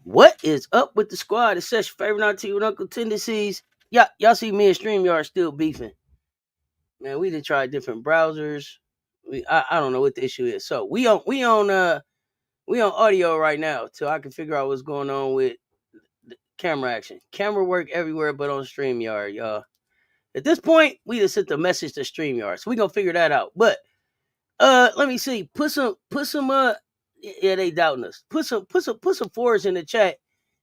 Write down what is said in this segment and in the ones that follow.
What is up with the squad? It's such favorite auntie with Uncle Tendencies. Y'all see me and StreamYard still beefing. Man, we done tried different browsers. I don't know what the issue is. So we on audio right now till I can figure out what's going on with the camera action. Camera work everywhere but on StreamYard, y'all. At this point, we just sent the message to StreamYard. So we gonna figure that out. But let me see. Put some yeah, they doubting us. Put some fours in the chat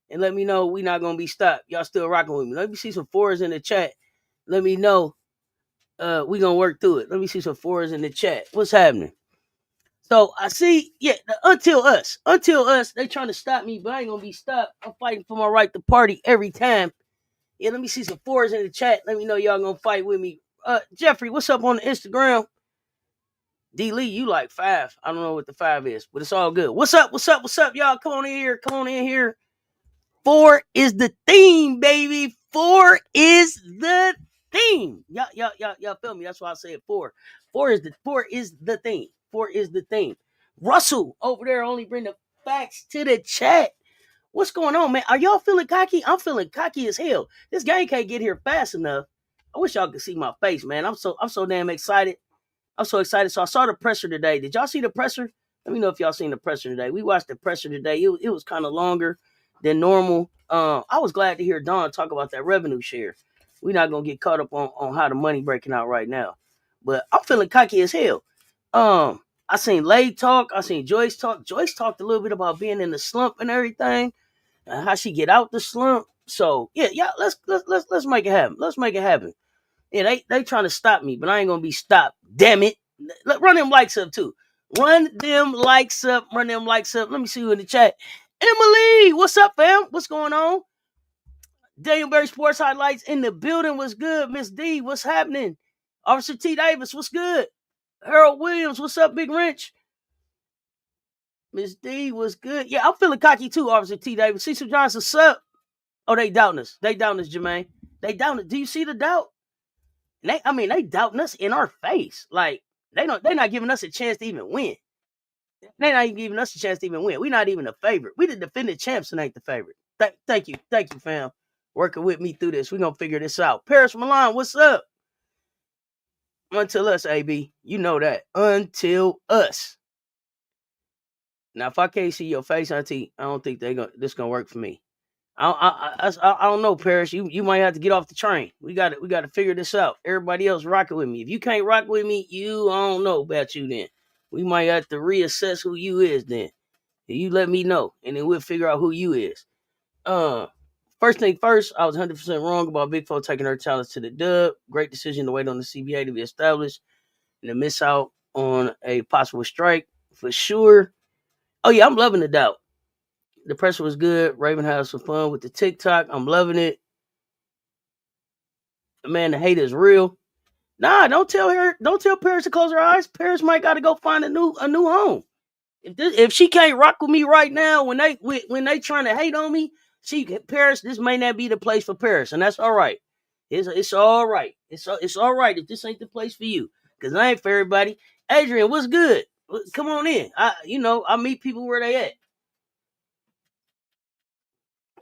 and let me know we not gonna be stopped. Y'all still rocking with me. Let me see some fours in the chat. Let me know we gonna work through it. Let me see some fours in the chat. What's happening? So I see, until us, they trying to stop me, but I ain't gonna be stopped. I'm fighting for my right to party every time. Yeah, let me see some fours in the chat. Let me know y'all gonna fight with me. Jeffrey, what's up on the Instagram? D Lee, you like 5. I don't know what the 5 is, but it's all good. What's up, y'all? Come on in here. 4 is the theme, baby. 4 is the theme. Y'all feel me? That's why I said 4. 4 is the theme. 4 is the theme. Russell over there only bring the facts to the chat. What's going on, man? Are y'all feeling cocky? I'm feeling cocky as hell. This game can't get here fast enough. I wish y'all could see my face, man. I'm so damn excited. I'm so excited. So I saw the presser today. Did y'all see the presser? Let me know if y'all seen the presser today. We watched the presser today. It was kind of longer than normal. I was glad to hear Don talk about that revenue share. We're not gonna get caught up on how the money breaking out right now. But I'm feeling cocky as hell. I seen Lay talk. I seen Joyce talk. Joyce talked a little bit about being in the slump and everything, and how she get out the slump. So yeah, let's make it happen. Let's make it happen. Yeah, they trying to stop me, but I ain't gonna be stopped. Damn it. Run them likes up too. Run them likes up. Let me see you in the chat. Emily, what's up, fam? What's going on? Danielberry Sports Highlights in the building. What's good? Miss D, what's happening? Officer T. Davis, what's good? Harold Williams, what's up, Big Wrench? Miss D, what's good? Yeah, I'm feeling cocky too, Officer T. Davis. Cecil Johnson, what's up? Oh, they doubting us. Jermaine. They doubting us. Do you see the doubt? They doubting us in our face. Like, they're not giving us a chance to even win. They're not even giving us a chance to even win. We're not even a favorite. We the defending champs and ain't the favorite. Thank you, fam. Working with me through this. We're going to figure this out. Paris Milan, what's up? Until us, AB. You know that. Until us. Now, if I can't see your face, Auntie, I don't think this going to work for me. I don't know, Paris. You might have to get off the train. We got to figure this out. Everybody else rocking with me. If you can't rock with me, I don't know about you then. We might have to reassess who you is then. You let me know, and then we'll figure out who you is. First thing first, I was 100% wrong about Big Four taking her talents to the dub. Great decision to wait on the CBA to be established and to miss out on a possible strike for sure. Oh yeah, I'm loving the doubt. The pressure was good. Raven had some fun with the TikTok. I'm loving it. Man, the hate is real. Nah, don't tell Paris to close her eyes. Paris might got to go find a new home. If she can't rock with me right now, when they trying to hate on me, Paris, this may not be the place for Paris, and that's all right. It's all right. It's all right if this ain't the place for you, because I ain't for everybody. Adrian, what's good? Come on in. I meet people where they at.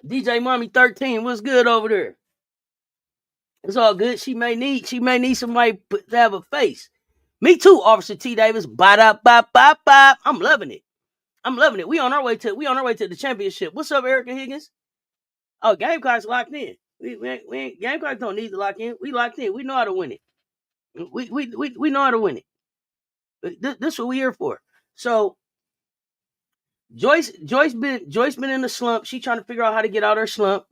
DJ Mommy 13, what's good over there? It's all good. She may need somebody to have a face. Me too, Officer T Davis. Bop, bop, bop, bop. I'm loving it. We on our way to the championship. What's up, Erica Higgins? Oh, Gamecocks locked in. Gamecocks don't need to lock in. We locked in. We know how to win it. We know how to win it. This is what we here for. So Joyce been in the slump. She trying to figure out how to get out of her slump.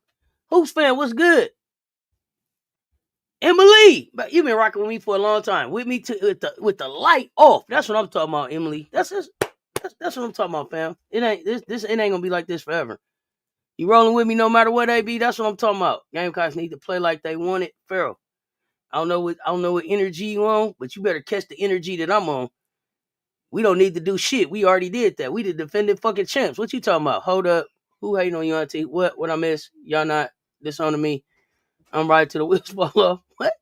Hoops fan, what's good? Emily, but you've been rocking with me for a long time. With me with the light off. That's what I'm talking about, Emily. That's what I'm talking about, fam. It ain't gonna be like this forever. You rolling with me no matter what they be. That's what I'm talking about. Gamecocks need to play like they want it. Pharaoh. I don't know what energy you on, but you better catch the energy that I'm on. We don't need to do shit. We already did that. We the defending fucking champs. What you talking about? Hold up. Who hating on you, Auntie? What I miss? Y'all not disowning me. I'm right to the wheels fall off. What?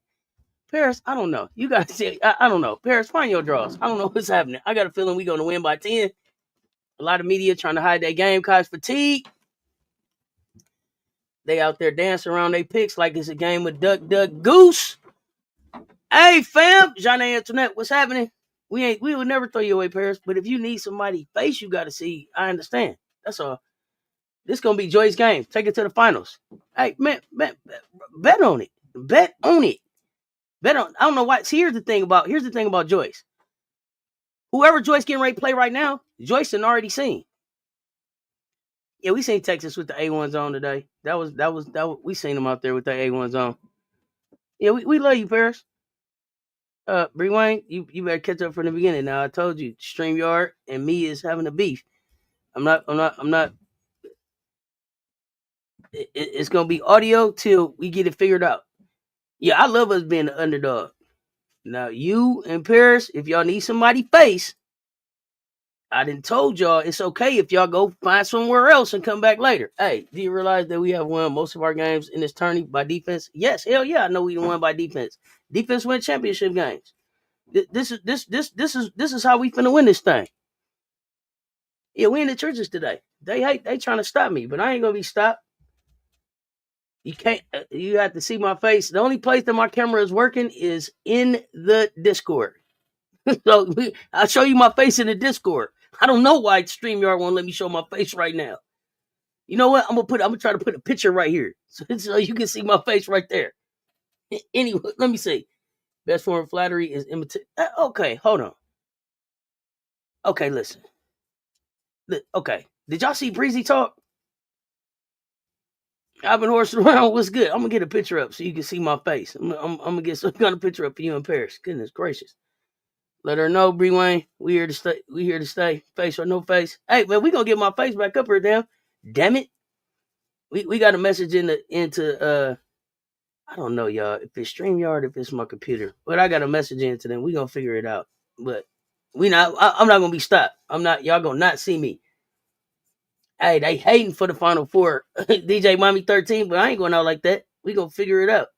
Paris, I don't know. You gotta see. I don't know. Paris, find your draws. I don't know what's happening. I got a feeling we're gonna win by 10. A lot of media trying to hide their Gamecocks fatigue. They out there dancing around their picks like it's a game of duck, duck, goose. Hey, fam, Jeanne Antoinette, what's happening? We would never throw you away, Paris. But if you need somebody's face, you gotta see. I understand. That's all. This gonna be Joy's game. Take it to the finals. Hey, man, bet on it. Bet on it. Bet on. I don't know why. See, here's the thing about Joyce. Whoever Joyce getting ready to play right now, Joyce had already seen. Yeah, we seen Texas with the A1s on today. That was we seen them out there with the A1s on. Yeah, we love you, Paris. Bree Wayne, you better catch up from the beginning. Now I told you, StreamYard and me is having a beef. I'm not. It's gonna be audio till we get it figured out. Yeah, I love us being the underdog. Now you and Paris, if y'all need somebody face, I done told y'all it's okay if y'all go find somewhere else and come back later. Hey, do you realize that we have won most of our games in this tourney by defense? Yes, hell yeah, I know we won by defense. Defense win championship games. This is how we finna win this thing. Yeah, we in the churches today. They trying to stop me, but I ain't gonna be stopped. You can't. You have to see my face. The only place that my camera is working is in the Discord. So I'll show you my face in the Discord. I don't know why StreamYard won't let me show my face right now. You know what? I'm gonna try to put a picture right here so you can see my face right there. Anyway, let me see. Best form of flattery is imitation. Okay, hold on. Okay, listen. Okay, did y'all see Breezy talk? I've been horsing around. What's good? I'm gonna get a picture up so you can see my face. I'm gonna get some kind of picture up for you in Paris. Goodness gracious. Let her know, Bree Wayne. We here to stay. We here to stay. Face or no face. Hey, man, we gonna get my face back up here, damn it. We got a message into I don't know, y'all. If it's StreamYard, if it's my computer, but I got a message into them. We gonna figure it out. But I'm not gonna be stopped. I'm not. Y'all gonna not see me. Hey, they hating for the Final Four. DJ Mommy 13, but I ain't going out like that. We gonna figure it out.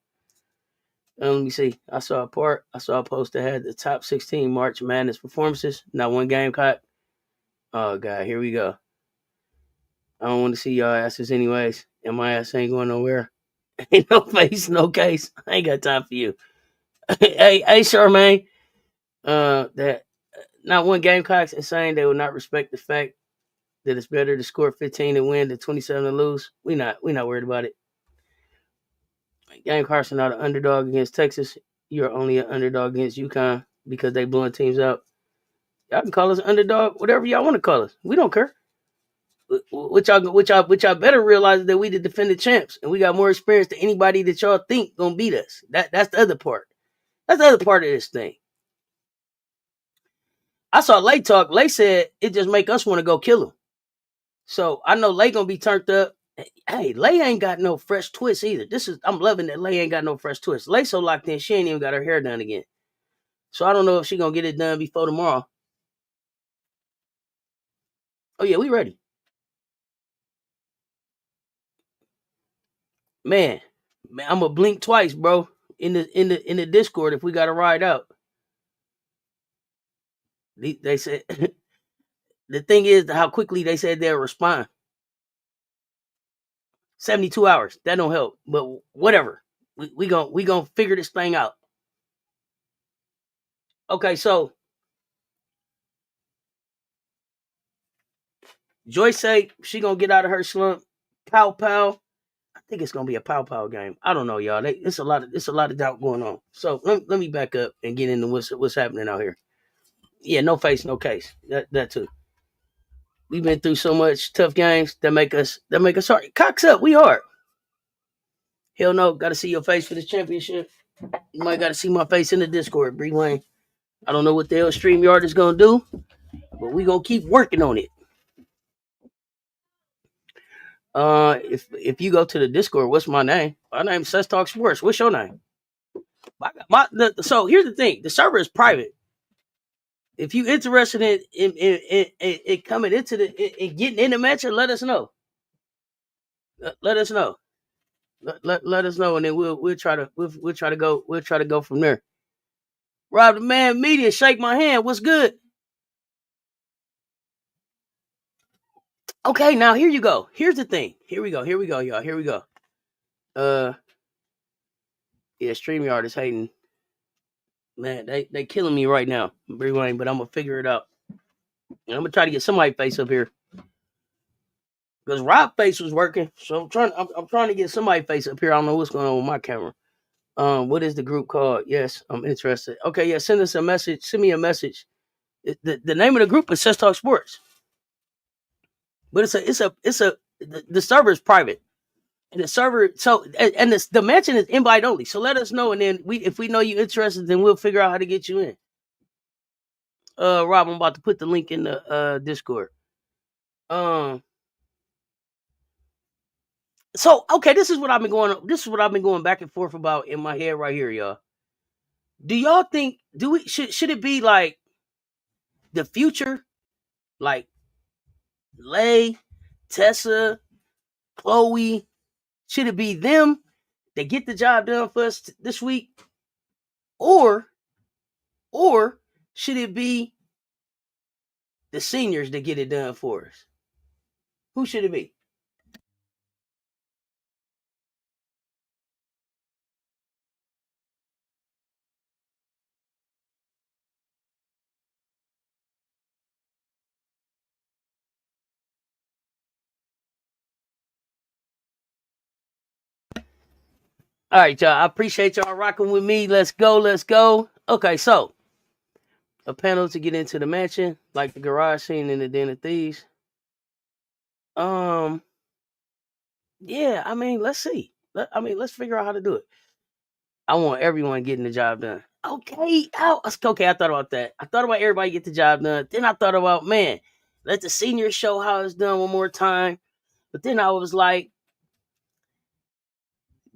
Let me see. I saw a post that had the top 16 March Madness performances. Not one Gamecock. Oh God, here we go. I don't want to see y'all asses anyways. And my ass ain't going nowhere. Ain't no face, no case. I ain't got time for you. hey, Charmaine. That not one Gamecocks is saying they will not respect the fact that it's better to score 15 and win than 27 and lose. We not worried about it. Gamecocks are not an underdog against Texas. You're only an underdog against UConn because they blowing teams out. Y'all can call us underdog, whatever y'all want to call us. We don't care. What y'all better realize is that we the defending champs and we got more experience than anybody that y'all think gonna beat us. That's the other part. That's the other part of this thing. I saw Lay talk. Lay said it just make us want to go kill him. So I know Lay gonna be turned up. Hey, Lay ain't got no fresh twist either. I'm loving that Lay ain't got no fresh twist. Lay so locked in, she ain't even got her hair done again. So I don't know if she gonna get it done before tomorrow. Oh yeah, we ready. Man, I'm gonna blink twice, bro. In the Discord if we gotta ride out. They said the thing is how quickly they said they'll respond. 72 hours. That don't help. But whatever. We gonna figure this thing out. Okay, so Joyce say she gonna get out of her slump. Pow pow. I think it's gonna be a pow pow game. I don't know, y'all. It's a lot of doubt going on. So let me back up and get into what's happening out here. Yeah, no face, no case. That too. We've been through so much tough games that make us hard. Cocks up, we hard. Hell no, gotta see your face for this championship. You might gotta see my face in the Discord, Bree Wayne. I don't know what the hell StreamYard is gonna do, but we gonna keep working on it. If you go to the Discord, what's my name? My name's Cess Talk Sports. What's your name? So here's the thing: the server is private. If you interested in coming into in getting in the match, let us know. Let us know. Let us know, and then we'll try to go from there. Rob the Man Media, shake my hand. What's good? Okay, now here you go. Here's the thing. Here we go, y'all. Here we go. Yeah, StreamYard is hating. Man, they killing me right now, Bree Wayne, but I'm gonna figure it out. And I'm gonna try to get somebody face up here. Because Rob face was working. So I'm trying to get somebody face up here. I don't know what's going on with my camera. What is the group called? Yes, I'm interested. Okay, yeah, send us a message. Send me a message. The name of the group is Cess Talk Sports. But the server is private. And the server, so and the mention is invite only. So let us know, and then if we know you're interested, then we'll figure out how to get you in. Rob, I'm about to put the link in the Discord. So okay, this is what I've been going back and forth about in my head right here, y'all. Do y'all think should it be like the future, like Lay, Tessa, Chloe? Should it be them that get the job done for us this week, or should it be the seniors that get it done for us? Who should it be? All right, y'all. I appreciate y'all rocking with me. Let's go. Okay, so a panel to get into the mansion, like the garage scene in the Den of Thieves. Yeah, I mean, let's see. Let's figure out how to do it. I want everyone getting the job done. Okay, okay. I thought about that. I thought about everybody get the job done. Then I thought about, man, let the seniors show how it's done one more time. But then I was like,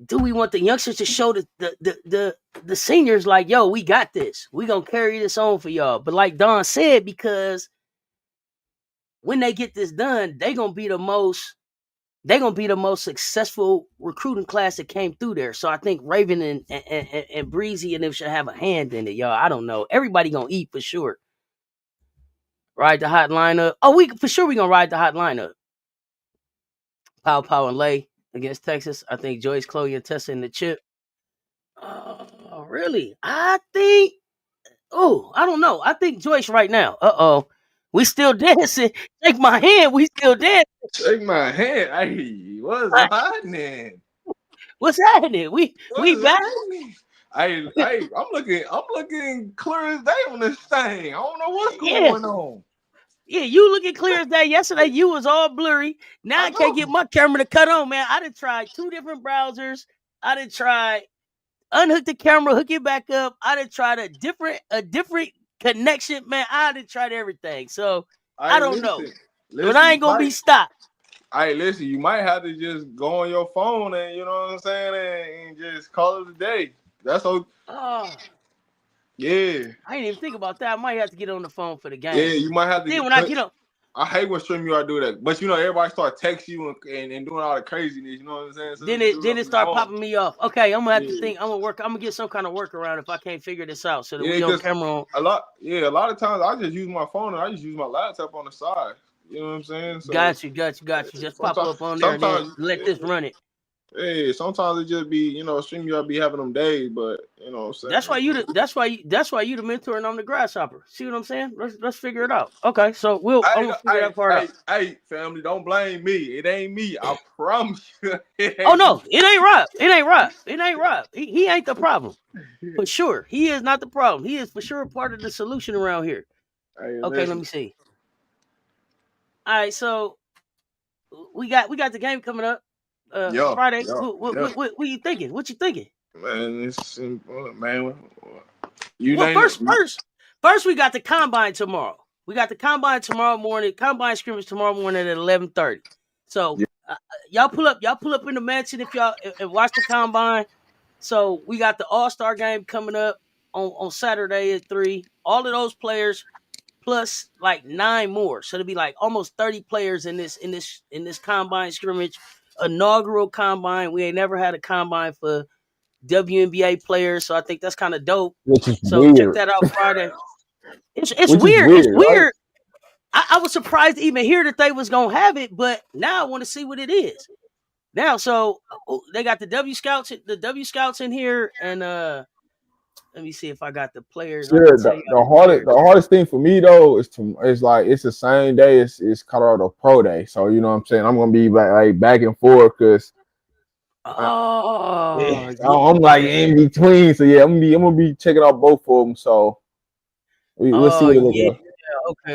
do we want the youngsters to show the seniors like, yo, we got this. We gonna carry this on for y'all. But like Don said, because when they get this done, they're gonna be the most successful recruiting class that came through there. So I think Raven and Breezy and them should have a hand in it, y'all. I don't know. Everybody gonna eat for sure. Ride the hot lineup. Oh, we gonna ride the hot lineup. Pow and Lay against Texas. I think Joyce, Chloe, and Tessa in the chip. Oh, really? I think. Oh, I don't know. I think Joyce right now. We still dancing. Take my hand. We still dancing. Shake my hand. Hey, what's happening? What's happening? We back. I'm looking clear as day on this thing. I don't know what's going on. Yeah, you looking clear as day. Yesterday you was all blurry. Now I can't get my camera to cut on, man. I done tried 2 different browsers. I done tried unhook the camera, hook it back up. I done tried a different connection, man. I done tried everything. So I don't know. But I ain't gonna be stopped. Hey, listen, you might have to just go on your phone and, you know what I'm saying, and just call it a day. That's all. Yeah. I didn't even think about that. I might have to get on the phone for the game. Yeah, you might have to. Then when I get on, I hate when StreamYard do that. But everybody start texting you and doing all the craziness. You know what I'm saying? So then it start popping me off. Okay, I'm gonna have to think. I'm gonna get some kind of workaround if I can't figure this out, so that we on camera. A lot of times I just use my phone and I just use my laptop on the side. You know what I'm saying? So, got you. Just pop up on there and then let this run it. Hey, sometimes it just be, StreamYard be having them days, but you know what I'm saying. That's why you the mentor and I'm the grasshopper. See what I'm saying? Let's figure it out. Okay, so I'm gonna figure that part out. Hey, family, don't blame me. It ain't me. I promise you. Oh no, it ain't Rob. He ain't the problem. For sure. He is not the problem. He is for sure part of the solution around here. Hey, okay, let me see. All right, so we got the game coming up. Friday. What you thinking? What you thinking? Man, it's simple, man. First we got the combine tomorrow. We got the combine tomorrow morning. Combine scrimmage tomorrow morning at 11:30. So y'all pull up in the mansion if y'all and watch the combine. So we got the All-Star game coming up on Saturday at 3. All of those players plus like 9 more. So it'll be like almost 30 players in this combine scrimmage. Inaugural combine. We ain't never had a combine for WNBA players, so I think that's kind of dope. Which is so weird. Check that out Friday. It's weird. It's weird. Right? I was surprised to even hear that they was gonna have it, but now I want to see what it is. Now, so they got the W Scouts in here, and let me see if I got the players. Sure, the hardest thing for me though is it's the same day it's Colorado Pro Day, so you know what I'm saying. I'm gonna be back and forth because I'm like in between. So yeah, I'm gonna be checking out both of them. So we'll see what it looks like.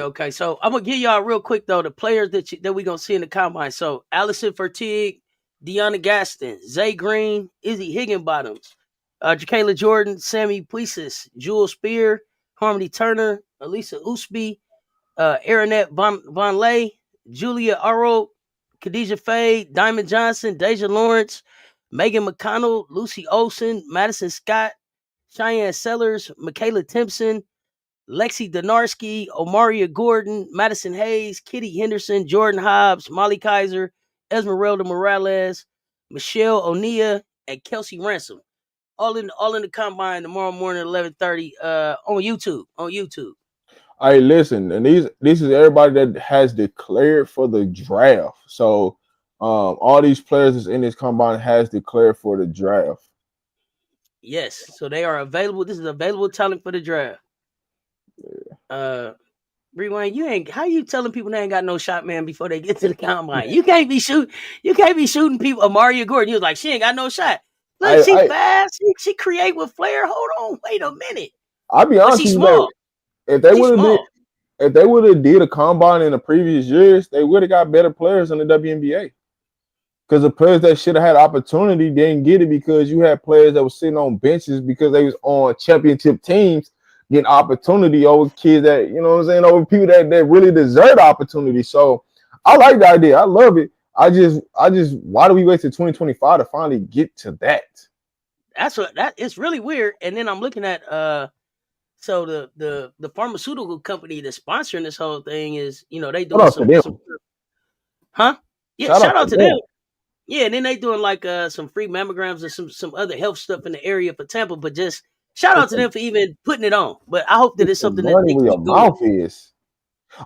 Okay. So I'm gonna give y'all real quick though the players that we gonna see in the combine. So Allison Fertig, Deanna Gaston, Zay Green, Izzy Higginbottoms, Jacayla Jordan, Sammy Puisis, Jewel Spear, Harmony Turner, Elisa Usby, Aaronette Von Lay, Julia Aro, Khadijah Faye, Diamond Johnson, Deja Lawrence, Megan McConnell, Lucy Olsen, Madison Scott, Cheyenne Sellers, Michaela Timpson, Lexi Donarski, Omaria Gordon, Madison Hayes, Kitty Henderson, Jordan Hobbs, Molly Kaiser, Esmeralda Morales, Michelle O'Nia, and Kelsey Ransom. All in the combine tomorrow morning at 11:30 on YouTube. All right, listen, and this is everybody that has declared for the draft. So all these players that's in this combine has declared for the draft. Yes, so they are available. This is available talent for the draft. Yeah. Rewind, how you telling people they ain't got no shot, man, before they get to the combine? You can't be shooting people. Amaria Gordon, you was like, she ain't got no shot. Look, she fast. She create with flair. Hold on, wait a minute. I'll be honest with you, though. If they would have did a combine in the previous years, they would have got better players in the WNBA. Because the players that should have had opportunity didn't get it because you had players that were sitting on benches because they was on championship teams getting opportunity over kids that, you know what I'm saying, over people that really deserve opportunity. So I like the idea. I love it. I just why do we wait till 2025 to finally get to that? It's really weird. And then I'm looking at so the pharmaceutical company that's sponsoring this whole thing is, they doing some huh? Yeah, shout out to them. Yeah, and then they doing like some free mammograms and some other health stuff in the area for Tampa, but just shout out to them for even putting it on. But I hope that it's something that they keep doing.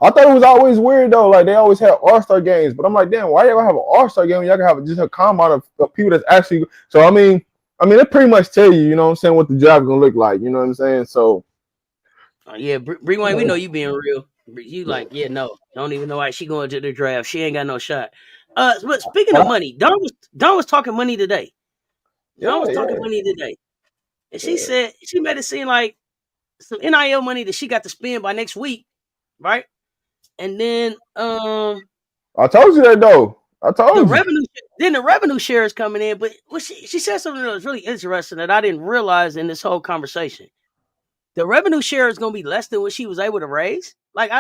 I thought it was always weird though. Like they always had All-Star games, but I'm like, damn, why y'all have an All-Star game when y'all can have just a combine of people that's actually. So I mean, they pretty much tell you, you know what I'm saying, what the job gonna look like. You know what I'm saying? So yeah, Rewind, we know you being real. You like, no, don't even know why she going to the draft. She ain't got no shot. But speaking of money, Dawn was talking money today. Money today, and she said she made it seem like some NIL money that she got to spend by next week, right? And then I told you that though. I told you. Then the revenue share is coming in, but she said something that was really interesting that I didn't realize in this whole conversation. The revenue share is going to be less than what she was able to raise. Like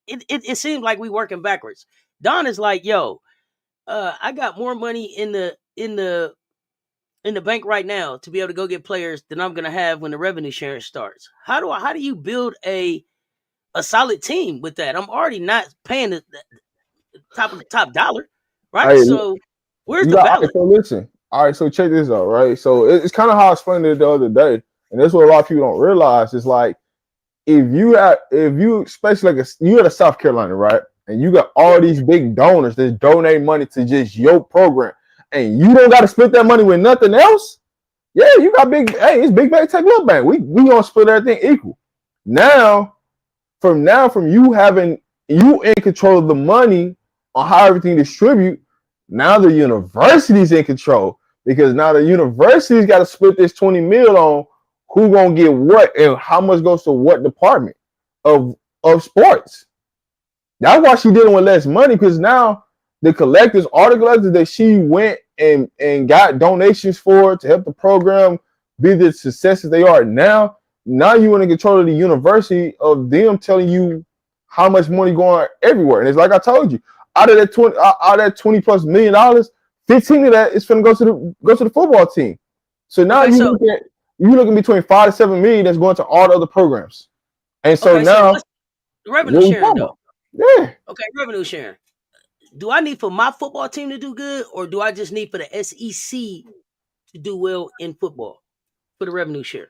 it seems like we working backwards. Don is like, yo, I got more money in the bank right now to be able to go get players than I'm gonna have when the revenue sharing starts. How do you build a a solid team with that. I'm already not paying the top dollar, right? Hey, So where's the all right, balance? so listen. All right, so check this out, right? So it's kind of how I explained it the other day, and that's what a lot of people don't realize. It's like if you especially like you at a South Carolina, right? And you got all these big donors that donate money to just your program, and you don't got to split that money with nothing else. Yeah, you got big. Hey, it's big bank take little bank. We gonna split everything equal. From you having you in control of the money on how everything distribute. Now the university's in control because now the university's got to split this 20 mil on who gonna get what and how much goes to what department of sports. That's why she dealing with less money because now the collectors, all the collectors that she went and got donations for to help the program be the successes they are now. Now you in control of the university of them telling you how much money going everywhere. And it's like I told you, out of that 20 plus $1 million, 15 of that is going to go to the football team. So now you looking between 5 to 7 million that's going to all the other programs. And so now revenue sharing though. Yeah. Okay, revenue sharing. Do I need for my football team to do good, or do I just need for the SEC to do well in football for the revenue share?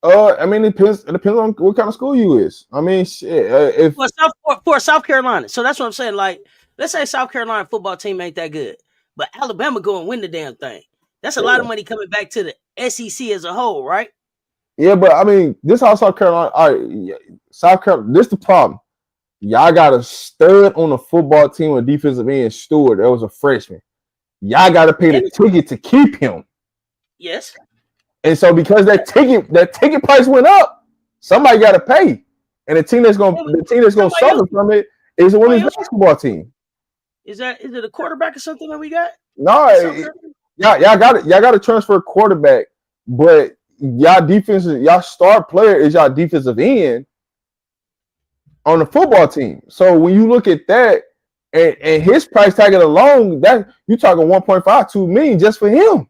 I mean, it depends on what kind of school you is. I mean, shit. For South Carolina, so that's what I'm saying. Like, let's say South Carolina football team ain't that good, but Alabama go and win the damn thing. That's a lot of money coming back to the SEC as a whole, right? Yeah, but I mean, this how South Carolina. All right, South Carolina. This the problem. Y'all got a stud on the football team, a defensive end, Stewart. That was a freshman. Y'all got to pay the ticket to keep him. Yes. And so because that ticket price went up, somebody got to pay. And the team that's gonna suffer from it is the women's basketball team. Is it a quarterback or something that we got? No, y'all got to transfer a quarterback, but y'all star player is y'all defensive end on the football team. So when you look at that and his price tag alone, that you talking 1.52 million just for him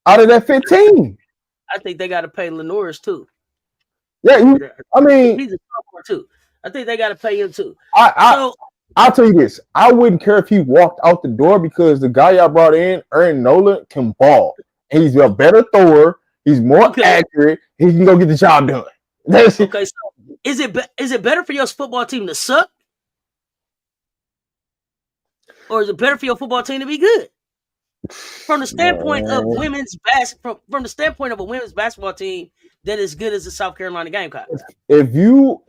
out of that 15. I think they got to pay Lenore's too. Yeah, I mean, he's a sophomore too. I think they got to pay him too. I'll tell you this: I wouldn't care if he walked out the door because the guy y'all brought in, Aaron Nolan, can ball. He's a better thrower. He's more accurate. He can go get the job done. Okay, so is it better for your football team to suck, or is it better for your football team to be good? From the standpoint of from the standpoint of a women's basketball team that is good as the South Carolina Gamecocks. If you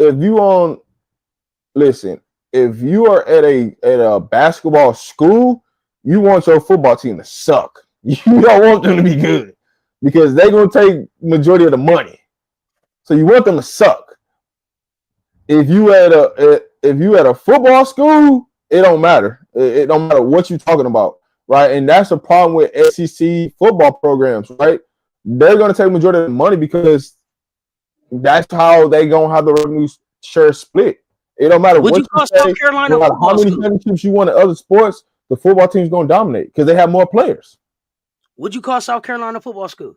are at a basketball school, you want your football team to suck. You don't want them to be good because they're gonna take majority of the money. So you want them to suck. If you at a football school, it don't matter. It don't matter what you're talking about. Right, and that's the problem with SEC football programs, right? They're going to take majority of the money because that's how they going to have the revenue share split. It don't matter what you say, South Carolina, no matter how many championships you won in other sports, the football team's going to dominate because they have more players. Would you call South Carolina football school?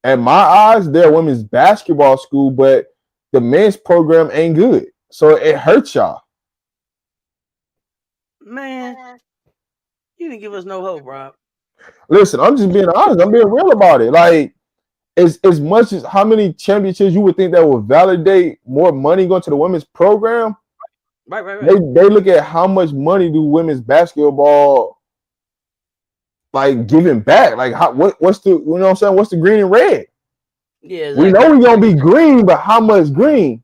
In my eyes, they're a women's basketball school, but the men's program ain't good, so it hurts y'all. Man. You didn't give us no hope, Rob. Listen, I'm just being honest. I'm being real about it. Like, as much as how many championships you would think that would validate more money going to the women's program. Right. They look at how much money do women's basketball like giving back. Like what's the what I'm saying? What's the green and red? Yeah, exactly. We know we're gonna be green, but how much green?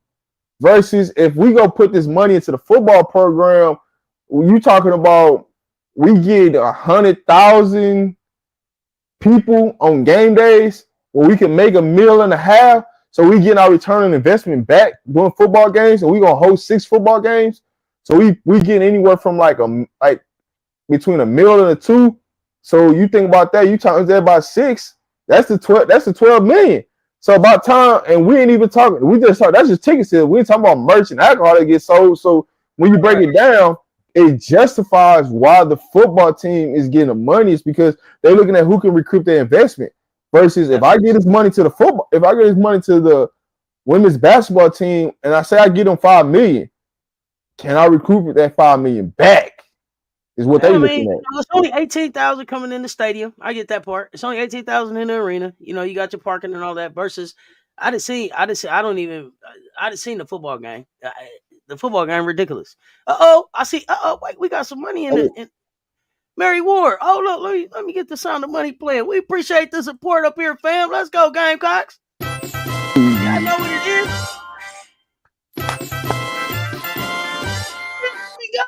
Versus if we go put this money into the football program, you talking about we get 100,000 people on game days where we can make $1.5 million. So we get our return on investment back doing football games, and we're gonna host 6 football games. So we get anywhere from like between $1 million and $2 million. So you think about that, you times that by 6, that's the 12 million. So about time, and we ain't even talking, that's just ticket sales. We ain't talking about merch and alcohol that gets sold. So when you break it down, it justifies why the football team is getting the money. It's because they're looking at who can recruit their investment. Versus if I get this money to the football, if I get this money to women's basketball team, and I say I get them $5 million, can I recoup that $5 million back? Is what they looking at. It's only 18,000 coming in the stadium. I get that part. It's only 18,000 in the arena. You got your parking and all that. Versus, I done seen the football game. The football game ridiculous. Wait, we got some money in it. In Mary Ward. Oh look, let me get the sound of money playing. We appreciate the support up here, fam. Let's go, Gamecocks. Y'all know what it is.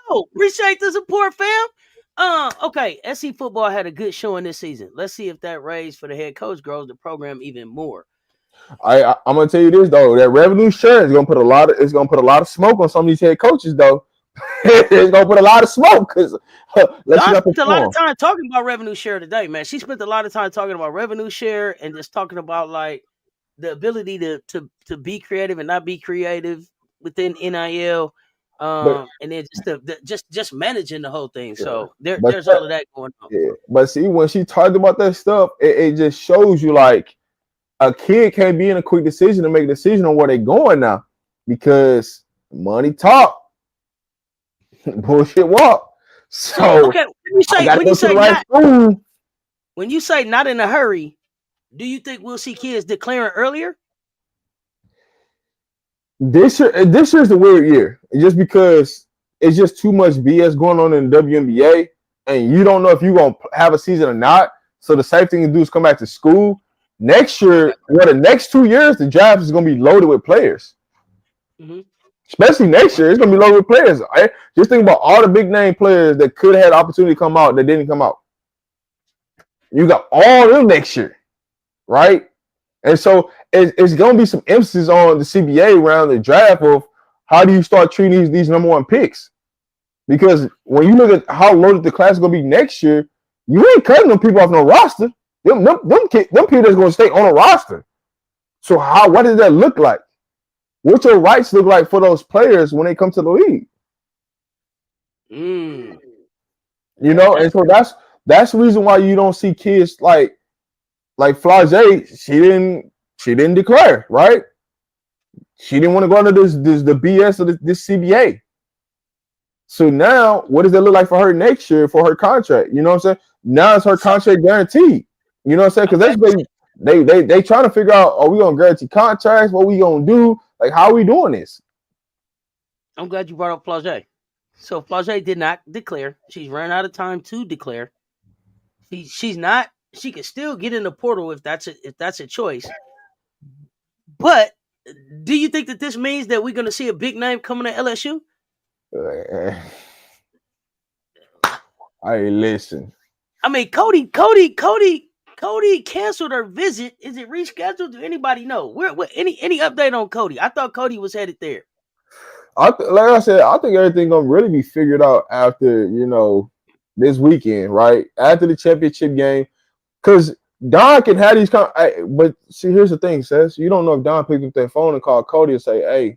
Go. Appreciate the support, fam. Okay. SC football had a good showing this season. Let's see if that raise for the head coach grows the program even more. I'm gonna tell you this though, that revenue share is gonna put a lot of smoke on some of these head coaches though. It's gonna put a lot of smoke because Don spent a lot of time talking about revenue share today, man. She spent a lot of time talking about revenue share and just talking about like the ability to be creative and not be creative within NIL. And then just managing the whole thing. So there's all of that going on. Yeah. But see, when she talked about that stuff, it just shows you like a kid can't be in a quick decision to make a decision on where they're going now because money talk, bullshit walk. So okay, when you say not in a hurry, do you think we'll see kids declaring earlier? This year's a weird year, just because it's just too much BS going on in the WNBA, and you don't know if you're gonna have a season or not. So the safe thing to do is come back to school next year. The next 2 years, the draft is gonna be loaded with players. Mm-hmm. Especially next year, it's gonna be loaded with players. Right? Just think about all the big name players that could have had opportunity to come out that didn't come out. You got all of them next year, right? And so it's going to be some emphasis on the CBA around the draft of how do you start treating these number one picks? Because when you look at how loaded the class is going to be next year, you ain't cutting them people off no roster. Them people that's going to stay on a roster. So what does that look like? What your rights look like for those players when they come to the league? You know, and so that's the reason why you don't see kids like Flage, she didn't declare, right? She didn't want to go under the BS of this CBA. So now, what does that look like for her next year for her contract? You know what I'm saying? Now it's her contract guaranteed. You know what I'm saying? Because that's they trying to figure out, are we gonna guarantee contracts? What we gonna do? Like, how are we doing this? I'm glad you brought up Flage. So Flage did not declare. She's run out of time to declare. She's not. She can still get in the portal if that's a choice. But do you think that this means that we're going to see a big name coming to LSU? Listen. I mean, Cody canceled her visit. Is it rescheduled? Do anybody know? Any update on Cody? I thought Cody was headed there. Like I said, I think everything gonna really be figured out after this weekend, right? After the championship game. Because Don can have these but see, here's the thing, Cess. You don't know if Don picked up that phone and called Cody and say, "Hey,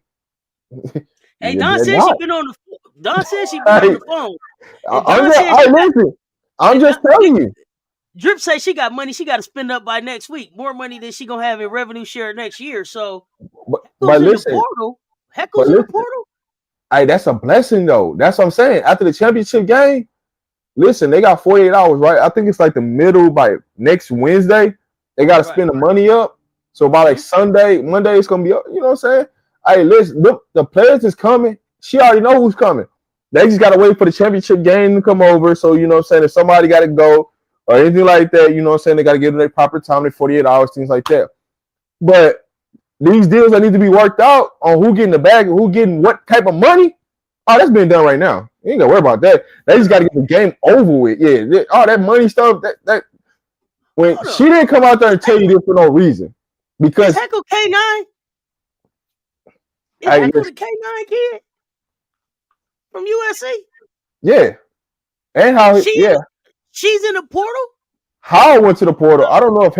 hey, Don said she's been on the phone. Don said she's been on the phone. I'm just telling you. Drip say she got money she got to spend up by next week. More money than she gonna have in revenue share next year. So, but listen, Heckle's in the portal. Hey, that's a blessing though. That's what I'm saying. After the championship game. Listen, they got 48 hours, right? I think it's like the middle by next Wednesday. They got to spend the money up. So by like Monday, it's going to be up. You know what I'm saying? Hey, listen, the players is coming. She already know who's coming. They just got to wait for the championship game to come over. So, you know what I'm saying? If somebody got to go or anything like that, you know what I'm saying? They got to give them their proper time, their 48 hours, things like that. But these deals that need to be worked out on who getting the bag and who getting what type of money, that's being done right now. You ain't got to worry about that. They just got to get the game over with. Yeah, all that money stuff. That when she didn't come out there and tell you this for no reason, because is Heckle K9? Is Heckle the K9 kid from USC? Yeah, and how? She's in the portal. Howell went to the portal. I don't know if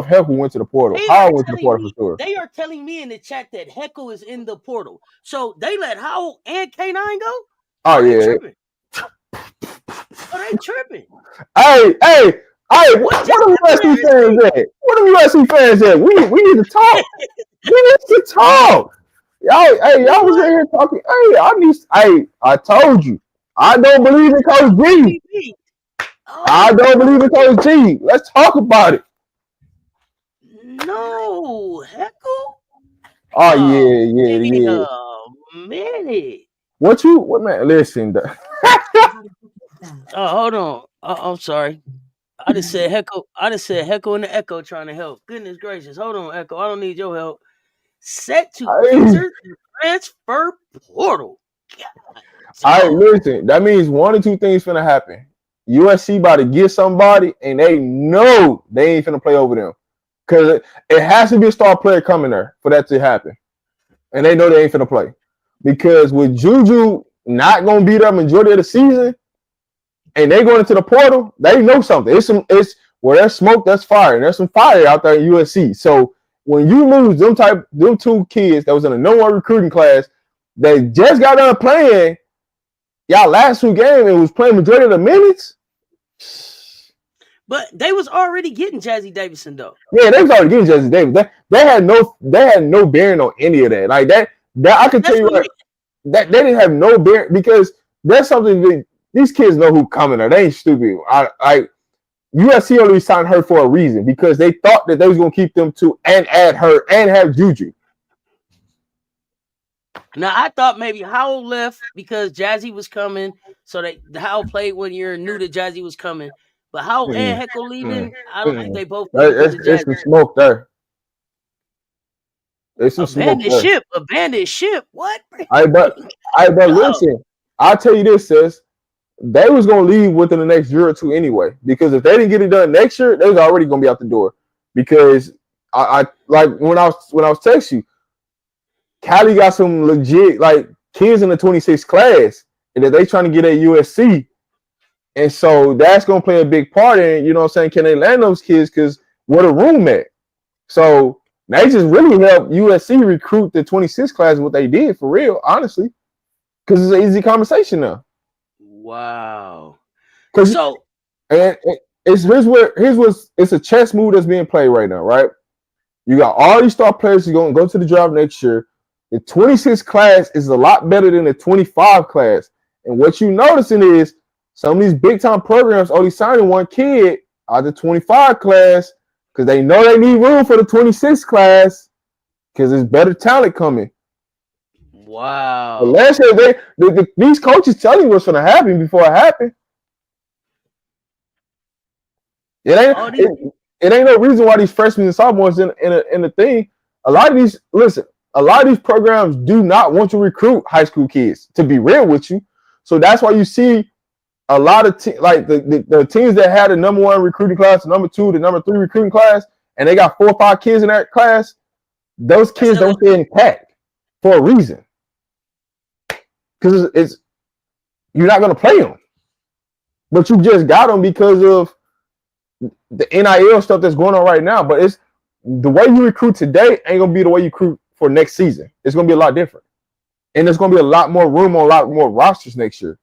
Heckle went to the portal. Howell went to the portal for sure. They are telling me in the chat that Heckle is in the portal. So they let Howell and K9 go? Oh, yeah. They tripping. Hey, Hey, what are USC fans at? What are USC fans at? We need to talk. We need to talk. Y'all was in here talking. I told you. I don't believe in Coach G. I don't believe in Coach G. Let's talk about it. No, Heckle. Oh yeah. A minute. What man? Listen. Hold on. I'm sorry. I just said Heckle and the Echo trying to help. Goodness gracious. Hold on, Echo. I don't need your help. Set to enter the transfer portal. All right, listen. That means one or two things finna happen. USC about to get somebody, and they know they ain't finna play over them. Because it has to be a star player coming there for that to happen. And they know they ain't finna play. Because with Juju not gonna be there majority of the season, and they going into the portal, they know something. It's where there's smoke, there's fire. And there's some fire out there in USC. So when you lose them two kids that was in a no one recruiting class, they just got done playing y'all last two games and was playing majority of the minutes. But they was already getting Jazzy Davidson though. Yeah, they was already getting Jazzy Davidson. They had no bearing on any of that. Like that I can tell you right, that they didn't have no bearing because that's something that these kids know who coming there. They ain't stupid. USC only signed her for a reason because they thought that they was gonna keep them to and add her and have Juju. Now I thought maybe Howell left because Jazzy was coming, so Howell played 1 year and knew that Jazzy was coming. But Howell and Heckle leaving, I don't think they both. It's some smoke there. It's some abandoned smoke there. Abandoned ship. What? But listen, I'll tell you this, sis. They was gonna leave within the next year or two anyway. Because if they didn't get it done next year, they was already gonna be out the door. Because I like when I was texting you, Cali got some legit like kids in the 26th class, and that they trying to get at USC. And so that's gonna play a big part in, you know what I'm saying, can they land those kids because where the room at? So they just really helped USC recruit the 26th class what they did for real, honestly. Because it's an easy conversation now. Wow. So and it's a chess move that's being played right now, right? You got all these star players who are gonna go to the draft next year. The 26th class is a lot better than the 25 class. And what you noticing is some of these big time programs only signing one kid out of the 25 class because they know they need room for the 26 class because there's better talent coming. Wow. But last year, these coaches tell you what's going to happen before it happens. It ain't no reason why these freshmen and sophomores in the thing. A lot of these programs do not want to recruit high school kids, to be real with you. So that's why you see a lot of the teams that had the number one recruiting class, the number two, the number three recruiting class, and they got 4 or 5 kids in that class, those kids don't stay intact for a reason. Because you're not going to play them. But you just got them because of the NIL stuff that's going on right now. But it's the way you recruit today ain't going to be the way you recruit for next season. It's going to be a lot different. And there's going to be a lot more room on a lot more rosters next year.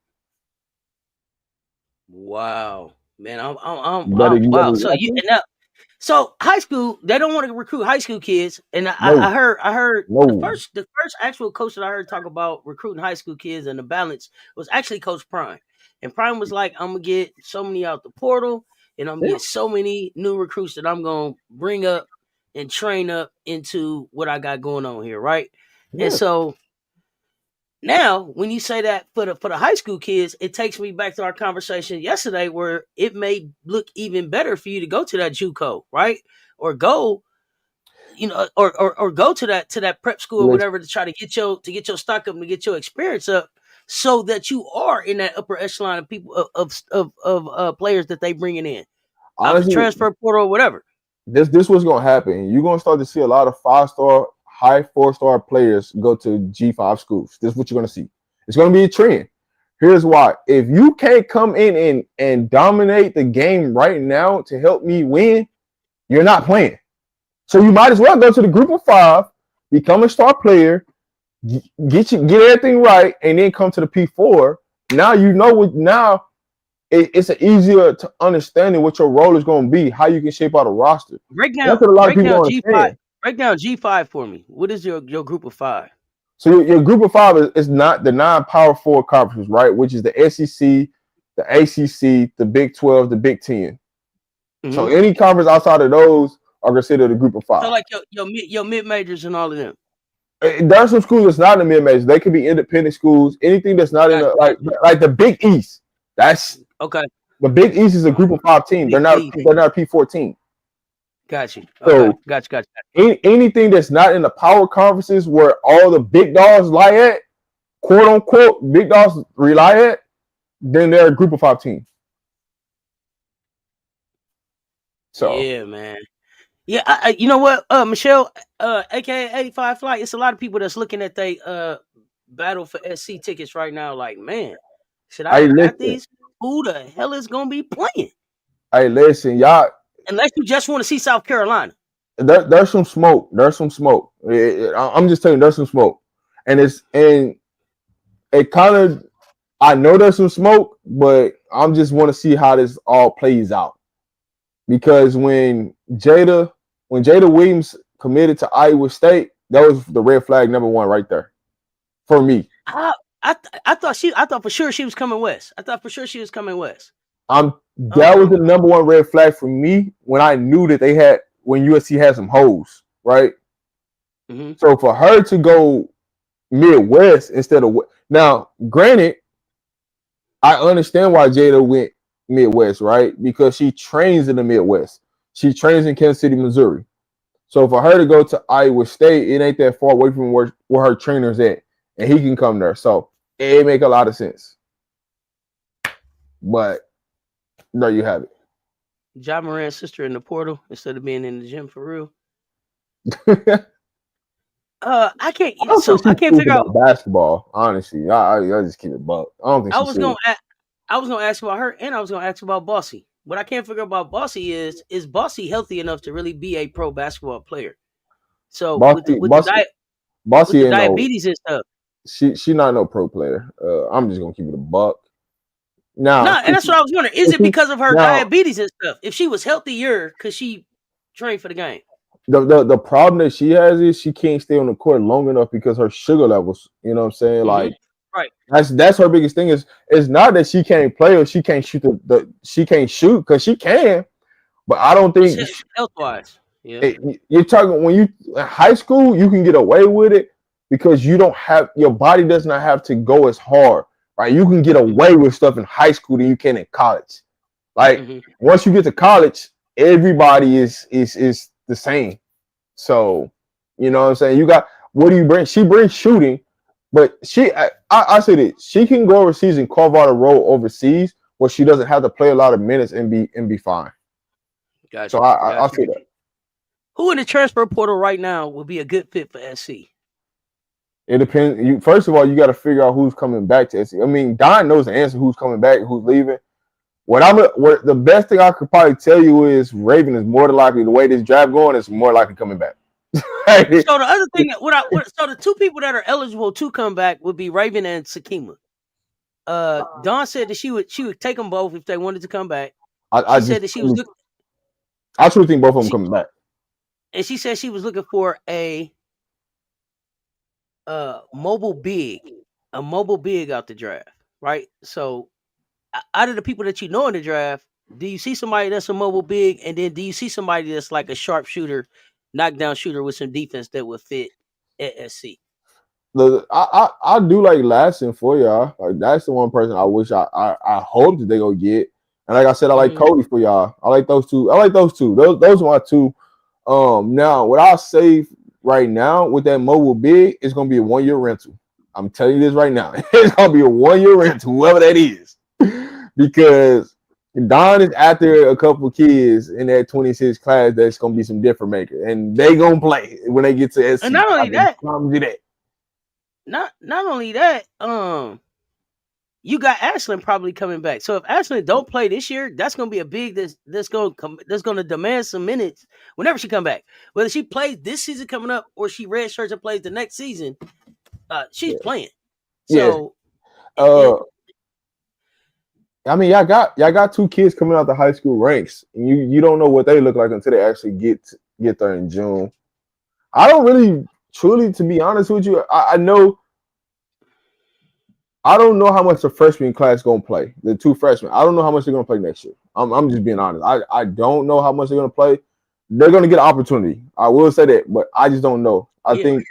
Wow, man, wow. So high school, they don't want to recruit high school kids, and I heard the first actual coach that I heard talk about recruiting high school kids and the balance was actually Coach Prime, and Prime was like, I'm gonna get so many out the portal, and I'm gonna get so many new recruits that I'm gonna bring up and train up into what I got going on here, right? Yeah. And so. Now, when you say that for the high school kids, it takes me back to our conversation yesterday where it may look even better for you to go to that JUCO, right? Or go, or go to that prep school or whatever to try to get your stock up and get your experience up so that you are in that upper echelon of people of players that they bringing in. Honestly, transfer portal or whatever. This what's gonna happen. You're gonna start to see a lot of 5-star, high 4-star players go to G5 schools. This is what you're gonna see. It's gonna be a trend. Here's why. If you can't come in and dominate the game right now to help me win, you're not playing. So you might as well go to the group of 5, become a star player, get everything right, and then come to the P4. Now you know what. Now it's an easier to understanding what your role is going to be, how you can shape out a roster. Break That's what a lot of down people don't G5. understand. Break down G5 for me. What is your group of 5? So your group of 5 is not the 9 Power 4 conferences, right? Which is the SEC, the ACC, the Big 12, the Big 10. Mm-hmm. So any conference outside of those are considered a group of 5. So like your mid majors and all of them. There are some schools that's not in the mid majors. They could be independent schools. Anything that's not in the like the Big East. That's okay. The Big East is a group of 5 teams. They're not P14. Got you. Okay. So got you. Anything that's not in the power conferences where all the big dogs lie at, quote unquote, big dogs rely at, then they're a group of 5 teams. So yeah, man. Yeah, you know what, Michelle, aka 85 Flight. It's a lot of people that's looking at they battle for SC tickets right now. Like, man, should I have got these? Who the hell is gonna be playing? Hey, listen, y'all. Unless you just want to see South Carolina. There's some smoke. There's some smoke. I'm just telling you, there's some smoke, and it kind of. I know there's some smoke, but I'm just want to see how this all plays out. Because when Jada Williams committed to Iowa State, that was the red flag number 1 right there for me. I thought for sure she was coming west. That was the number 1 red flag for me when I knew that when USC had some hoes, right? Mm-hmm. So for her to go Midwest instead of now, granted, I understand why Jada went Midwest, right? Because she trains in the Midwest. She trains in Kansas City, Missouri. So for her to go to Iowa State, it ain't that far away from where her trainer's at, and he can come there. So it make a lot of sense. But there you have it. Ja Morant's sister in the portal instead of being in the gym for real. I can't figure out basketball. Honestly, I just keep it buck. I don't think I was gonna ask about her, and I was gonna ask about Bossy. What I can't figure out about Bossy is Bossy healthy enough to really be a pro basketball player? So with the diabetes and stuff, she not no pro player. I'm just gonna keep it a buck. And that's what I was wondering. Is it because of her diabetes and stuff? If she was healthier, could she train for the game? The problem that she has is she can't stay on the court long enough because her sugar levels. You know what I'm saying? Mm-hmm. Like, right. That's her biggest thing. It's not that she can't play or she can't shoot she can't shoot because she can, but I don't think health wise. Yeah. You're talking when you in high school, you can get away with it because you don't have your body does not have to go as hard. Right, you can get away with stuff in high school than you can in college. Like once you get to college, everybody is the same. So you know what I'm saying. You got what do you bring? She brings shooting, but I say this: she can go overseas and carve out a role overseas where she doesn't have to play a lot of minutes and be fine. Gotcha. So I'll say that. Who in the transfer portal right now would be a good fit for SC? It depends. First of all, you got to figure out who's coming back to SC. I mean, Don knows the answer. Who's coming back? Who's leaving? What the best thing I could probably tell you is Raven is more than likely. The way this draft going is more likely coming back. So the other thing, so the 2 people that are eligible to come back would be Raven and Sakima. Dawn said that she would take them both if they wanted to come back. I said that she was looking. I truly think both of them coming back. And she said she was looking for a mobile big out the draft, right? So out of the people that you know in the draft, do you see somebody that's a mobile big, and then do you see somebody that's like a sharpshooter, knockdown shooter with some defense that would fit at SC? I do like Lassen for y'all. Like that's the one person I wish I hope that they go get. And like I said, I like Cody for y'all. I like those two. Those are my 2. Now what I'll say right now with that mobile big, it's gonna be a 1-year rental. I'm telling you this right now. It's gonna be a 1-year rental, whoever that is, because Don is after a couple kids in that 26 class that's gonna be some different maker, and they gonna play when they get to SC. And not only that, not only that, you got Ashland probably coming back. So if Ashland don't play this year, that's going to be a big that's going to demand some minutes whenever she come back. Whether she plays this season coming up or she redshirts and plays the next season, she's playing. So I mean, y'all got 2 kids coming out the high school ranks, and you don't know what they look like until they actually get there in June. I don't really truly, to be honest with you, I know. I don't know how much the freshman class gonna play. The 2 freshmen. I don't know how much they're gonna play next year. I'm just being honest. I don't know how much they're gonna play. They're gonna get an opportunity. I will say that, but I just don't know. I think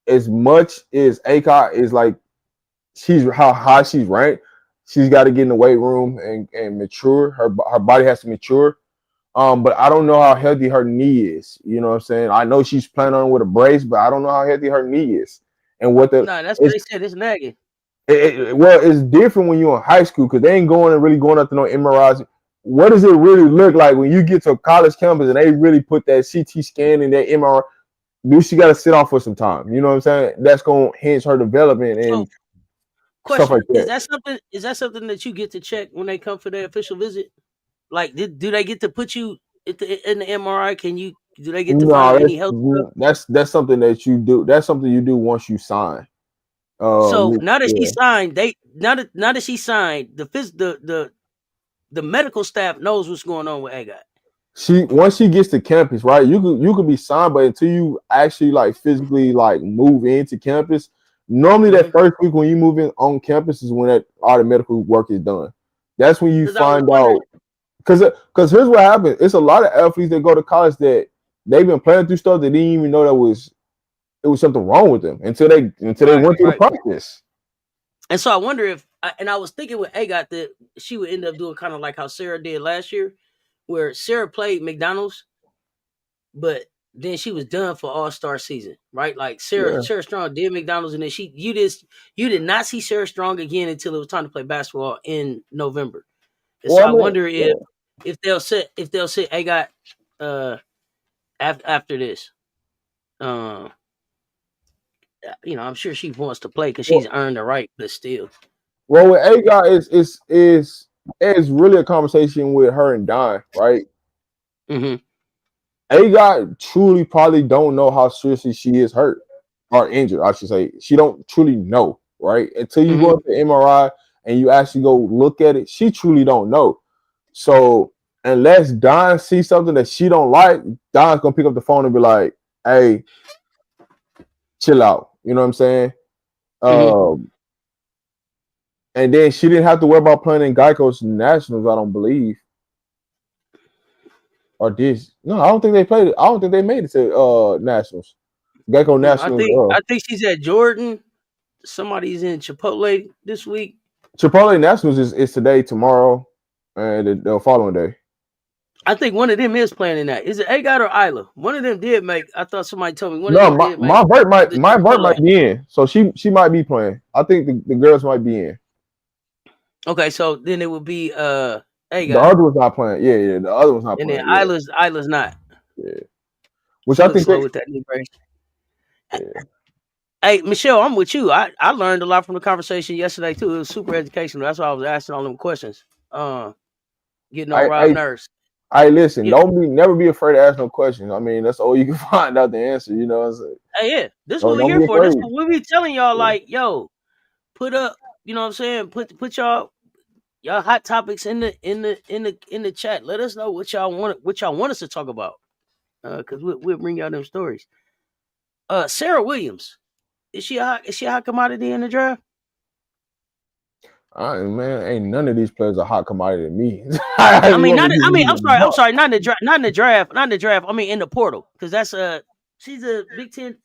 as much as ACOT is like how high she's ranked, she's got to get in the weight room and mature. Her body has to mature. But I don't know how healthy her knee is. You know what I'm saying? I know she's planning on with a brace, but I don't know how healthy her knee is. And what that's what they said. It's nagging. Well, it's different when you're in high school because they ain't really going up to no MRIs. What does it really look like when you get to a college campus and they really put that CT scan and that MRI? Do she got to sit off for some time? You know what I'm saying? That's going to hinge her development and question, stuff like that. Is that something that you get to check when they come for their official visit? Like, do they get to put you in the MRI? Do they get to find any health stuff? That's something that you do. That's something you do once you sign. So now that she signed, now that she signed, the medical staff knows what's going on with AGOT. Once she gets to campus, right? You could be signed, but until you actually like physically like move into campus, normally that first week when you move in on campus is when all the medical work is done. That's when you find out. Because here's what happens. It's a lot of athletes that go to college that they've been playing through stuff that they didn't even know it was something wrong with them until they went through the process. And so I wonder if, and I was thinking with AGOT that she would end up doing kind of like how Sarah did last year, where Sarah played McDonald's, but then she was done for All-Star season, right? Like Sarah Strong did McDonald's, and then you did not see Sarah Strong again until it was time to play basketball in November. And so I wonder if they'll sit AGOT after this. I'm sure she wants to play because she's earned the right, but still. Well, with AGOT is really a conversation with her and Don, right? Mm-hmm. AGOT truly probably don't know how seriously she is hurt or injured, I should say. She don't truly know, right? Until you go to the MRI and you actually go look at it, she truly don't know. So unless Don sees something that she don't like, Don's gonna pick up the phone and be like, "Hey, chill out." You know what I'm saying? And then she didn't have to worry about playing in Gamecocks Nationals, I don't believe. Or did no? I don't think they played it. I don't think they made it to Nationals. Gamecocks Nationals. I think she's at Jordan. Somebody's in Chipotle this week. Chipotle Nationals is today, tomorrow, and the following day. I think one of them is playing in that. Is it AGOT or Isla? One of them did make. I thought somebody told me one of them did make. My Vert might be in, so she might be playing. I think the girls might be in. Okay, so then it would be AGOT. The other one's not playing. Yeah, the other one's not playing. And then Isla's not. Yeah. Which I think with that knee brace. Yeah. Hey, Michelle, I'm with you. I learned a lot from the conversation yesterday too. It was super educational. That's why I was asking all them questions. Getting on Rob nerves. Listen, never be afraid to ask no questions. I mean, that's all you can find out the answer. You know what I'm saying? Hey, this is what we're here for. This is what we be telling y'all. Like, yo, put up. You know what I'm saying? Put y'all hot topics in the chat. Let us know what y'all want us to talk about. Because we'll bring y'all them stories. Sarah Williams, is she a hot commodity in the draft? Man, ain't none of these players a hot commodity to me. I'm sorry, not in the draft. I mean, in the portal, because that's she's a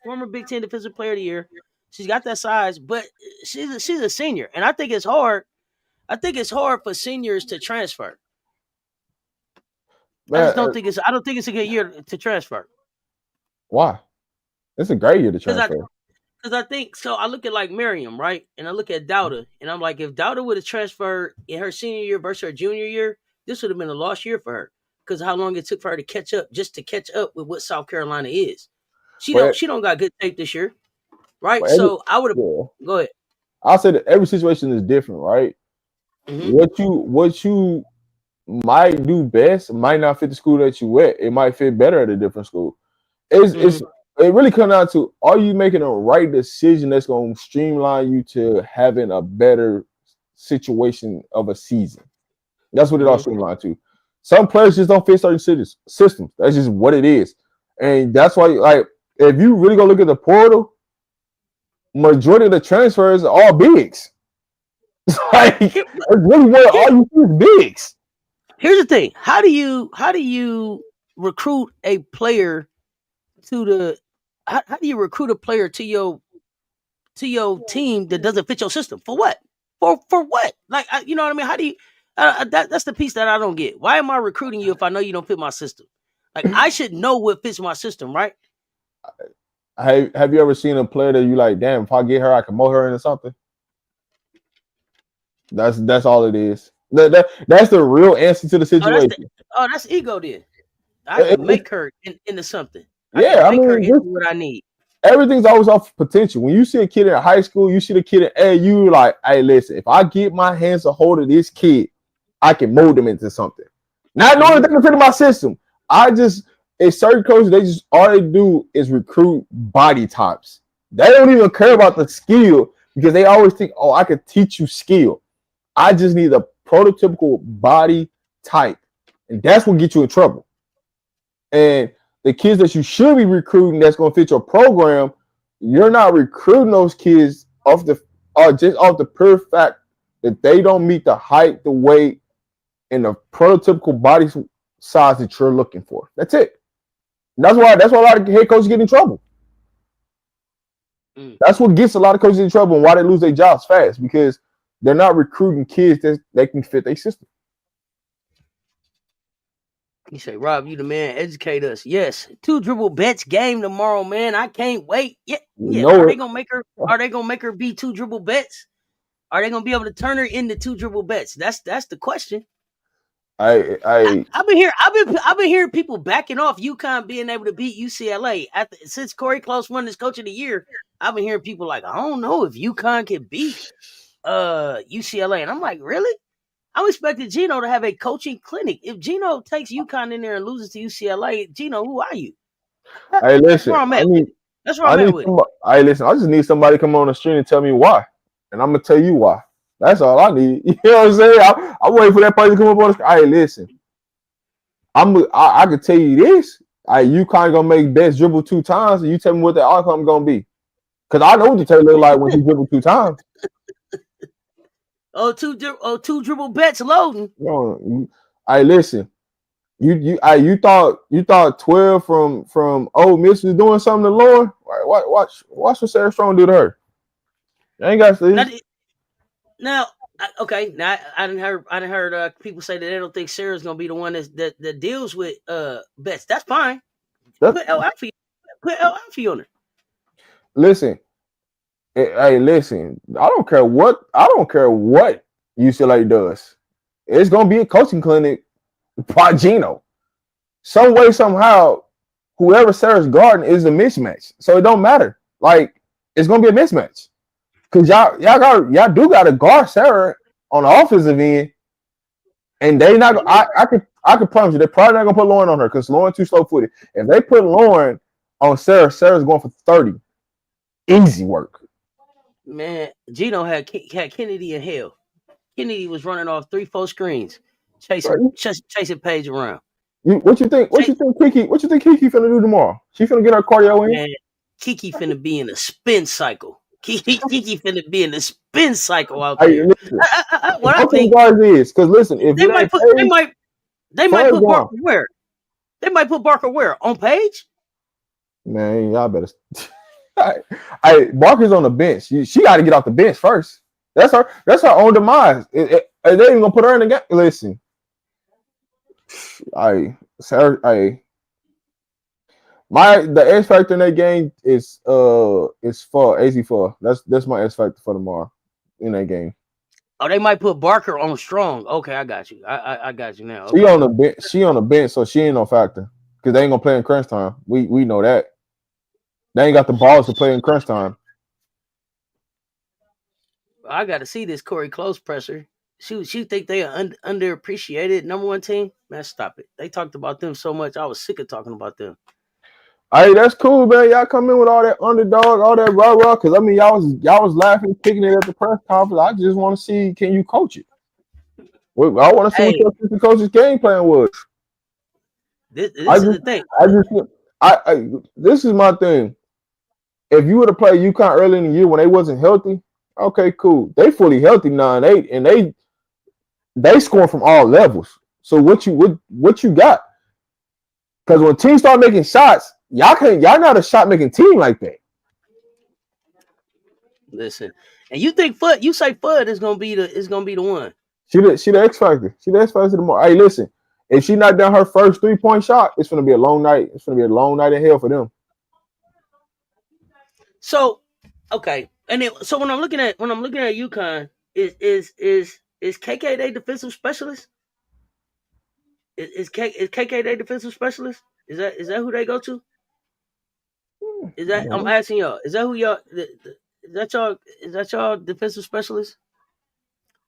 former Big Ten Defensive Player of the Year. She's got that size, but she's a senior, and I think it's hard. I think it's hard for seniors to transfer. I don't think it's a good year to transfer. Why? It's a great year to transfer. Because I think so. I look at like Miriam, right, and I look at Dauda, and I'm like, if Dauda would have transferred in her senior year versus her junior year, this would have been a lost year for her. Because how long it took for her to catch up with what South Carolina is. She don't got good tape this year, right? So I would have go ahead. I'll say that every situation is different, right? Mm-hmm. What you might do best might not fit the school that you at. It might fit better at a different school. It really comes down to, are you making a right decision that's going to streamline you to having a better situation of a season. That's what it all seems like to. Some players just don't fit certain systems. That's just what it is. And that's why, like, if you really go look at the portal, majority of the transfers are all bigs. Like, it's really what all you see is bigs. Here's the thing: how do you recruit a player to the? How do you recruit a player to your team that doesn't fit your system? For what? For what? Like, you know what I mean? How do you? That's the piece that I don't get. Why am I recruiting you if I know you don't fit my system? Like, I should know what fits my system, right? Have you ever seen a player that you like? Damn, if I get her, I can mow her into something. That's all it is. That's the real answer to the situation. That's ego then. I can make her into something. I make her mean, into what I need. Everything's always off potential. When you see a kid in high school, you see the kid in AU, like, hey, listen, if I get my hands a hold of this kid, I can mold them into something. Not knowing that they can fit in my system. It's certain coaches, all they do is recruit body types. They don't even care about the skill because they always think, oh, I could teach you skill. I just need a prototypical body type. And that's what gets you in trouble. And the kids that you should be recruiting that's going to fit your program, you're not recruiting those kids just off the pure fact that they don't meet the height, the weight, and the prototypical body size that you're looking for. That's it. And that's why a lot of head coaches get in trouble. That's what gets a lot of coaches in trouble and why they lose their jobs fast, because they're not recruiting kids that they can fit their system. You say, Rob, you the man. Educate us. Yes, 2 dribble bets game tomorrow, man. I can't wait. Yeah. Are they gonna make her? Are they gonna make her be 2 dribble bets? Are they gonna be able to turn her into 2 dribble bets? That's the question. I've been hearing people backing off UConn being able to beat UCLA since Corey Close won this Coach of the Year. I've been hearing people like, I don't know if UConn can beat UCLA, and I'm like, really? I'm expecting Gino to have a coaching clinic. If Gino takes UConn in there and loses to UCLA, Gino, who are you? Hey, listen. That's where I'm at with it. Hey, listen. I just need somebody to come on the stream and tell me why, and I'm gonna tell you why. That's all I need. You know what I'm saying? I'm waiting for that person to come up on the screen. Hey, listen. I can tell you this. UConn gonna make best dribble 2 times, and you tell me what the outcome gonna be. Because I know what the tail look like when he dribble 2 times. Two dribble bets loading. Hey, listen. You thought 12 from Ole Miss was doing something to Lauren? Watch what Sarah Strong do to her. You ain't got to see. Now, okay. Now I didn't heard people say that they don't think Sarah's gonna be the one that deals with bets. That's fine. Put L Alfie on her. Listen. Hey, listen. I don't care what UCLA does. It's gonna be a coaching clinic by Gino. Some way, somehow, whoever Sarah's guarding is a mismatch. So it don't matter. Like, it's gonna be a mismatch. Cause y'all do gotta guard Sarah on the offensive end. And they not I could promise you they're probably not gonna put Lauren on her because Lauren too slow footed. If they put Lauren on Sarah's going for 30. Easy work. Man, Gino had Kennedy in hell. Kennedy was running off 3-4 screens, chasing Paige around. What you think Kiki finna do tomorrow? She finna get her cardio in? Man, Kiki finna be in a spin cycle. Kiki finna be in the spin cycle out there. What I think is because listen, if they might put Barker where? They might put Barker where? On Paige? Man, y'all better. Barker's on the bench. She got to get off the bench first. That's her own demise. They ain't gonna put her in the game. Listen, the X factor in that game is for AZ4. That's my X factor for tomorrow in that game. Oh, they might put Barker on strong. Okay, I got you. I got you now. Okay. She on the bench, so she ain't no factor because they ain't gonna play in crunch time. We know that. They ain't got the balls to play in crunch time. I got to see this Corey Close presser. She think they are underappreciated number 1 team? Man, stop it. They talked about them so much. I was sick of talking about them. Hey, that's cool, man. Y'all come in with all that underdog, all that rah-rah. Because I mean, y'all was laughing, kicking it at the press conference. I just want to see, can you coach it? Well, I want to see what Hey, your assistant coach's game plan was. this I is just, the thing. I just, this is my thing. If you would have played UConn early in the year when they wasn't healthy, okay, cool. They fully healthy now, and they scoring from all levels. So what you got? Because when teams start making shots, y'all not a shot making team like that. Listen, and you think Fudd? You say Fudd is gonna be the one. She the X factor. She the X factor tomorrow. Hey, listen, if she knocked down her first 3-point shot, it's gonna be a long night. It's gonna be a long night in hell for them. So, okay, and then so when I'm looking at UConn, is KK their defensive specialist? Is KK their defensive specialist? Is that who they go to? Is that I'm asking y'all? Is that who y'all? Is that y'all? Is that y'all defensive specialist?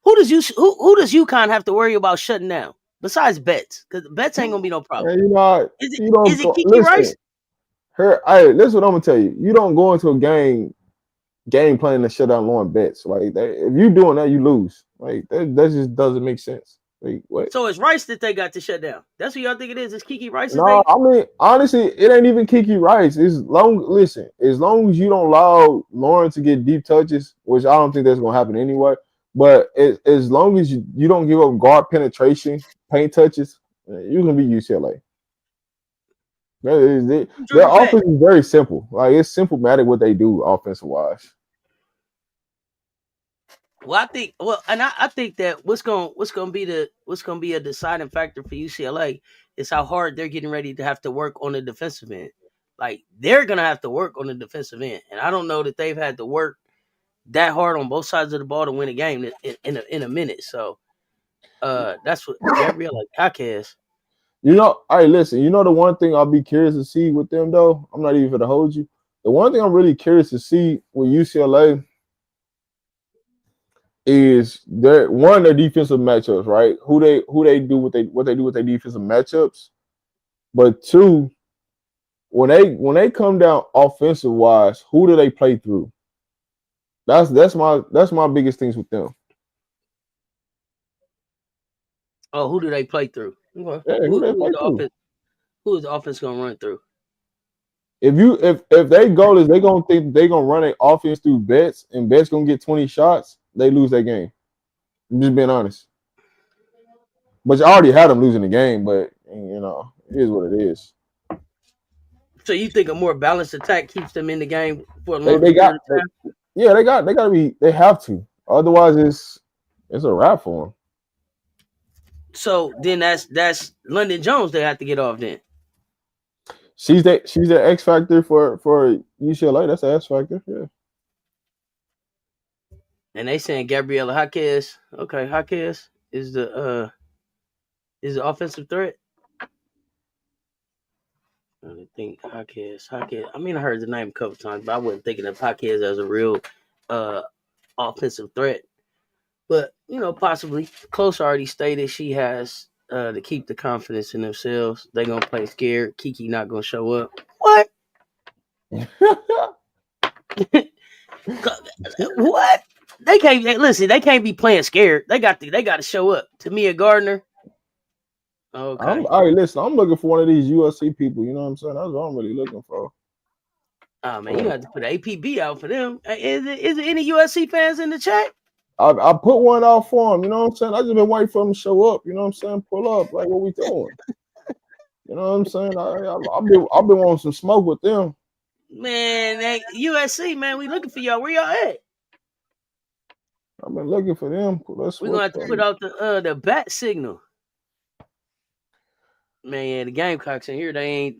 Who does UConn have to worry about shutting down besides Betts? Because Betts ain't gonna be no problem. And you know, you don't Is it go, Kiki listen. Rice? Hey, listen what I'm gonna tell you. You don't go into a game planning to shut down Lauren Betts. Like that, if you doing that, you lose. Like that just doesn't make sense. Like what? So it's Rice that they got to shut down. That's what y'all think it is. It's Kiki Rice that No, they. I mean honestly, it ain't even Kiki Rice. As long as you don't allow Lauren to get deep touches, which I don't think that's gonna happen anyway. But as long as you don't give up guard penetration, paint touches, you're gonna be UCLA. Their Drew back. offense is very simple. Like it's symptomatic what they do offensive wise. Well, I think that what's gonna be a deciding factor for UCLA is how hard they're getting ready to have to work on the defensive end. Like they're gonna have to work on the defensive end, and I don't know that they've had to work that hard on both sides of the ball to win a game in a minute. So that's what Gabriella Caquez. You know, hey, listen, you know the one thing I'll be curious to see with them though, I'm not even gonna hold you. The one thing I'm really curious to see with UCLA is their defensive matchups, right? Who they do what they do with their defensive matchups. But two, when they come down offensive wise, who do they play through? That's my biggest things with them. Oh, who do they play through? Okay. Yeah, who they play through? Who is the offense gonna run through? If they goal is they gonna think they gonna run an offense through Betts and Betts gonna get 20 shots, they lose that game. I'm just being honest. But you already had them losing the game, but you know, it is what it is. So you think a more balanced attack keeps them in the game for a They longer period of time? they gotta be they have to. Otherwise it's a wrap for them. So then that's London Jones they have to get off then. She's the X factor for UCLA. That's the X factor. Yeah. And they saying Gabriella Jaquez. Okay, Jaquez is the offensive threat. I think Jaquez. I mean, I heard the name a couple times, but I wasn't thinking of Jaquez as a real offensive threat. But you know, possibly. Close already stated she has to keep the confidence in themselves. They gonna play scared. Kiki not gonna show up. What? What? They can't listen. They can't be playing scared. They got to show up. Tamia Gardner. Okay. Listen, I'm looking for one of these USC people. You know what I'm saying? That's what I'm really looking for. Oh man, you have to put APB out for them. Is it any USC fans in the chat? I put one out for them. You know what I'm saying? I just been waiting for them to show up. You know what I'm saying? Pull up. Like what we doing? You know what I'm saying? I've been wanting some smoke with them. Man, USC man, we looking for y'all. Where y'all at? I've been looking for them. We're gonna have to put out the bat signal. Man, the Gamecocks in here, they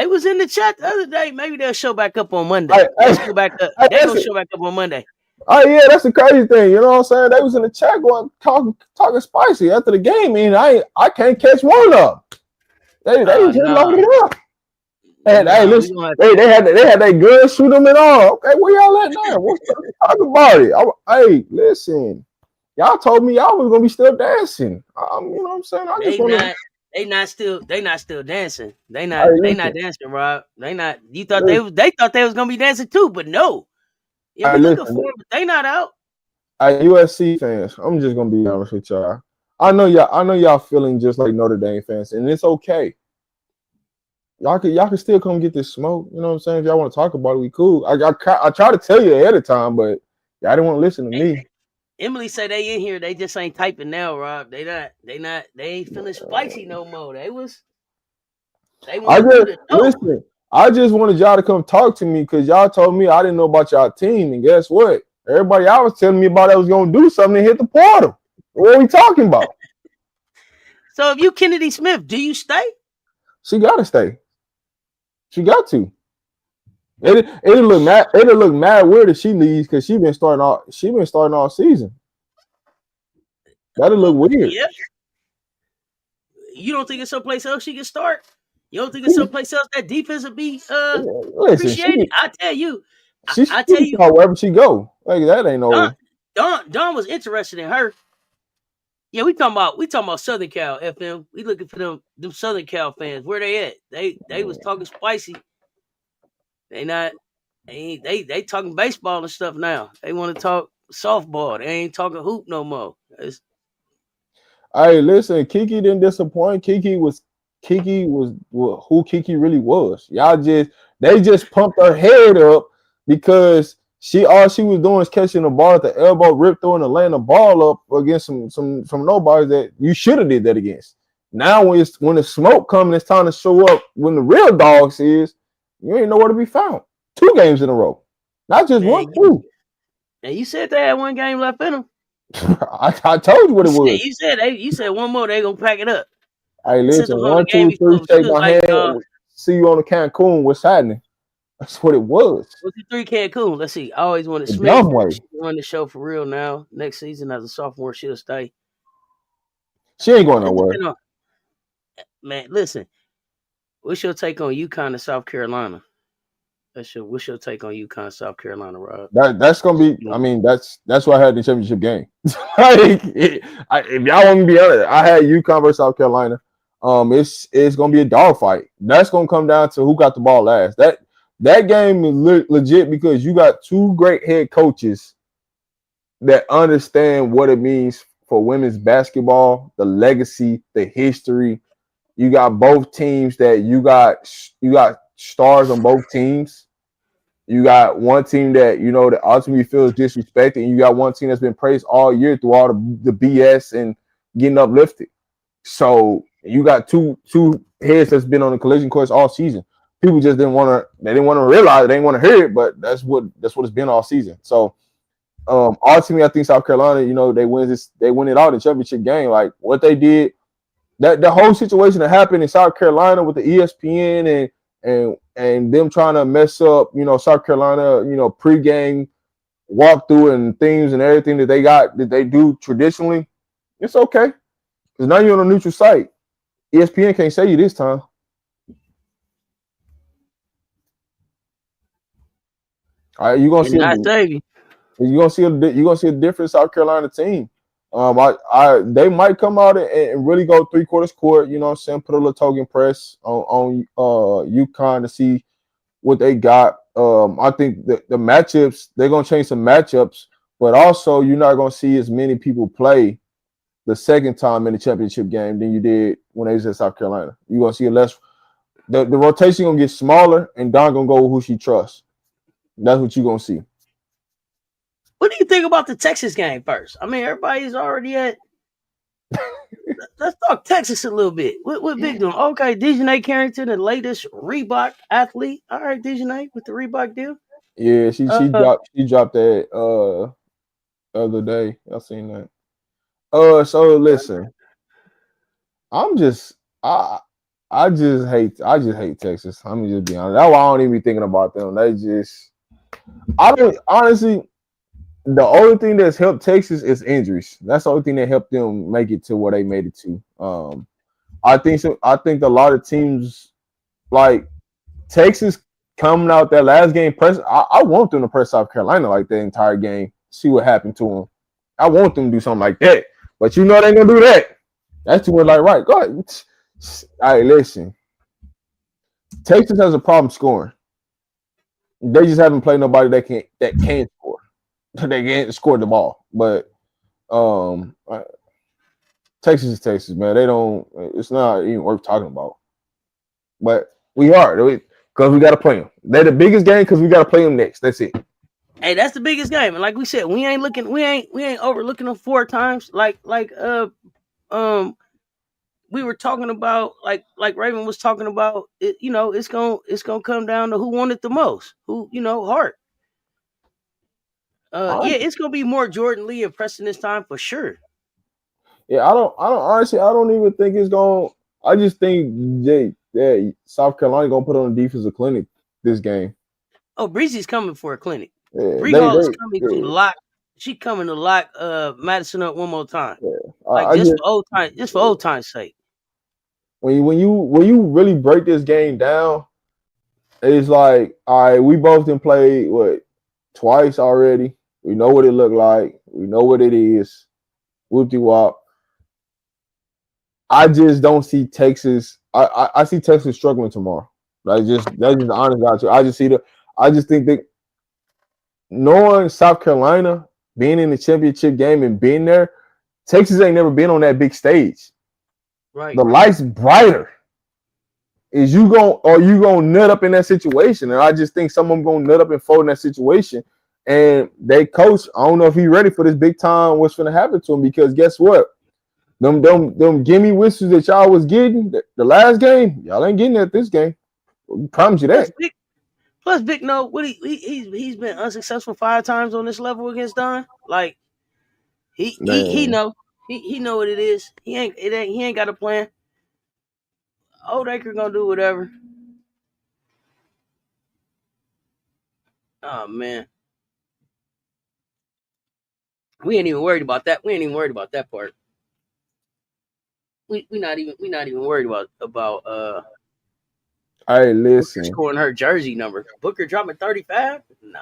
was in the chat the other day. Maybe they'll show back up on Monday. They'll show back up. They're gonna show back up on Monday. Oh yeah, that's the crazy thing. You know what I'm saying? They was in the chat going talking spicy after the game, and I can't catch one up. They was loaded up. And listen, they had their guns, shoot them and all. Okay, where y'all at now? What's talk about it? Hey, listen, y'all told me y'all was gonna be still dancing. You know what I'm saying? I just want to. They not still dancing. They Hey, not listen. dancing, Rob. They not. You thought they thought they was gonna be dancing too, but no. Yeah, Hey, we looking listen. for them, but they not out. Hey, USC fans, I'm just gonna be honest with y'all. I know y'all feeling just like Notre Dame fans, and it's okay. Y'all can still come get this smoke. You know what I'm saying? If y'all want to talk about it, we cool. I try to tell you ahead of time, but y'all didn't want to listen to me. Emily say they in here. They just ain't typing now, Rob. They ain't feeling spicy no more. They I went through just the door. listen. I just wanted y'all to come talk to me because y'all told me I didn't know about y'all team, and guess what? Everybody y'all was telling me about that was gonna do something and hit the portal. What are we talking about? So if you Kennedy Smith, do you stay? She gotta stay. She got to. It'll look mad. It'll look mad weird if she leaves because she been starting all season. That'll look weird. Yeah. You don't think it's someplace else she can start? You don't think it's someplace else that defense would be Listen, appreciated? I tell you, she I tell can you, start wherever she go. Like that ain't no. Don was interested in her. Yeah, we talking about Southern Cal FM. We looking for them Southern Cal fans. Where they at? They was talking spicy. They talking baseball and stuff now. They want to talk softball. They ain't talking hoop no more. Hey, listen, Kiki didn't disappoint. Kiki was who Kiki really was. They just pumped her head up because all she was doing is catching the ball at the elbow, rip through, and laying the ball up against some nobodies that you should have did that against. Now when the smoke coming, it's time to show up when the real dogs is. You ain't nowhere to be found. 2 games in a row, not just Man, one, 2. and you said they had one game left in them. I told you what it was. You said one more they gonna pack it up. Hey, I said listen, them on the 1, game 2, 3, before. She shake was my like, hand. See you on the Cancun. What's happening? That's what it was. what's the 3 Cancun? Let's see. I always wanted The Smith. dumb way. She can run the show for real now. Next season as a sophomore, she'll stay. She ain't going It nowhere. depend on, man, listen. What's your take on UConn and South Carolina? What's your take on UConn, South Carolina, Rob? That's gonna be. I mean, that's why I had the championship game. If y'all want me to be honest, I had UConn versus South Carolina. It's gonna be a dogfight. That's gonna come down to who got the ball last. That game is legit because you got 2 great head coaches that understand what it means for women's basketball, the legacy, the history. You got both teams that you got stars on both teams. You got one team that that ultimately feels disrespected, and you got one team that's been praised all year through all the BS and getting uplifted. So you got two heads that's been on the collision course all season. People just didn't want to. They didn't want to realize it. They didn't want to hear it, but that's what it's been all season. So ultimately, I think South Carolina, they win it all the championship game. Like what they did, that the whole situation that happened in South Carolina with the ESPN and them trying to mess up, South Carolina, pregame walkthrough and things and everything that they do traditionally, it's okay. Because now you're on a neutral site. ESPN can't say you this time. All right, you're gonna see a different South Carolina team. They might come out and really go 3/4 court. You know what I'm saying? Put a little token press on UConn to see what they got. I think the matchups, they're gonna change some matchups, but also you're not gonna see as many people play the second time in the championship game than you did when they was at South Carolina. You're gonna see the rotation gonna get smaller, and Don gonna go with who she trusts. That's what you're gonna see. What do you think about the Texas game first? I mean, everybody's already at. Let's talk Texas a little bit. What Big doing? Okay, Dejanay Carrington, the latest Reebok athlete. All right, Dejanay with the Reebok deal. Yeah, she dropped that other day. I seen that. So listen, I'm just I just hate Texas. I'm just be honest. That's why I don't even be thinking about them. I don't honestly. The only thing that's helped Texas is injuries. That's the only thing that helped them make it to where they made it to. I think so. I think a lot of teams like Texas coming out that last game press. I want them to press South Carolina like the entire game. See what happened to them. I want them to do something like that. But they ain't gonna do that. That's too much. Like right, go ahead. All right, listen. Texas has a problem scoring. They just haven't played nobody that can score. They can't score the ball. But Texas is Texas, man. They don't. It's not even worth talking about. But we are because we got to play them. They're the biggest game because we got to play them next. That's it. Hey, that's the biggest game, and like we said, we ain't overlooking them 4 times. We were talking about like Raven was talking about it. You know, it's gonna come down to who won it the most. Who Hart. Yeah, it's gonna be more Jordan Lee and Preston this time for sure. Yeah, I don't honestly, I don't even think it's going. I just think South Carolina gonna put on a defensive clinic this game. Oh, Breezy's coming for a clinic. Yeah, Bree Hall is coming to lock. She coming to lock Madison up one more time. Yeah. Just for old time's sake. When you really break this game down, it's like, all right, we both done played twice already. We know what it looked like. We know what it is. Whoop-de-wop. I just don't see Texas. I see Texas struggling tomorrow. That's just the honest answer. I just think that knowing South Carolina, being in the championship game and being there, Texas ain't never been on that big stage. Right. The light's brighter. Are you gonna nut up in that situation? And I just think some of them gonna nut up and fold in that situation. And they coach, I don't know if he's ready for this big time, what's gonna happen to him, because guess what? Them gimme whistles that y'all was getting the last game, y'all ain't getting at this game. I promise you that. Plus, Vic, no, what he's been unsuccessful 5 times on this level against Don. Like he know what it is. He ain't got a plan. Oldacre gonna do whatever. Oh man, we ain't even worried about that. We ain't even worried about that part. We not even worried about Hey, listen. Booker scoring her jersey number. Booker dropping 35? Nah.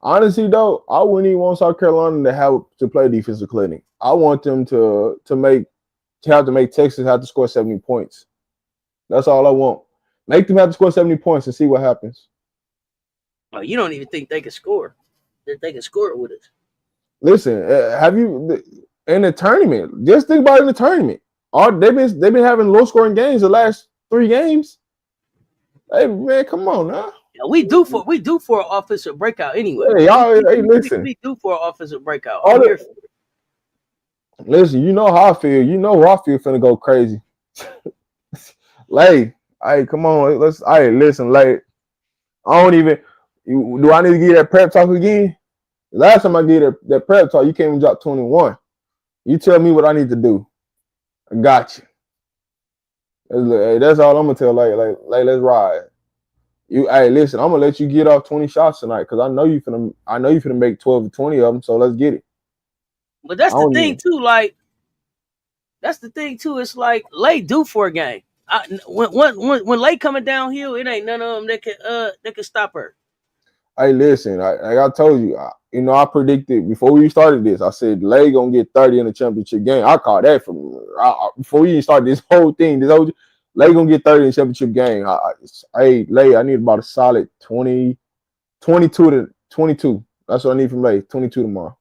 Honestly, though, I wouldn't even want South Carolina to play defensive clinic. I want them to make Texas have to score 70 points. That's all I want. Make them have to score 70 points and see what happens. Oh, you don't even think they can score? They can score it with us. Listen, have you in the tournament? Just think about it in the tournament. They've been having low scoring games the last 3 games. Hey man, come on now. Yeah, we do for an offensive breakout anyway. Hey, y'all, listen. We do for an offensive breakout. Listen, you know how I feel. You know where I feel finna go crazy. Lay, hey, come on, listen, Lay. I don't even. Do I need to give that prep talk again? Last time I gave that prep talk, you came and dropped 21. You tell me what I need to do. I got you. Hey, that's all I'm gonna tell. Like, let's ride. Hey, listen, I'm gonna let you get off 20 shots tonight because I know you finna make 12 or 20 of them. So let's get it. But that's the thing too. Like, that's the thing too. It's like Lay due for a game. When Lay coming downhill, it ain't none of them that can stop her. Hey, listen, like I told you, I predicted before we started this. I said Lay gonna get 30 in the championship game. I called that before we even started this whole thing. Lay gonna get 30 in the championship game. Hey, Lay, I need about a solid 20, 22 to 22. That's what I need from Lay. 22 tomorrow.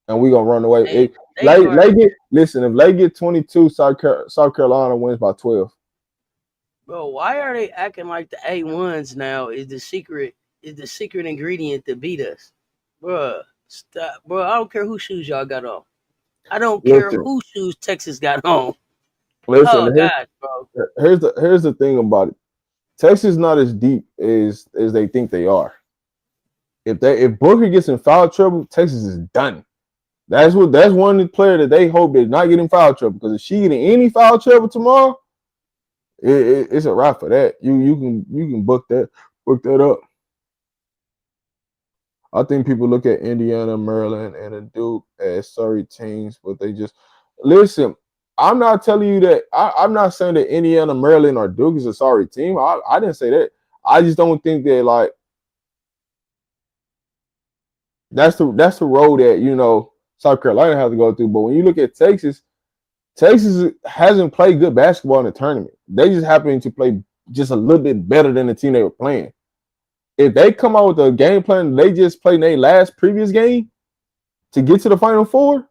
And we gonna run away. Listen, if Lay get 22, South Carolina wins by 12. Bro, why are they acting like the A1s now is the secret ingredient to beat us? Bro, stop. Bro, I don't care whose shoes y'all got on. I don't care whose shoes Texas got on. Listen, bro. Here's the thing about it. Texas is not as deep as they think they are. If Booker gets in foul trouble, Texas is done. That's one player that they hope is not getting foul trouble, because if she getting any foul trouble tomorrow, it's a wrap for that. You can book that up. I think people look at Indiana, Maryland, and Duke as sorry teams, but they just listen. I'm not telling you that. I'm not saying that Indiana, Maryland, or Duke is a sorry team. I didn't say that. I just don't think that that's the road that South Carolina has to go through. But when you look at Texas, Texas hasn't played good basketball in the tournament. They just happen to play just a little bit better than the team they were playing. If they come out with a game plan, they just played their last previous game to get to the Final Four,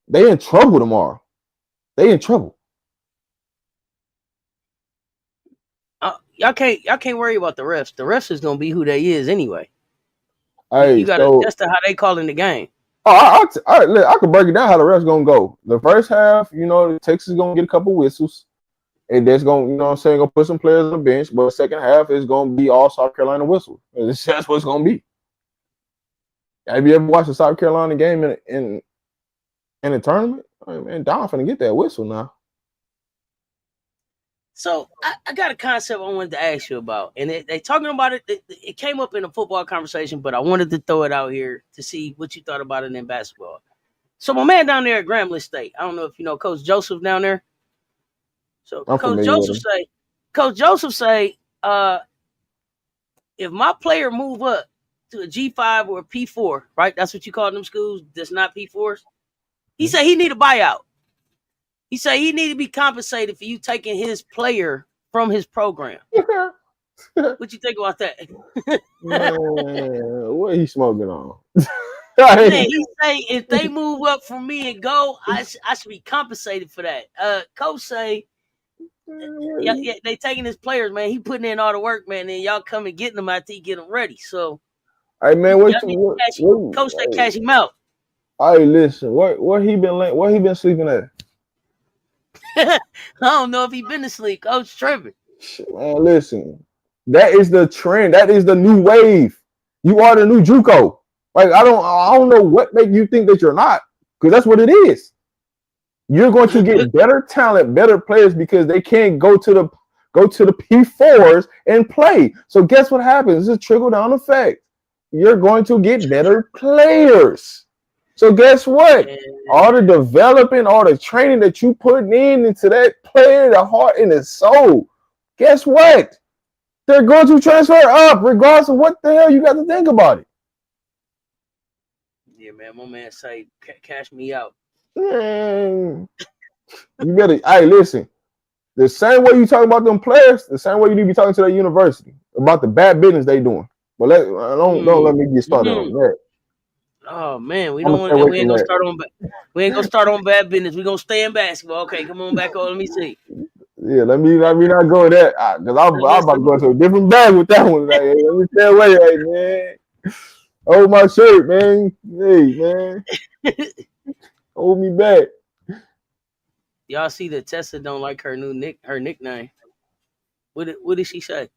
they in trouble tomorrow. They in trouble. Y'all can't worry about the refs. The refs is gonna be who they is anyway. Hey, you gotta adjust to how they calling the game. I could break it down how the refs gonna go. The first half, Texas is gonna get a couple whistles, and that's gonna, gonna put some players on the bench. But the second half is gonna be all South Carolina whistles. That's what it's gonna be. Have you ever watched a South Carolina game in a tournament? Man, Don finna get that whistle now. So I got a concept I wanted to ask you about, and they talking about it. It came up in a football conversation, but I wanted to throw it out here to see what you thought about it in basketball. So my man down there at Grambling State, I don't know if you know Coach Joseph down there. So Coach Joseph say, if my player move up to a G5 or a P4, right? That's what you call them schools. That's not P4s. He said he need a buyout. He said he need to be compensated for you taking his player from his program. What you think about that? Man, what he smoking on? Man, he say if they move up from me and go, I should be compensated for that. Coach say, yeah, they taking his players, man. He putting in all the work, man. And y'all come and getting them after he get them ready. So, hey man, Coach said cash him out. Hey, listen, what he been sleeping at? I don't know if he been asleep. Coach tripping. Man, listen, that is the trend. That is the new wave. You are the new JUCO. Like I don't know what make you think that you're not, because that's what it is. You're going to get better talent, better players because they can't go to the P4s and play. So guess what happens? It's a trickle down effect. You're going to get better players. So guess what? All the developing, all the training that you put into that player, the heart and the soul, guess what? They're going to transfer up regardless of what the hell you got to think about it. Yeah, man, my man say cash me out. Man, you better, hey, listen. The same way you talk about them players, the same way you need to be talking to that university about the bad business they doing. But don't let me get started on that. Oh man, we ain't gonna start on bad business. We gonna stay in basketball. Okay, come on back on. Let me see. Yeah, let me not go that because I'm about to go to a different bag with that one. Like, hey, let me stay away, hey, man. Hold my shirt, man. Hey, man. Hold me back. Y'all see that Tessa don't like her nickname. What did she say?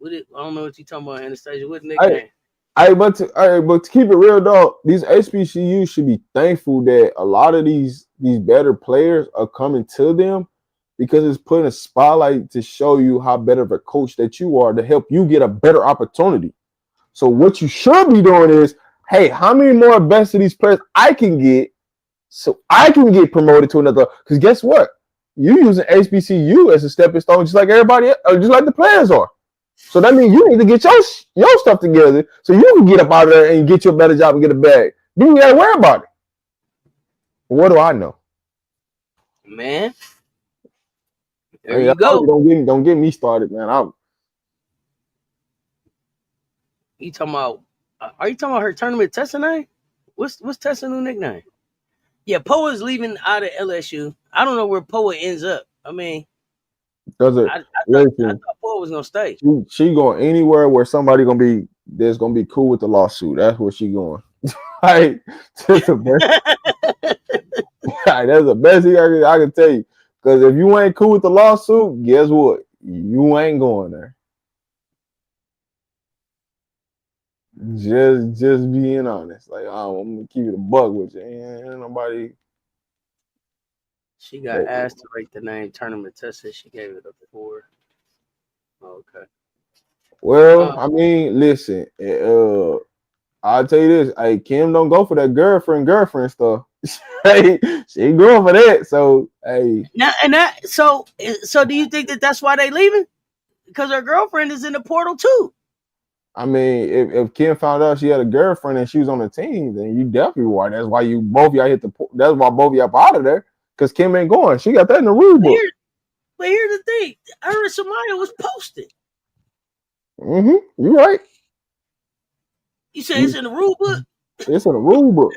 I don't know what you talking about, Anastasia. What nickname? But to keep it real, dog, these HBCUs should be thankful that a lot of these better players are coming to them because it's putting a spotlight to show you how better of a coach that you are to help you get a better opportunity. So what you should be doing is, hey, how many more best of these players I can get so I can get promoted to another? Because guess what? You're using HBCU as a stepping stone just like everybody else, just like the players are. So that means you need to get your stuff together so you can get up out of there and get you a better job and get a bag. Then you gotta worry about it. What do I know? Man. There you go. Don't get me started, man. Are you talking about her tournament Tessa name? What's Tessa's new nickname? Yeah, Poa's leaving out of LSU. I don't know where Poa ends up. I mean, I thought Poa was gonna stay. She going anywhere where somebody that's gonna be cool with the lawsuit. That's where she going. Like, that's the best. That's the best thing I can tell you. Because if you ain't cool with the lawsuit, guess what? You ain't going there. Just being honest. Like, I'm gonna keep it a buck with you. Ain't nobody. She got asked to rate the name tournament test. She gave it a 4. Okay. Well, I mean, listen. I'll tell you this. Hey, Kim don't go for that girlfriend stuff. Hey, she ain't going for that. So, hey. So do you think that's why they leaving? Because her girlfriend is in the portal too. I mean, if Kim found out she had a girlfriend and she was on the team, then you definitely why. That's why both y'all hit the. That's why both y'all out of there. because Kim ain't going. She got that in the rule book. But here's the thing. I heard Samaya was posted. You right. You say it's in the rule book? It's in the rule book.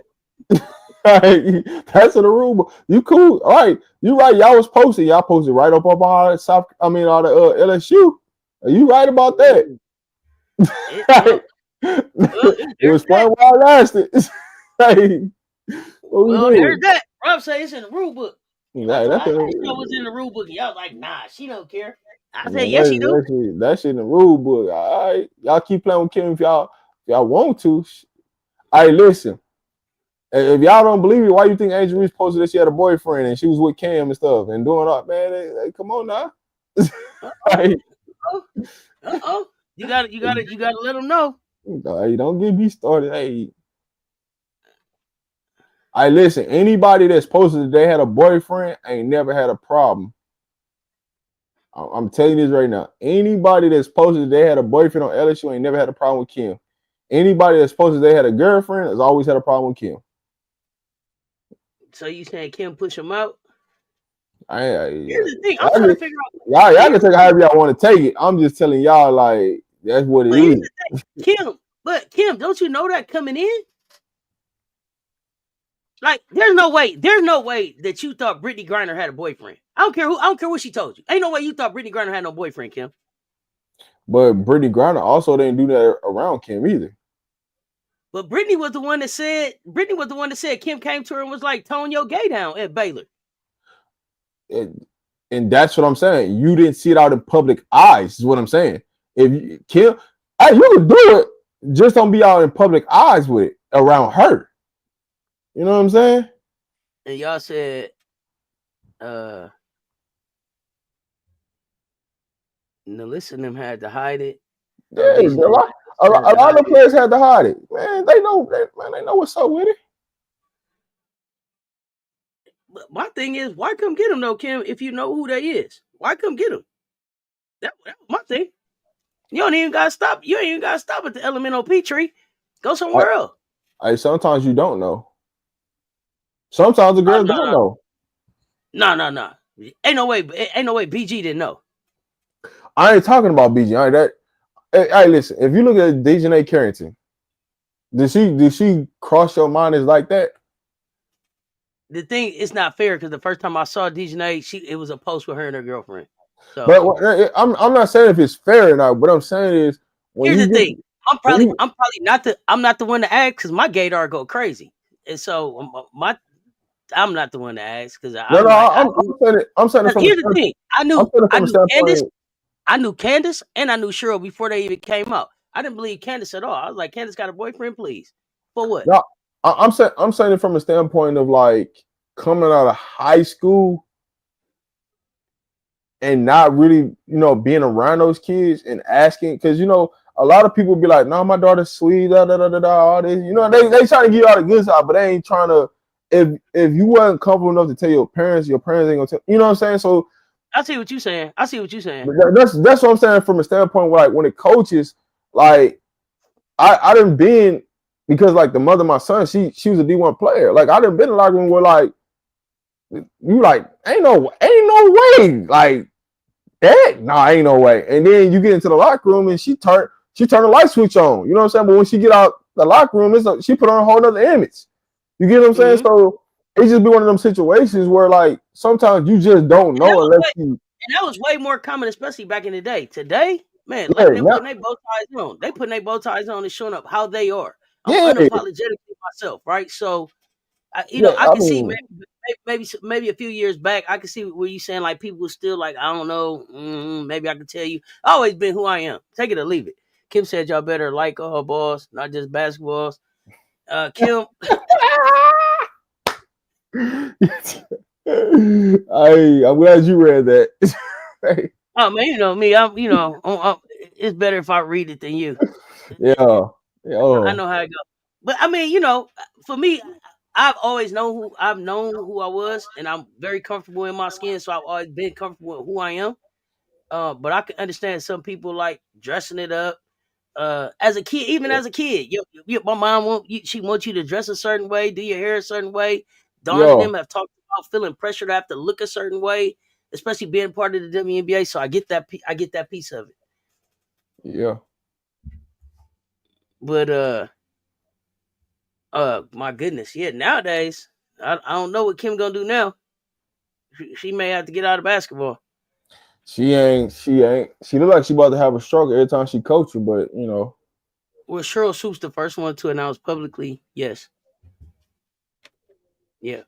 That's in the rule book. You cool. All right. You right. Y'all was posted. Y'all posted right up all the LSU. Are you right about that? It was fun while it lasted. Well, there's that. Rob say it's in the rule book. Right, I was in the rule book. Y'all was like, nah, she don't care. I said, yes, she do. That shit in the rule book. All right. Y'all keep playing with Kim if y'all want to. All right, listen. If y'all don't believe it, why you think Angel Reese posted that she had a boyfriend and she was with Cam and stuff and doing all, man? Hey, come on now. You gotta let them know. Hey, don't get me started. Hey, listen. Anybody that's posted that they had a boyfriend ain't never had a problem. I'm telling you this right now. Anybody that's posted that they had a boyfriend on LSU ain't never had a problem with Kim. Anybody that's posted they had a girlfriend has always had a problem with Kim. So you saying Kim push him out? Here's the thing. I'm trying to figure out. Y'all can take it however y'all want to take it. I'm just telling y'all, like, that's what it is. Kim, don't you know that coming in? Like, there's no way that you thought Brittany Griner had a boyfriend. I don't care what she told you. Ain't no way you thought Brittany Griner had no boyfriend, Kim. But Brittany Griner also didn't do that around Kim either. But Brittany was the one that said Kim came to her and was like, tone your gay down at Baylor. And that's what I'm saying. You didn't see it out in public eyes, is what I'm saying. If Kim, you could do it, just don't be out in public eyes with it around her. You know what I'm saying? And y'all said, Nalissa and them had to hide it. Yeah, a lot of players had to hide it. Man, they know what's up with it. But my thing is, why come get him though, Kim? If you know who they is, why come get him? That was my thing. You ain't even gotta stop at the LMNOP tree. Go somewhere else. Sometimes you don't know. Sometimes the girls don't know. No. Ain't no way BG didn't know. I ain't talking about BG. All right, hey, listen. If you look at Dejanay Carrington, did she cross your mind as like that? The thing, it's not fair because the first time I saw Dejanay, it was a post with her and her girlfriend. So, but I'm not saying if it's fair or not. What I'm saying is, here's the thing. I'm not the one to ask because my gaydar go crazy, and so I'm not the one to ask because I'm saying it from here's the thing. I knew Candace and I knew Cheryl before they even came out. I didn't believe Candace at all. I was like, Candace got a boyfriend, please. For what? No, I'm saying it from a standpoint of like coming out of high school and not really, being around those kids and asking, because a lot of people be like, no, my daughter's sweet, all this. They trying to get you all the good side, but they ain't trying to. If you wasn't comfortable enough to tell your parents ain't gonna tell. You know what I'm saying? So I see what you're saying. That's what I'm saying from a standpoint where, like, when it coaches, like I done been, because like the mother of my son, she was a D1 player. Like I done been in the locker room where like you like ain't no way like that. Nah, ain't no way. And then you get into the locker room and she turned the light switch on. You know what I'm saying? But when she get out the locker room, she put on a whole other image. You get what I'm saying? So it just be one of them situations where like sometimes you just don't know unless you. And that was way more common, especially back in the day. Today, man, like they're putting their bow ties on. They putting their bow ties on and showing up how they are. I'm unapologetic to myself, right? So, I can see maybe a few years back, I can see where you saying like people still like, I don't know, maybe I can tell you. I always been who I am. Take it or leave it. Kim said y'all better like all balls, not just basketballs. Kim. I'm glad you read that. Oh man, you know me. I'm it's better if I read it than you. Yeah. I know how it goes. But I mean, for me, I've always known who I was, and I'm very comfortable in my skin. So I've always been comfortable with who I am. But I can understand some people like dressing it up. As a kid, my mom wants you to dress a certain way, do your hair a certain way. Dawn and them have talked about feeling pressure to have to look a certain way, especially being part of the WNBA. So I get that. I get that piece of it. Yeah. But my goodness, yeah. Nowadays, I don't know what Kim gonna do now. She may have to get out of basketball. She ain't. She look like she about to have a stroke every time she coaching, but you know. Well, Cheryl Swoop's the first one to announce publicly, yes. Yeah.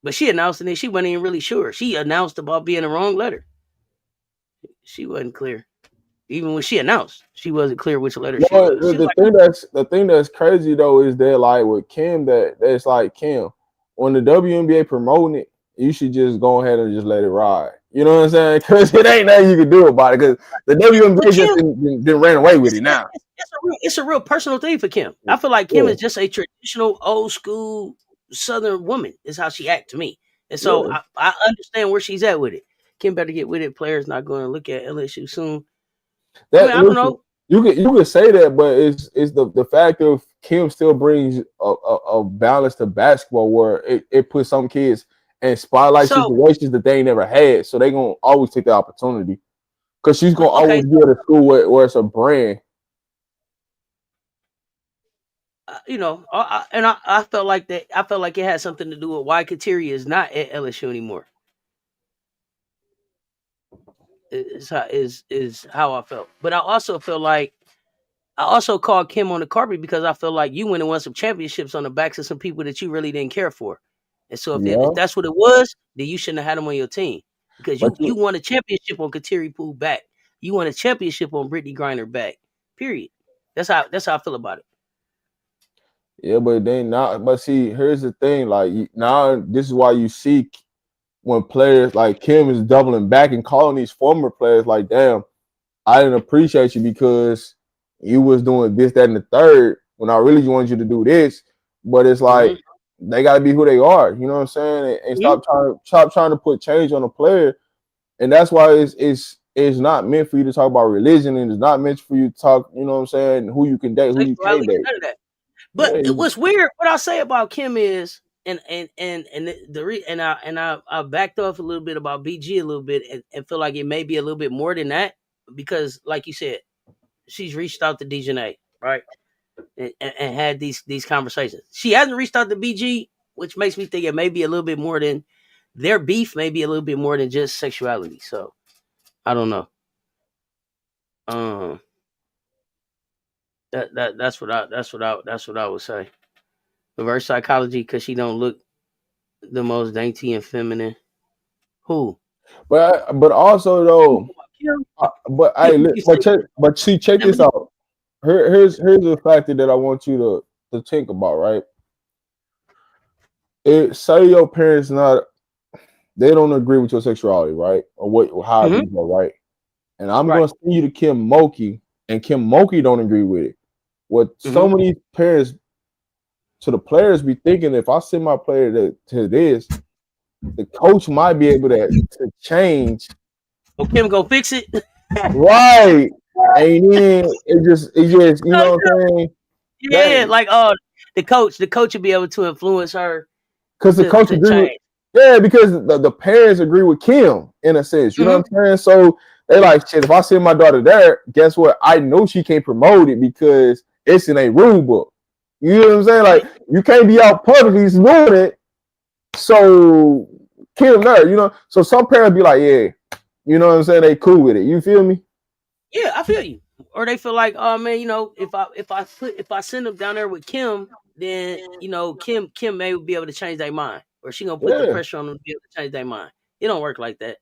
But she announced it, she wasn't even really sure. She announced about being the wrong letter. She wasn't clear. Even when she announced, she wasn't clear which letter she was. The thing that's crazy though is that like with Kim, that's like Kim. When the WNBA promoting it, you should just go ahead and just let it ride. You know what I'm saying? Because it ain't nothing you can do about it. Because the WNBA just didn't ran away with it now. It's a real personal thing for Kim. I feel like Kim is just a traditional old school Southern woman. Is how she act to me, and so I understand where she's at with it. Kim better get with it. Players not going to look at LSU soon. I don't know. You can say that, but it's the fact of Kim still brings a balance to basketball where it puts some kids in spotlight situations that they ain't never had, so they gonna always take the opportunity because she's gonna always be at a school where it's a brand. I felt like that. I felt like it had something to do with why Kateri is not at LSU anymore. Is how I felt, but I also feel like I also called Kim on the carpet because I feel like you went and won some championships on the backs of some people that you really didn't care for, and so if that's what it was, then you shouldn't have had them on your team because you won a championship on Kateri Poole back, you won a championship on Brittany Griner back. Period. That's how I feel about it. Yeah, but then now, but see, here's the thing. Like now, this is why you see when players like Kim is doubling back and calling these former players like, "Damn, I didn't appreciate you because you was doing this, that, and the third when I really wanted you to do this." But it's like they gotta be who they are. You know what I'm saying? And stop trying to put change on a player. And that's why it's not meant for you to talk about religion, and it's not meant for you to talk. You know what I'm saying? Who you can date, who you can't date. But what's weird, what I say about Kim is, I backed off a little bit about BG a little bit and feel like it may be a little bit more than that because, like you said, she's reached out to DJNA, right, and had these conversations. She hasn't reached out to BG, which makes me think it may be a little bit more than their beef, may be a little bit more than just sexuality. So I don't know. That's what I would say. Reverse psychology because she don't look the most dainty and feminine. Who? But also though, check this out. Here's the factor that I want you to think about, right? Say your parents they don't agree with your sexuality, right? Or how you go, right? And I'm gonna send you to Kim Mulkey, and Kim Mulkey don't agree with it. What some of these parents to the players be thinking, if I send my player to this, the coach might be able to change. Oh, Kim go fix it, right? And then it just you know what I'm saying? Yeah, like the coach will be able to influence her because the coach agree. Because the parents agree with Kim in a sense. You know what I'm saying? So they like, shit, if I send my daughter there, guess what? I know she can't promote it because it's in a rule book. You know what I'm saying? Like, you can't be out publicly doing it. So Kim there, you know. So some parents be like, yeah, you know what I'm saying? They cool with it. You feel me? Yeah, I feel you. Or they feel like, oh man, you know, if I send them down there with Kim, then you know, Kim may be able to change their mind, or she gonna put the pressure on them to be able to change their mind. It don't work like that.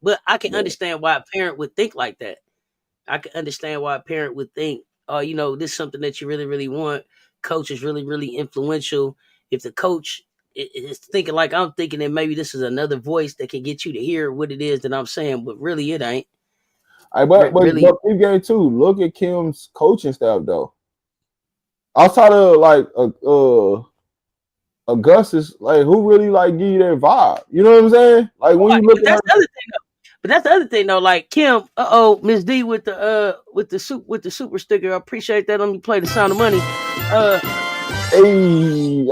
But I can understand why a parent would think like that. I can understand why a parent would think, oh, you know, this is something that you really, really want. Coach is really, really influential. If the coach is thinking like I'm thinking, then maybe this is another voice that can get you to hear what it is that I'm saying, but really it ain't. But game too. Look at Kim's coaching staff though. Outside of like Augustus, like who really like give you that vibe? You know what I'm saying? Like when you look at her. But that's the other thing though. Like Kim, Miss D with the super sticker. I appreciate that. Let me play the Sound of Money. Hey.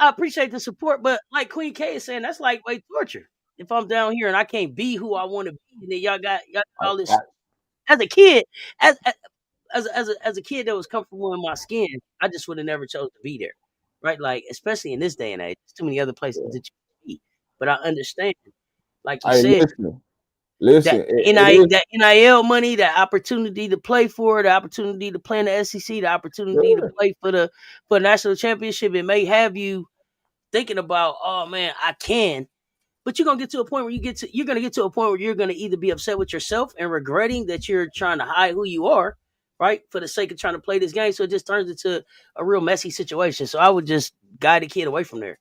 I appreciate the support, but like Queen K is saying, that's like torture. If I'm down here and I can't be who I want to be, and then y'all got all this. As a kid, as a kid that was comfortable in my skin, I just would have never chose to be there, right? Like especially in this day and age, there's too many other places that you can be. But I understand, like you said, listen, that NIL money, that opportunity to play for, the opportunity to play in the SEC, the opportunity to play for the national championship, it may have you thinking about, oh man, I can. But you're gonna get to a point where you're gonna get to a point where you're gonna either be upset with yourself and regretting that you're trying to hide who you are, right, for the sake of trying to play this game. So it just turns into a real messy situation. So I would just guide the kid away from there.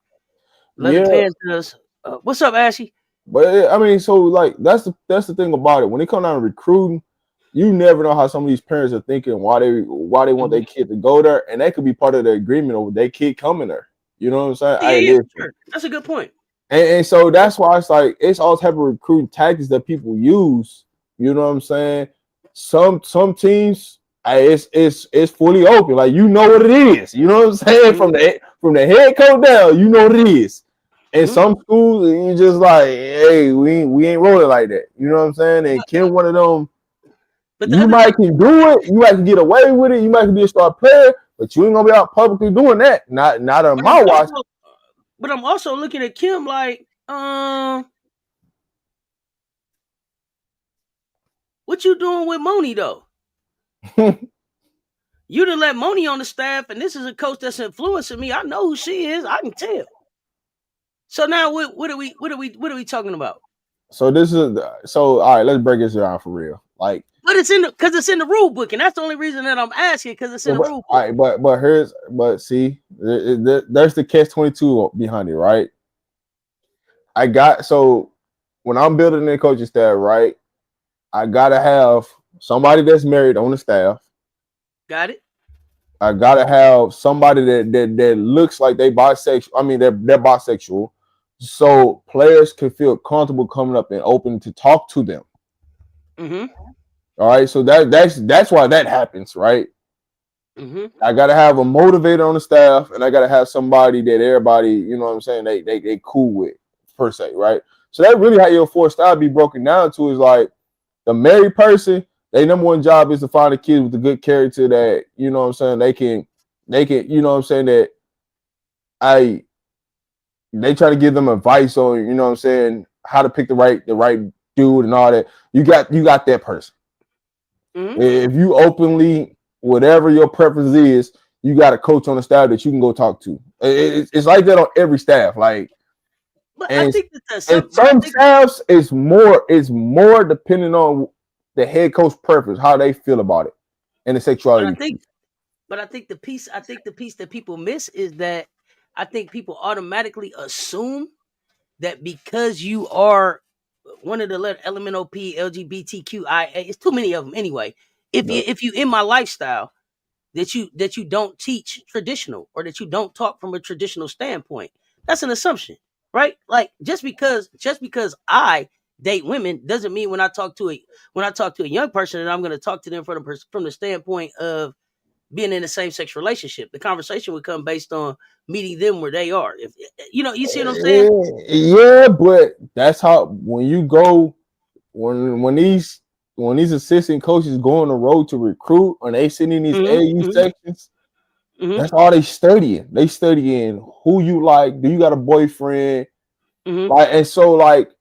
Let him pan to us. What's up, Ashy? But I mean, so like that's the thing about it. When it comes down to recruiting, you never know how some of these parents are thinking, why they want their kid to go there, and that could be part of the agreement of their kid coming there. You know what I'm saying? Yeah, sure. That's a good point. And so that's why it's like it's all type of recruiting tactics that people use. You know what I'm saying? Some teams, it's fully open. Like you know what it is. You know what I'm saying? From the head coach down, you know what it is. And some schools, you just like, hey, we ain't rolling like that. You know what I'm saying? And Kim, one of them, you might can do it. You might can get away with it. You might can be a star player, but you ain't gonna be out publicly doing that. Not on my watch. But I'm also looking at Kim like, what you doing with Moni though? You done let Moni on the staff, and this is a coach that's influencing me. I know who she is. I can tell. So now what are we talking about? So all right, let's break this down for real. Like, but it's in the rule book, and that's the only reason that I'm asking, because it's in the rule book. All right, but see, there's the catch-22 behind it, right? So when I'm building a coaching staff, right, I gotta have somebody that's married on the staff. Got it. I gotta have somebody that looks like they bisexual. I mean, they're bisexual, so players can feel comfortable coming up and open to talk to them. All right, so that's why that happens, right? I gotta have a motivator on the staff, and I gotta have somebody that everybody, you know what I'm saying, they cool with, per se, right? So that's really how your four style be broken down to, is like the married person, their number one job is to find a kid with a good character that, you know what I'm saying, they can, you know what I'm saying, that they try to give them advice on, you know what I'm saying, how to pick the right dude and all that. You got that person. If you openly, whatever your preference is, you got a coach on the staff that you can go talk to. It's like that on every staff. Like, but I think that some staffs is more depending on the head coach preference, how they feel about it, and the sexuality. But I think the piece that people miss is that I think people automatically assume that because you are one of the letter LMNOP, LGBTQIA, it's too many of them anyway. If you in my lifestyle, that you don't teach traditional, or that you don't talk from a traditional standpoint, that's an assumption, right? Like just because I date women doesn't mean when I talk to a young person that I'm going to talk to them from the standpoint of being in the same sex relationship. The conversation would come based on meeting them where they are. If you see what I'm saying? Yeah, but that's how when you go when these assistant coaches go on the road to recruit, and they sitting in these AU sections, that's all they studying. They studying who you like. Do you got a boyfriend? Like, and so like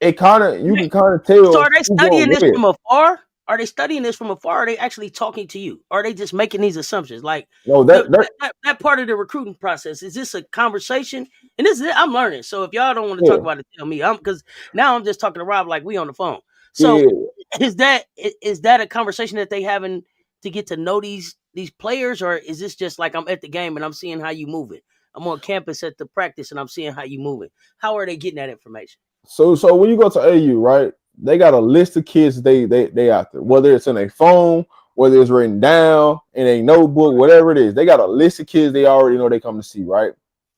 you can kind of tell. So are they studying this from afar? Are they studying this from afar? Are they actually talking to you? Are they just making these assumptions? Like, no, that part of the recruiting process, is this a conversation? And this is it. I'm learning. So if y'all don't want to talk about it, tell me. Because now I'm just talking to Rob like we on the phone. So is that a conversation that they having to get to know these players, or is this just like I'm at the game and I'm seeing how you move it? I'm on campus at the practice and I'm seeing how you move it. How are they getting that information? So when you go to AU, right? They got a list of kids they out there, whether it's in a phone, whether it's written down in a notebook, whatever it is. They got a list of kids they already know they come to see, right?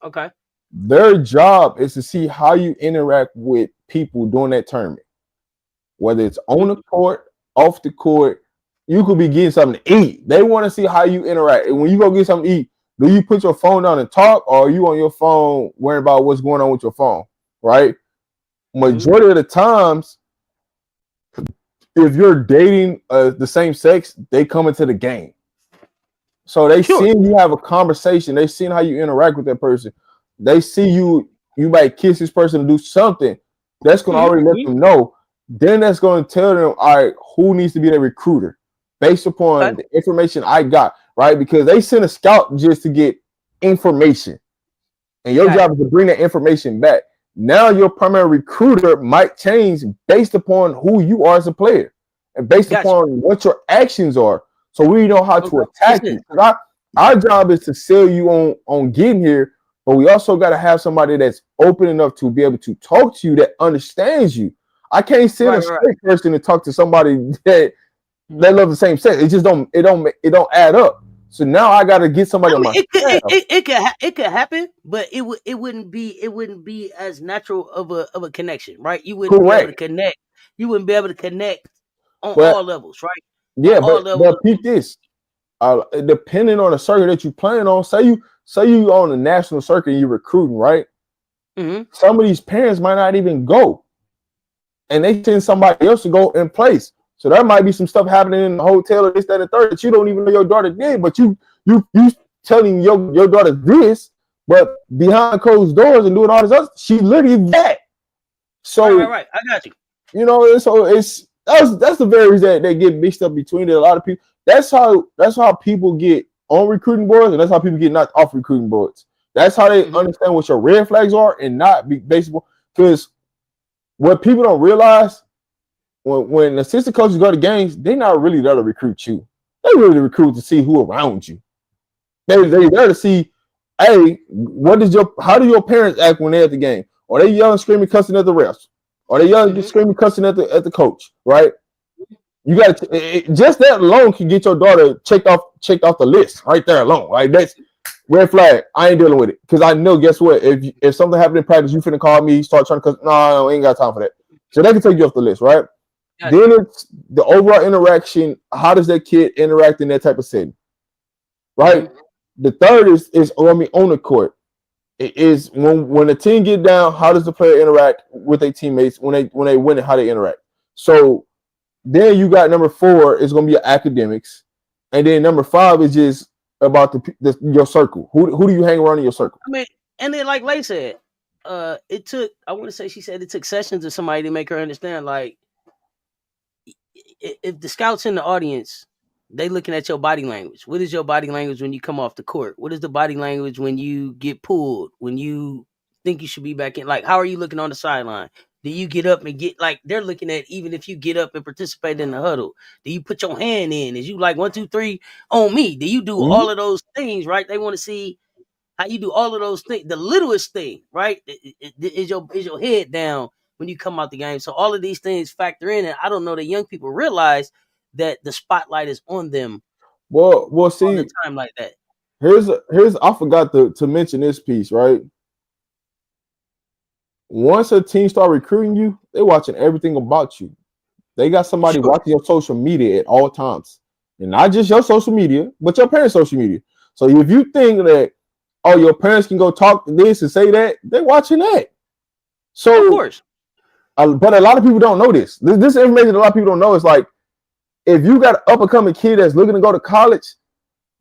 Okay. Their job is to see how you interact with people during that tournament, whether it's on the court, off the court. You could be getting something to eat. They want to see how you interact. And when you go get something to eat, Do you put your phone down and talk, or are you on your phone worrying about what's going on with your phone? Right? Majority of the times, if you're dating the same sex, they come into the game. So they seen you have a conversation. They seen how you interact with that person. They see you might kiss this person and do something. That's going to already let them know. Then that's going to tell them, all right, who needs to be the recruiter based upon the information I got, right? Because they send a scout just to get information. And your job is to bring that information back. Now your primary recruiter might change based upon who you are as a player and based upon what your actions are. So we know how to attack you. Our job is to sell you on getting here, but we also got to have somebody that's open enough to be able to talk to you that understands you. I can't send a straight person to talk to somebody that love the same sex. It just don't add up. So now I got to get somebody on my staff. It could happen, but it wouldn't be as natural of a connection, right? You wouldn't be able to connect. You wouldn't be able to connect on all levels, right? Yeah, but peep this. Depending on the circuit that you playing on, say you on the national circuit and you're recruiting, right? Some of these parents might not even go, and they send somebody else to go in place. So there might be some stuff happening in the hotel or this, that, and third that you don't even know your daughter did, but you telling your daughter this, but behind closed doors and doing all this other, she literally that. So right. I got you. You know, so that's the variables that get mixed up between it. A lot of people. That's how people get on recruiting boards, and that's how people get knocked off recruiting boards. That's how they understand what your red flags are and not be baseball. Because what people don't realize, when assistant coaches go to games, they're not really there to recruit you. They really recruit to see who around you. They're there to see, hey, how do your parents act when they're at the game? Are they yelling, screaming, cussing at the refs? Are they yelling, screaming, cussing at the coach? Right? You got just that alone can get your daughter checked off the list right there alone. Right? That's red flag. I ain't dealing with it because I know. Guess what? If something happened in practice, you finna call me, start trying to cuss. No, I ain't got time for that. So they can take you off the list, right? Yeah. Then it's the overall interaction. How does that kid interact in that type of setting? Right. The third is on the court. It is when the team get down. How does the player interact with their teammates when they win it? How they interact. So then you got number 4 is going to be your academics, and then number 5 is just about your circle. Who do you hang around in your circle? I mean, and then like Lay said, it took. I want to say she said it took sessions of somebody to make her understand. Like, if the scouts in the audience, they looking at your body language. What is your body language when you come off the court? What is the body language when you get pulled? When you think you should be back in? Like, how are you looking on the sideline? Do you get up and get like they're looking at? Even if you get up and participate in the huddle, do you put your hand in? Is you like 1, 2, 3 on me? Do you do all of those things? Right? They want to see how you do all of those things. The littlest thing, right? Is your head down when you come out the game. So all of these things factor in, and I don't know that young people realize that the spotlight is on them. Well, see, all the time like that. Here's I forgot to mention this piece, right? Once a team start recruiting you, they're watching everything about you. They got somebody watching your social media at all times, and not just your social media, but your parents' social media. So if you think that your parents can go talk this and say that, they're watching that. So of course, but a lot of people don't know this. This information a lot of people don't know is like, if you got an up-and-coming kid that's looking to go to college,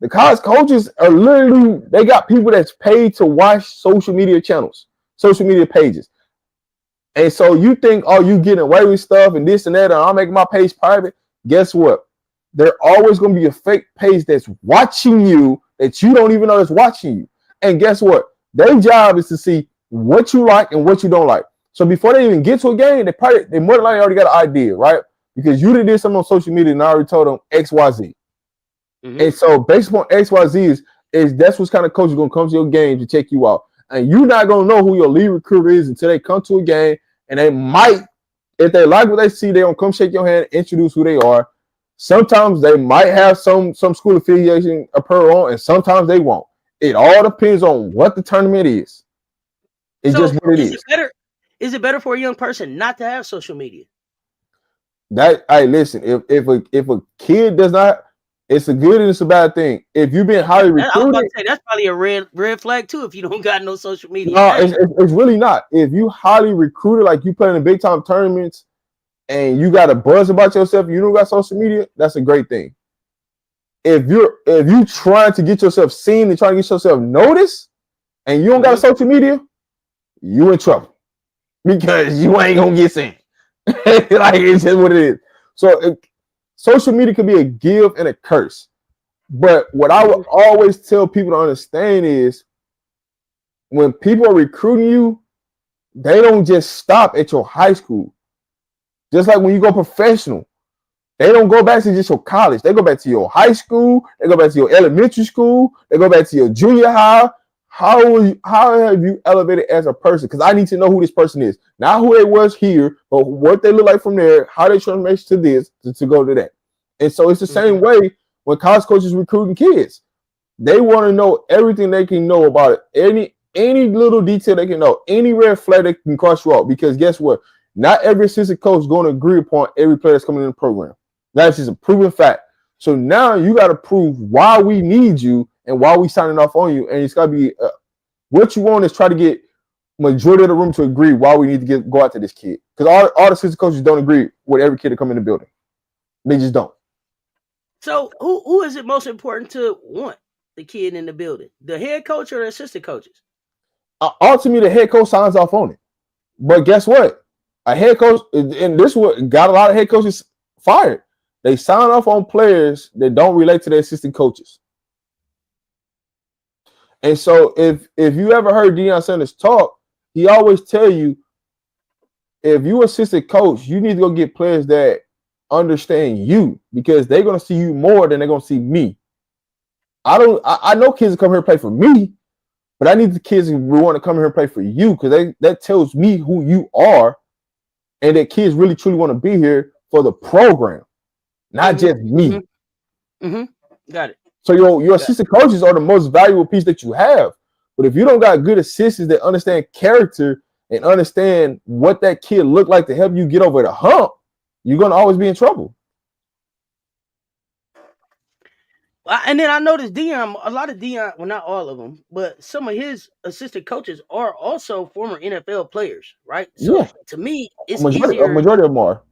the college coaches are literally, they got people that's paid to watch social media channels, social media pages. And so you think, you getting away with stuff and this and that, and I'll make my page private. Guess what? There always going to be a fake page that's watching you that you don't even know is watching you. And guess what? Their job is to see what you like and what you don't like. So before they even get to a game, they more than likely already got an idea, right? Because you did something on social media and I already told them XYZ. And so based upon XYZ is that's what kind of coach is going to come to your game to check you out. And you're not going to know who your lead recruiter is until they come to a game, and they might, if they like what they see, they don't come shake your hand, introduce who they are. Sometimes they might have some school affiliation apparel on, and sometimes they won't. It all depends on what the tournament is. It's just what it is. Is it better for a young person not to have social media? Listen, if a kid does not, It's a good and it's a bad thing. If you've been highly recruited, I was about to say that's probably a red flag too. If you don't got no social media, no, it's really not. If you highly recruited, like you play in big time tournaments, and you got a buzz about yourself, you don't got social media, that's a great thing. If you trying to get yourself seen and trying to get yourself noticed, and you don't got social media, you in trouble because you ain't gonna get seen. Like it's just what it is. So social media can be a give and a curse. But what I would always tell people to understand is when people are recruiting you, they don't just stop at your high school. Just like when you go professional, they don't go back to just your college. They go back to your high school. They go back to your elementary school. They go back to your junior high. How have you elevated as a person? Because I need to know who this person is. Not who they was here, but what they look like from there, how they transform to this, to go to that. And so it's the same way when college coaches recruiting kids. They want to know everything they can know about it. Any little detail they can know, any red flag they can cross you out. Because guess what? Not every assistant coach is going to agree upon every player that's coming in the program. That's just a proven fact. So now you got to prove why we need you and why we signing off on you. And it's got to be what you want is try to get majority of the room to agree why we need to go after this kid. Because all the assistant coaches don't agree with every kid to come in the building. They just don't. So who is it most important to want the kid in the building? The head coach or the assistant coaches? Ultimately, the head coach signs off on it. But guess what? A head coach, and this what got a lot of head coaches fired. They sign off on players that don't relate to their assistant coaches. And so if you ever heard Deion Sanders talk, he always tell you, if you assistant coach, you need to go get players that understand you because they're going to see you more than they're going to see me. I know kids that come here and play for me, but I need the kids who want to come here and play for you because that tells me who you are and that kids really truly want to be here for the program, not just me. Got it. So your assistant coaches are the most valuable piece that you have. But if you don't got good assistants that understand character and understand what that kid look like to help you get over the hump, you're going to always be in trouble. And then I noticed Deion, a lot of Deion, well, not all of them, but some of his assistant coaches are also former NFL players, right? So to me, it's easier. A majority of them are.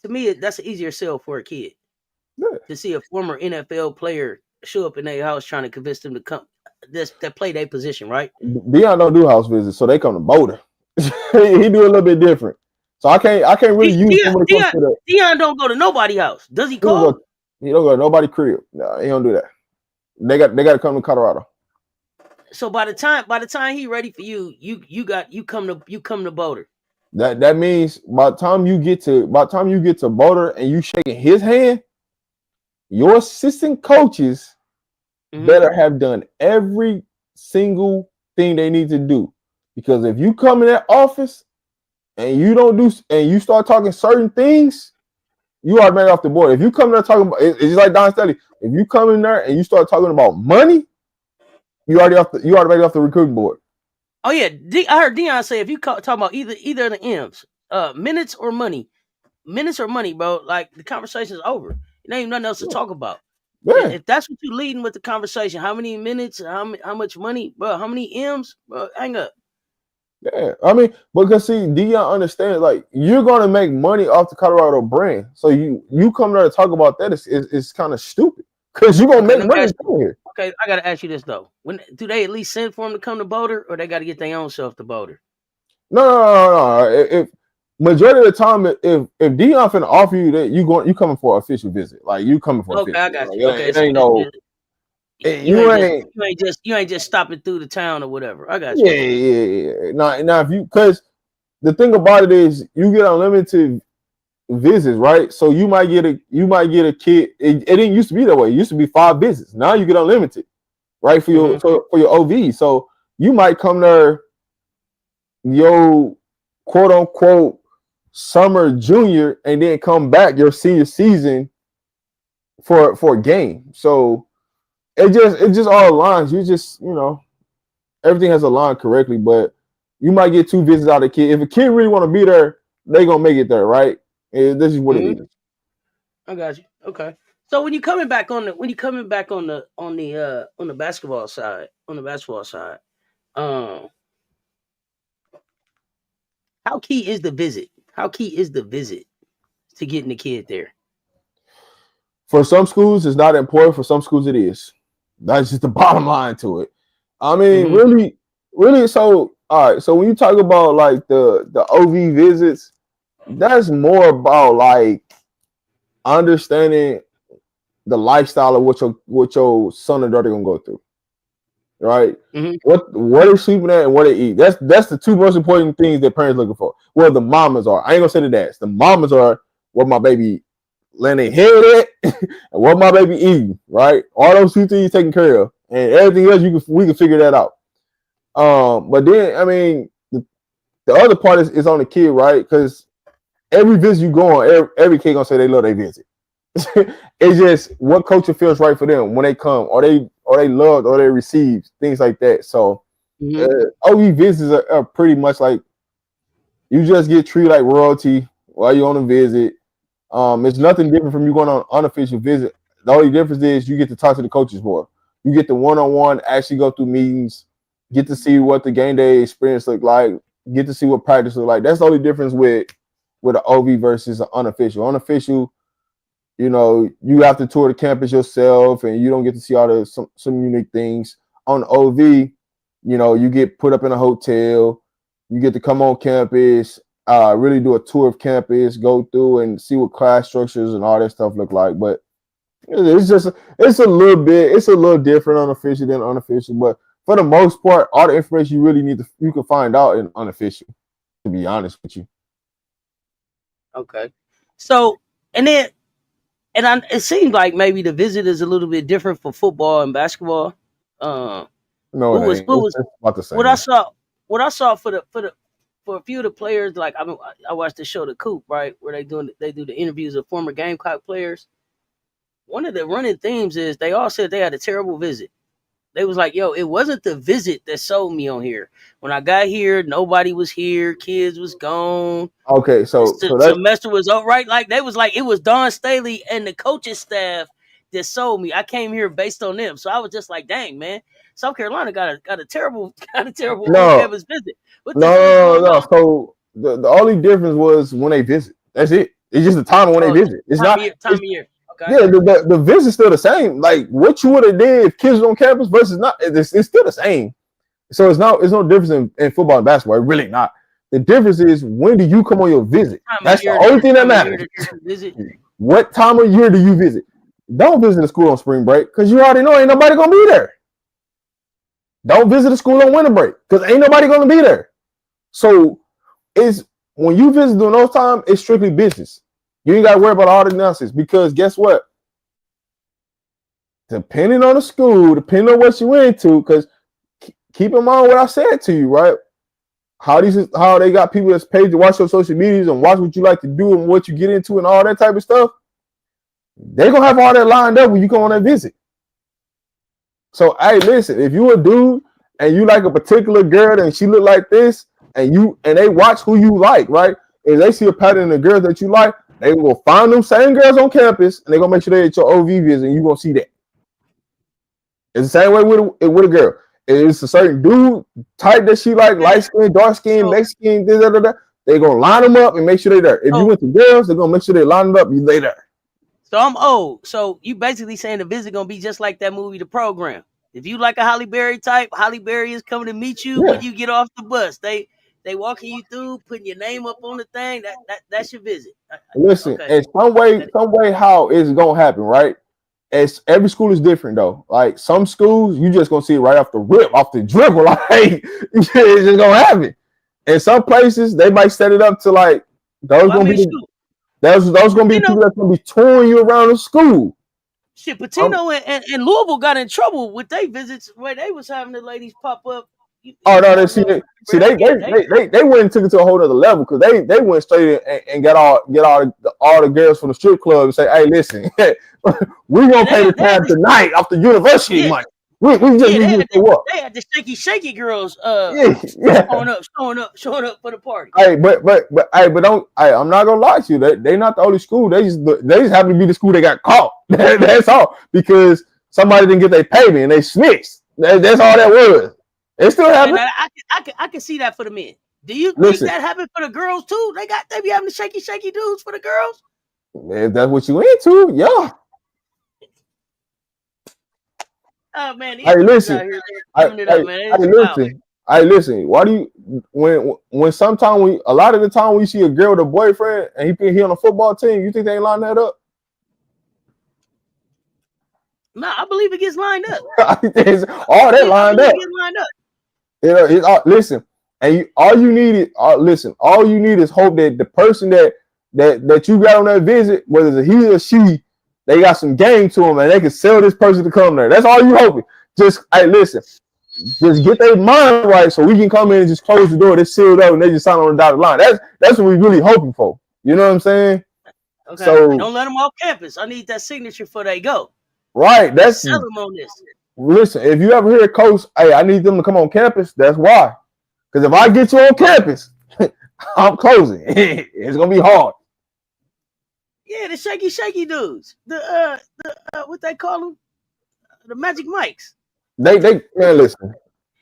To me, that's an easier sell for a kid to see a former NFL player show up in their house trying to convince them to come that play their position, right? Deion don't do house visits, so they come to Boulder. He do a little bit different. So I can't really use him when it comes to that. Deion don't go to nobody's house. Does he call? He don't go to nobody's crib. No, he don't do that. They got to come to Colorado. So by the time he ready for you, you come to Boulder. That means by the time you get to Boulder and you shaking his hand, your assistant coaches better have done every single thing they need to do. Because if you come in that office and you don't do and you start talking certain things, you are made off the board. If you come there talking about it's just like Don Staley. If you come in there and you start talking about money, you already made off the recruiting board. Oh yeah, I heard Deion say if you talk about either of the M's, minutes or money, bro. Like the conversation's over. There ain't nothing else to talk about. Yeah. If that's what you're leading with the conversation, how many minutes, how much money, bro? How many M's, bro? Hang up. Yeah, I mean, because see, Deion understands like you're gonna make money off the Colorado brand. So you come there to talk about that is kind of stupid because you're gonna make money here. Okay, I gotta ask you this though: when do they at least send for them to come to Boulder, or they got to get their own self to Boulder? No. If majority of the time, if Deion finna offer you that, you coming for an official visit, like you coming for. Okay, I got you. Okay, it ain't no. You ain't just stopping through the town or whatever. I got you. Yeah. Now if you, because the thing about it is you get unlimited visits, right? So you might get a kid. It didn't used to be that way. It used to be 5 visits. Now you get unlimited, right? For your OV. So you might come there, your quote unquote summer junior, and then come back your senior season for a game. So it just all aligns. You just, everything has aligned correctly, but you might get 2 visits out of the kid. If a kid really want to be there, they gonna make it there, right? This is what it is. I got you. Okay. So when you coming back on the basketball side, um, how key is the visit? How key is the visit to getting the kid there? For some schools, it's not important. For some schools, it is. That's just the bottom line to it. I mean, really. So, all right. So when you talk about like the OV visits, that's more about like understanding the lifestyle of what your son or daughter gonna go through, right? What they're sleeping at and what they eat. That's the two most important things that parents looking for. Well, the mamas are. I ain't gonna say the dads. The mamas are what my baby laying their head at and what my baby eating, right? All those two things taken care of, and everything else we can figure that out. But then I mean the other part is on the kid, right? Because every visit you go on, every kid gonna say they love their visit. It's just what culture feels right for them when they come, or they loved, or they received things like that. So OV visits are pretty much like you just get treated like royalty while you're on a visit. It's nothing different from you going on an unofficial visit. The only difference is you get to talk to the coaches more. You get the one-on-one, actually go through meetings, get to see what the game day experience look like, get to see what practice look like. That's the only difference with an OV versus an unofficial. Unofficial, you know, you have to tour the campus yourself, and you don't get to see all the some unique things. On OV, you know, you get put up in a hotel, you get to come on campus, really do a tour of campus, go through and see what class structures and all that stuff look like. But it's a little different unofficial than unofficial. But for the most part, all the information you really need you can find out in unofficial, to be honest with you. Okay. So it seems like maybe the visit is a little bit different for football and basketball. No, it ain't. It's about the same. What I saw for a few of the players, like I watched the show The Coop, right, where they do the interviews of former Gamecock players. One of the running themes is they all said they had a terrible visit. They was like, yo, it wasn't the visit that sold me on here. When I got here, nobody was here. Kids was gone. Okay, so the semester was up, right? Like they was like, it was Don Staley and the coaching staff that sold me. I came here based on them. So I was just like, dang, man, South Carolina got a terrible campus visit. No. So the only difference was when they visit. That's it. It's just the time when they visit. It's time of year. Okay. Yeah, the visit's still the same. Like what you would have did if kids were on campus versus not, it's still the same. So it's no difference in football and basketball. It really not. The difference is when do you come on your visit? That's the only thing that matters. What time of year do you visit? Don't visit a school on spring break because you already know ain't nobody gonna be there. Don't visit a school on winter break because ain't nobody gonna be there. So it's when you visit during those times, it's strictly business. You ain't got to worry about all the nonsense because guess what? Depending on the school, depending on what you went to, because keep in mind what I said to you, right? How they got people that's paid to watch your social medias and watch what you like to do and what you get into and all that type of stuff. They're gonna have all that lined up when you come on that visit. So hey, listen, if you a dude and you like a particular girl and she look like this, and they watch who you like, right? If they see a pattern in the girls that you like, they will find them same girls on campus, and they're gonna make sure they're at your OV visit, and you're gonna see that. It's the same way with a girl. It's a certain dude type that she like, light skin, dark skin, Mexican, they're gonna line them up and make sure they're there. If you went to girls, they're gonna make sure they line them up, you lay there. So I'm old. So you basically saying the visit gonna be just like that movie, The Program. If you like a Halle Berry type, Halle Berry is coming to meet you when you get off the bus. They walking you through, putting your name up on the thing. That's your visit. Listen, in some way, how it's gonna happen, right? As every school is different though. Like some schools, you just gonna see it right off the rip, off the dribble. Like it's just gonna happen. In some places, they might set it up to like those gonna be people that's gonna be touring you around the school. Shit, Patino and Louisville got in trouble with their visits where they was having the ladies pop up. Oh no, they went and took it to a whole other level because they went straight in and got all the girls from the strip club and say, hey, listen, we gonna pay the tab tonight off the university money. We just they had the shaky girls showing up for the party. Hey, but I'm not gonna lie to you. They not the only school. They just happen to be the school they got caught. That's all. Because somebody didn't get their payment and they snitched. That's all that was. It still happens. I can see that for the men. Do you Listen, think that happened for the girls too? They be having the shaky dudes for the girls. If that's what you into, yeah. Oh man, Hey, listen. Listen. Listen. Why do you when sometimes a lot of the time we see a girl with a boyfriend and he on a football team, you think they ain't line that up? No, I believe it gets lined up. All that lined up. It gets lined up. You know, listen, and all you need is hope that the person that you got on that visit, whether it's a he or she, they got some game to them and they can sell this person to come there. That's all you hoping. Just listen, just get their mind right so we can come in and just close the door. They sealed up and they just sign on the dotted line. That's what we really hoping for. You know what I'm saying? Okay. So don't let them off campus. I need that signature before they go. Right. That's sell them on this. Listen, if you ever hear a coach, hey, I need them to come on campus, that's why. Because if I get you on campus, I'm closing. It's gonna be hard. Yeah, the shaky dudes. The what they call them? The Magic Mikes. They man, listen.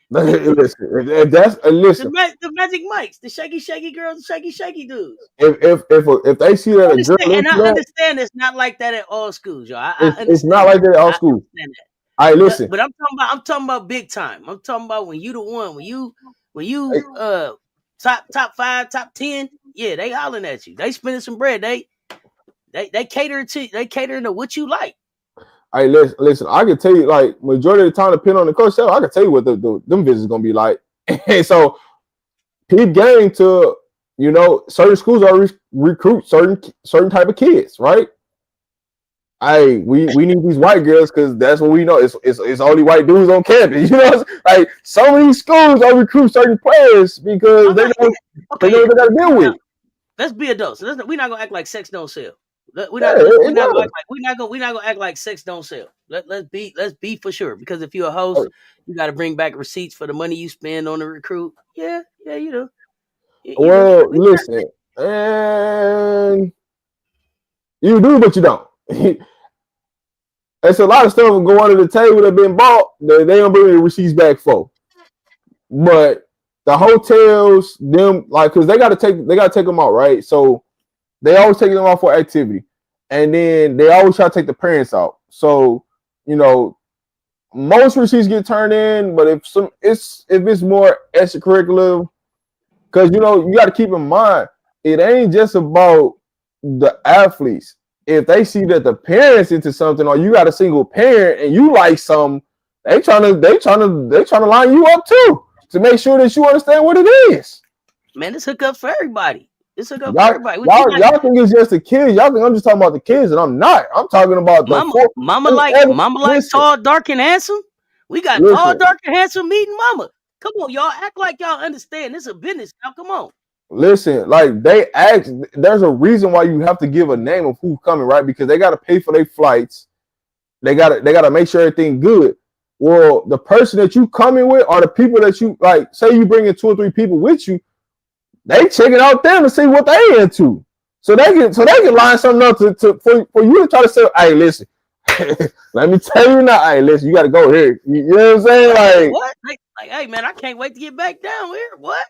Listen, if that's listen. The Magic Mikes, the shaky girls, the shaky dudes. If they see that a girl and I understand it's not like that at all schools, y'all. It's not like that at all schools. All right, listen. But I'm talking about big time. I'm talking about when you the one, when you top 5, top 10, yeah, they hollering at you. They spending some bread. They catering to what you like. All right, listen. I can tell you, like, majority of the time, depending on the coach, I can tell you what them visits gonna be like. And so, peep game to, you know, certain schools are recruit certain type of kids, right? We need these white girls because that's what we know. It's only white dudes on campus. You know, like some of these schools are recruit certain players because they know what they gotta deal with. Let's be adults. We're not gonna act like sex don't sell. We're not gonna act like sex don't sell. Let's be for sure. Because if you're a host, you got to bring back receipts for the money you spend on the recruit. Yeah, you do. Well, listen, and you do, but you don't. There's a lot of stuff that go under the table that been bought that they don't bring the receipts back for. But the hotels, them because they gotta take them out, right? So they always take them out for activity, and then they always try to take the parents out. So you know, most receipts get turned in, but if it's more extracurricular, because you know you got to keep in mind it ain't just about the athletes. If they see that the parents into something, or you got a single parent and you like something, they trying to line you up too to make sure that you understand what it is. Man, this hookups for everybody. This hookup for everybody. Y'all think it's just the kids. Y'all think I'm just talking about the kids, and I'm not. I'm talking about mama like tall, dark, and handsome. We got tall, dark, and handsome meeting mama. Come on, y'all act like y'all understand. This is a business. Now, come on. Listen, like they ask, there's a reason why you have to give a name of who's coming, right? Because they got to pay for their flights. They got to make sure everything good. Well, the person that you coming with are the people that you like. Say you bring in 2 or 3 people with you, they checking out them to see what they into, so they can line something up for you to try to say, hey, listen, let me tell you now, hey, listen, you got to go here. You know what I'm saying? Like what? Like, hey, man, I can't wait to get back down here. What?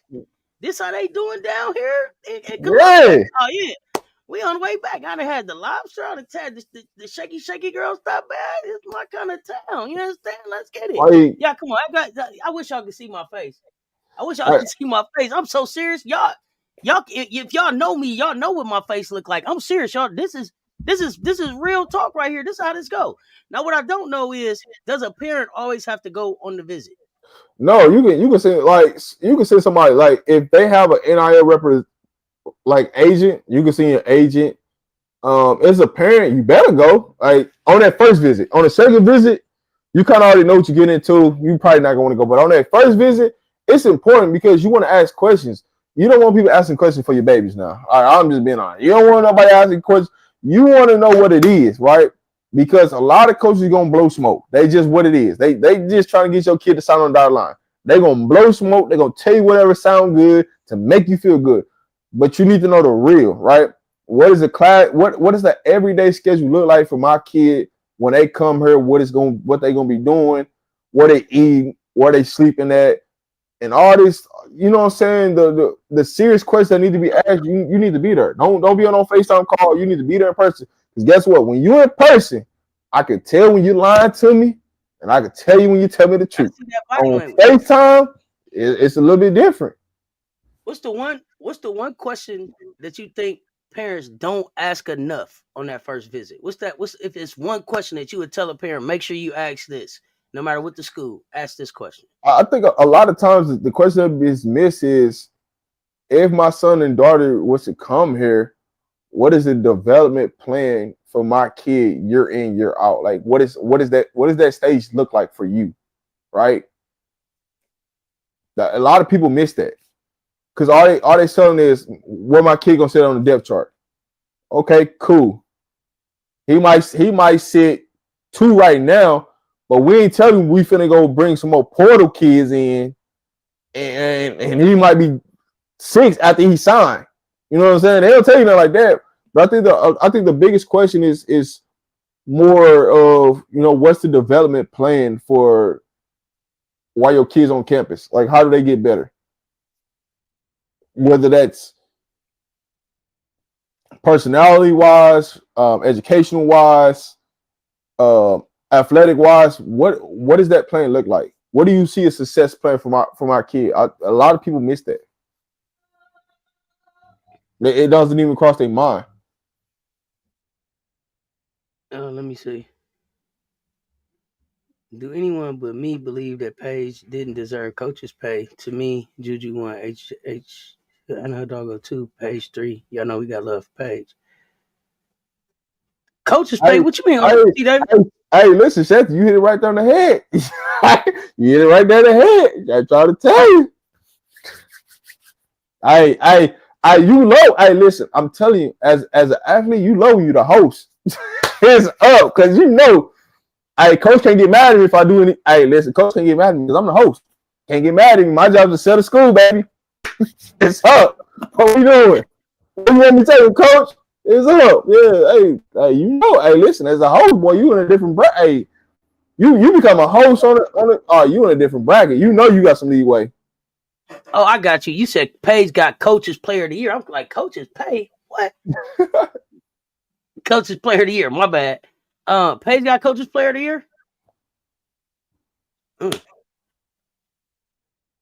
This how they doing down here? Yeah. Oh yeah, we on the way back. I done had the lobster. I done had the shaky girls. Stop bad. It's my kind of town. You understand? Let's get it. Yeah, come on. I wish y'all could see my face. I wish y'all could see my face. I'm so serious, y'all. If y'all know me, y'all know what my face look like. I'm serious, y'all. This is real talk right here. This is how this go. Now, what I don't know is, does a parent always have to go on the visit? No, you can send somebody, like if they have an NIL agent, you can see an agent. As a parent, you better go. Like on that first visit. On the second visit, you kind of already know what you're getting into. You probably not gonna want to go, but on that first visit, it's important because you want to ask questions. You don't want people asking questions for your babies now. All right, I'm just being honest. You don't want nobody asking questions. You want to know what it is, right? Because a lot of coaches are gonna blow smoke. They just what it is. They just trying to get your kid to sign on the dotted line. They're gonna blow smoke. They're gonna tell you whatever sound good to make you feel good. But you need to know the real, right? What is the class? What does the everyday schedule look like for my kid when they come here? What they gonna be doing? What they eating? Where they sleeping at? And all this, you know what I'm saying? The serious questions that need to be asked, you need to be there. Don't be on no FaceTime call. You need to be there in person. Because guess what? When you're in person, I can tell when you're lying to me, and I can tell you when you tell me the truth. On FaceTime, it's a little bit different. What's the one question that you think parents don't ask enough on that first visit? If it's one question that you would tell a parent, make sure you ask this, no matter what the school, ask this question. I think a lot of times the question that is missed is, if my son and daughter was to come here, what is the development plan for my kid year in, year out? Like what does that stage look like for you? Right? A lot of people miss that. Because all they telling is where my kid gonna sit on the depth chart. Okay, cool. He might sit 2 right now, but we ain't telling him we finna go bring some more portal kids in, and he might be 6 after he signed. You know what I'm saying? They don't tell you nothing like that. But I think the biggest question is more of, what's the development plan for why your kids on campus? Like, how do they get better? Whether that's personality-wise, educational-wise, athletic-wise, what does that plan look like? What do you see a success plan for my kid? A lot of people miss that. It doesn't even cross their mind. Let me see. Do anyone but me believe that Paige didn't deserve coach's pay? To me, Juju 1, H, and her doggo 2, Paige 3. Y'all know we got love for Paige. Coach's pay? What you mean? Hey, listen, Seth, you hit it right down the head. You hit it right down the head. I try to tell you. Listen, I'm telling you, as an athlete, you know you the host. It's up, because coach can't get mad at me if I do any. Hey, listen, coach can't get mad at me because I'm the host. Can't get mad at me. My job is to sell the school, baby. It's up. What we doing? What you want me to tell you, coach? It's up. Yeah. Hey, listen, as a host, boy, you in a different bracket. Hey, you become a host on it. Oh, you in a different bracket. You know you got some leeway. Oh, I got you. You said Paige got coach's player of the year. I'm like, coach's pay? What? Coach's player of the year. My bad. Paige got coach's player of the year.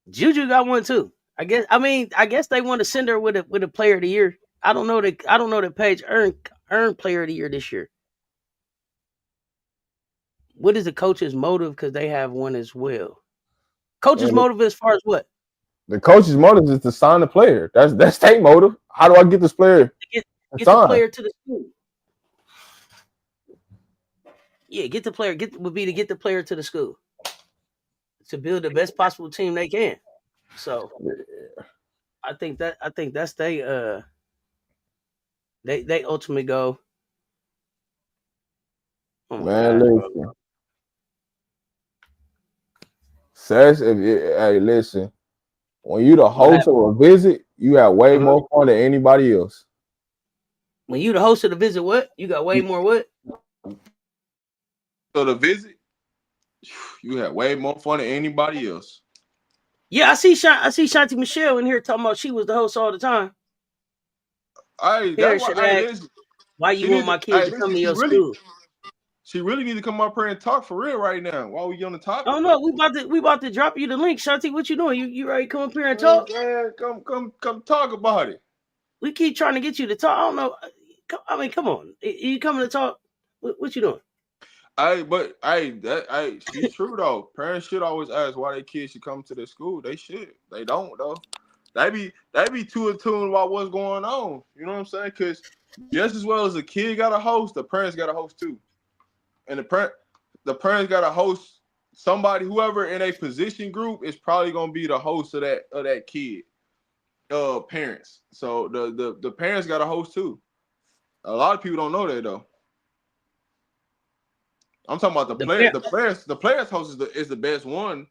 Juju got one too. I guess they want to send her with a player of the year. I don't know that Paige earned player of the year this year. What is the coach's motive? Because they have one as well. Coach's motive as far as what? The coach's motive is to sign the player. That's their motive. How do I get this player? Get the player to the school. Yeah, get the player. Would be to get the player to the school to build the best possible team they can. So, yeah. I think that's they ultimately go. Oh man, listen. Cess, listen. When you the host of a visit, you have way more fun than anybody else. When you the host of the visit, what? You got way more what? So the visit, you have way more fun than anybody else. Yeah, I see Shanti Michelle in here talking about she was the host all the time. Why you want my kids to come to your school? She really need to come up here and talk for real right now while we on the topic. Oh no, we about to drop you the link, Shanti. What you doing? You ready to come up here and talk? Man, come talk about it. We keep trying to get you to talk. I don't know. I mean, come on. You coming to talk? What you doing? She's true though. Parents should always ask why their kids should come to their school. They should. They don't though. They be too in tune about what's going on. You know what I'm saying? Because just as well as the kid got a host, the parents got a host too. And the parents got to host somebody, whoever in a position group is probably gonna be the host of that kid. Parents. So the parents got a host too. A lot of people don't know that though. I'm talking about the players. The players host is the best one.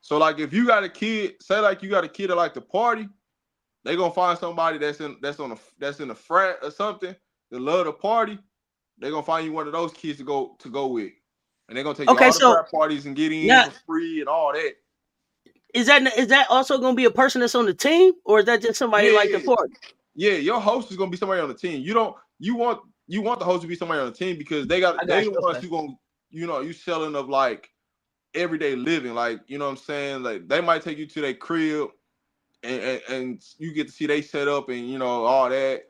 So like if you got a kid, say like you got a kid that like to party, they gonna find somebody that's in the frat or something that love the party. They gonna find you one of those kids to go with, and they're gonna take you Okay, all the so frat parties and get in now for free and all that. is that also gonna be a person that's on the team, or is that just somebody like the Yeah, party? yeah. Your host is gonna be somebody on the team. You want the host to be somebody on the team because they I got the you. ones Okay. who gonna you selling of like everyday living, like you know what I'm saying. Like they might take you to their crib and you get to see they set up and all that.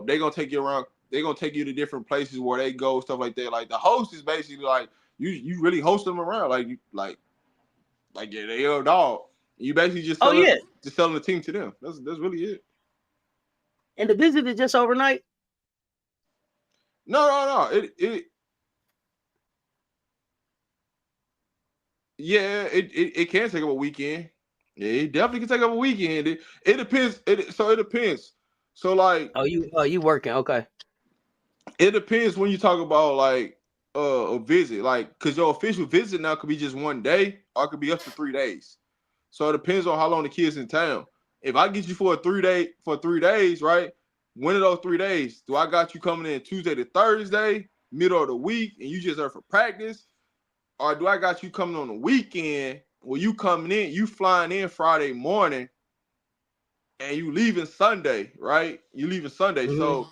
They gonna take you around. They gonna take you to different places where they go, stuff like that. Like the host is basically like you really host them around, yeah, they your dog. You basically just Oh yeah, selling the team to them. That's really it. and the visit is just overnight. No. It can take up a weekend. Yeah, it definitely can take up a weekend. It depends. It depends. So like You working? Okay. it depends when you talk about like a visit, like because your official visit now could be just one day or it could be up to 3 days. So it depends on how long the kid's in town. If I get you for 3 days, right? When of those 3 days do I got you coming in Tuesday to Thursday, middle of the week, and you just there for practice? Or do I got you coming on the weekend where you coming in, you flying in Friday morning and you leaving Sunday, right? You leaving Sunday. Mm-hmm. So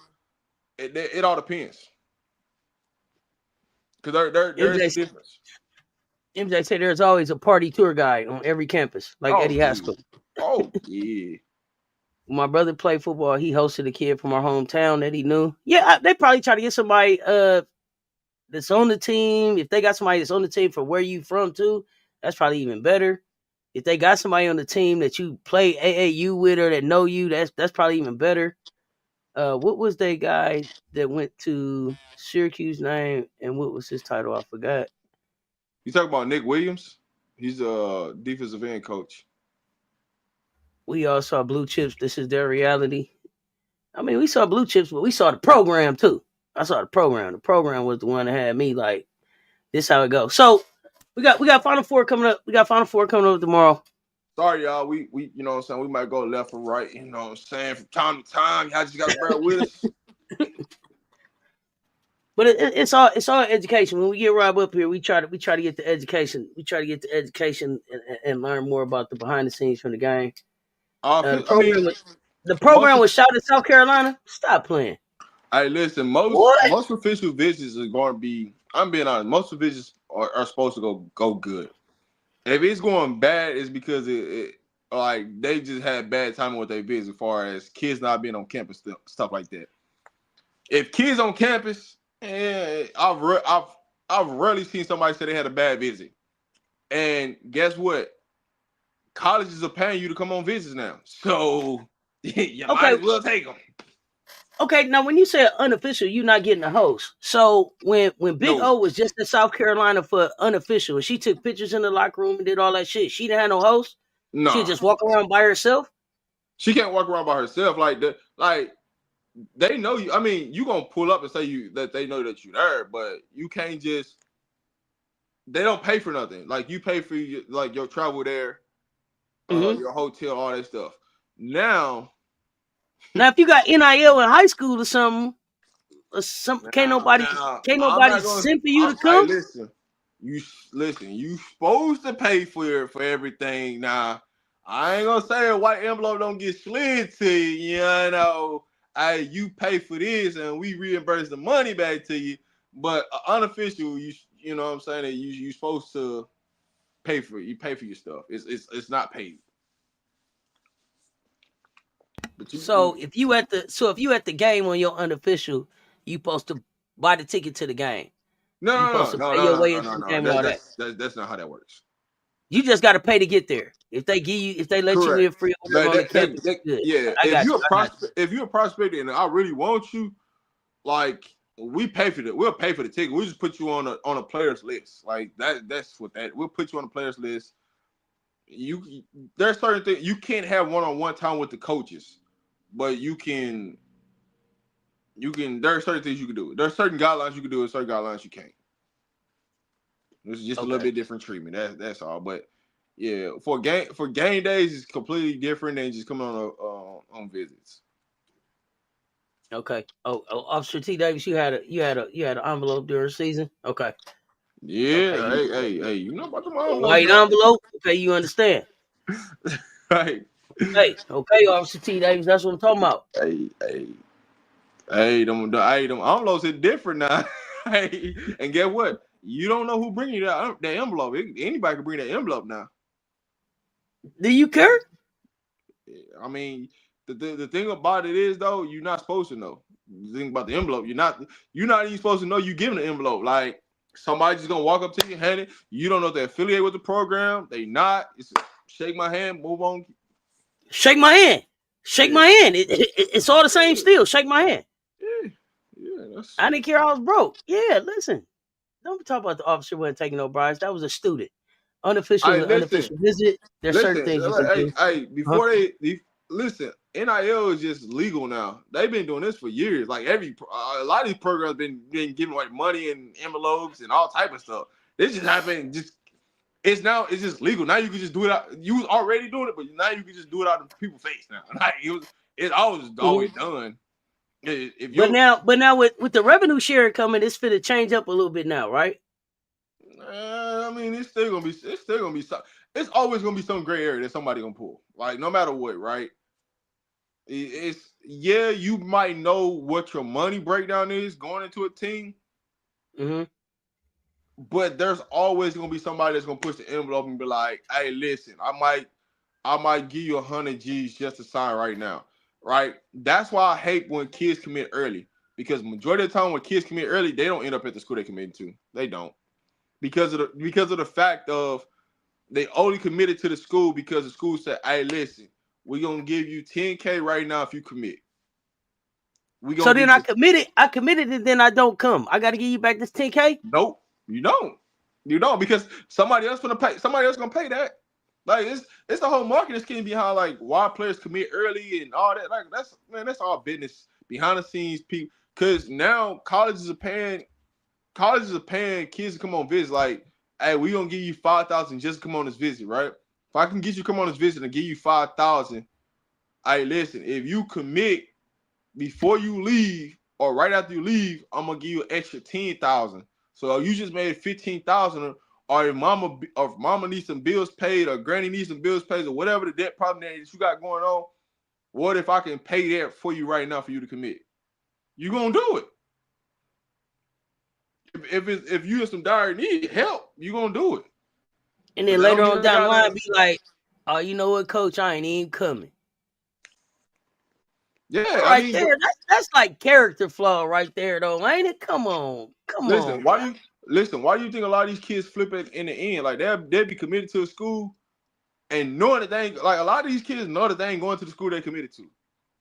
it all depends. Because there is a MJ, difference. MJ said there's always a party tour guide on every campus, like Oh, Eddie yeah. Haskell. Oh, yeah. When my brother played football, he hosted a kid from our hometown that he knew. Yeah, they probably try to get somebody that's on the team. If they got somebody that's on the team from where you from too, that's probably even better. If they got somebody on the team that you play AAU with or that know you, that's probably even better. What was that guy that went to Syracuse name and what was his title? I forgot. You talking about Nick Williams? He's a defensive end coach. We all saw Blue Chips. This is their reality. I mean, we saw Blue Chips, but we saw the program too. I saw the program. The program was the one that had me like, this how it goes. So we got Final Four coming up. We got Final Four coming up tomorrow. Sorry, y'all. We you know what I'm saying, we might go left or right, you know what I'm saying, from time to time. Y'all just gotta bear with us. But it's all education. When we get Rob up here, we try to get the education. We try to get the education and learn more about the behind the scenes from the game. The I mean, program was shot in South Carolina. Stop playing. Hey, listen, most official visits are going to be. I'm being honest. Most visits are supposed to go good. If it's going bad, it's because like they just had bad timing with their visits, as far as kids not being on campus, stuff like that. If kids on campus, I've rarely seen somebody say they had a bad visit. And guess what? Colleges are paying you to come on visits now, so you might as well take them. Okay, now when you say unofficial, you're not getting a host. So when Big O was just in South Carolina for unofficial, she took pictures in the locker room and did all that shit, she didn't have no host? No. She'd just walk around by herself? She can't walk around by herself like that. Like, they know you. I mean, you gonna pull up and say that they know that you're there, but you can't just. They don't pay for nothing. Like, you pay for your travel there, your hotel, all that stuff. Now, if you got NIL in high school or something, can't nobody send for you to come. You supposed to pay for everything. Now, I ain't gonna say a white envelope don't get slid to you. You know, you pay for this and we reimburse the money back to you. But unofficial, you know what I'm saying, that you supposed to pay for it. You pay for your stuff. It's not paid. So if you at the game on your unofficial, you supposed to buy the ticket to the game. No. That's not how that works. You just got to pay to get there. If they let you in free on the campus, good. Yeah. If you're a prospect and I really want you, like, we pay for that. We'll pay for the ticket. We just put you on a players list. Like that's what that. We'll put you on a players list. There's certain things you can't have one-on-one time with the coaches, but you can. There are certain things you can do. There are certain guidelines you can do, and certain guidelines you can't. It's just a little bit different treatment. That's all. But Yeah, for game days is completely different than just coming on visits. Okay. Oh, Officer T. Davis, you had an envelope during the season. Okay. Yeah. Okay. Hey, you know about the A envelopes white now. envelope. Okay, you understand. Hey, Hey, okay, Officer T. Davis, that's what I'm talking about. hey, them envelopes are different now. Hey, and guess what? You don't know who bringing you that envelope. Anybody can bring that envelope now. Do you care? I mean, the thing about it is though, you're not supposed to know. The thing about the envelope, you're not even supposed to know you giving the envelope. Like somebody just gonna walk up to you, hand it. You don't know if they're affiliated with the program. They not. It's shake my hand, move on. Shake my hand. Shake my hand. It's all the same still. Shake my hand. Yeah. I didn't care I was broke. Yeah, listen. Don't talk about the officer wasn't taking no bribes. That was a student. Unofficial is Hey, an unofficial visit. There's certain things you can do. Hey, before they listen, NIL is just legal now. They've been doing this for years. Like a lot of these programs been giving like money and envelopes and all type of stuff. This just happened. It's just legal now. You can just do it out. You was already doing it, but now you can just do it out in people's face now. Like it's always done. But now with the revenue share coming, it's finna change up a little bit now, right? I mean, it's still gonna be it's always gonna be some gray area that somebody gonna pull. Like no matter what, right? You might know what your money breakdown is going into a team, but there's always gonna be somebody that's gonna push the envelope and be like, "Hey, listen, I might give you 100 G's just to sign right now." Right? That's why I hate when kids commit early, because majority of the time when kids commit early, they don't end up at the school they committed to. They don't. Because of the fact of they only committed to the school because the school said, "Hey, listen, we're gonna give you 10K right now if you commit." So then I committed, and then I don't come. I got to give you back this 10K. Nope, you don't, because somebody else gonna pay. Somebody else gonna pay that. Like it's the whole marketing scheme behind like why players commit early and all that. Like that's all business behind the scenes people. Because now colleges are paying kids to come on visit. Like, hey, we gonna give you 5,000 just to come on this visit, right? If I can get you to come on this visit and give you 5,000, hey, listen, if you commit before you leave or right after you leave, I'm gonna give you an extra 10,000. So you just made 15,000, or if mama needs some bills paid, or granny needs some bills paid, or whatever the debt problem that you got going on. What if I can pay that for you right now for you to commit? You gonna do it. If you have some dire need help, you gonna do it. And then later on down the line, be like, "Oh, you know what, coach? I ain't even coming." Yeah, right there. That's like character flaw right there, though, ain't it? Come on. Why do you think a lot of these kids flip it in the end? Like they'll be committed to a school and knowing that they ain't, like a lot of these kids know that they ain't going to the school they committed to,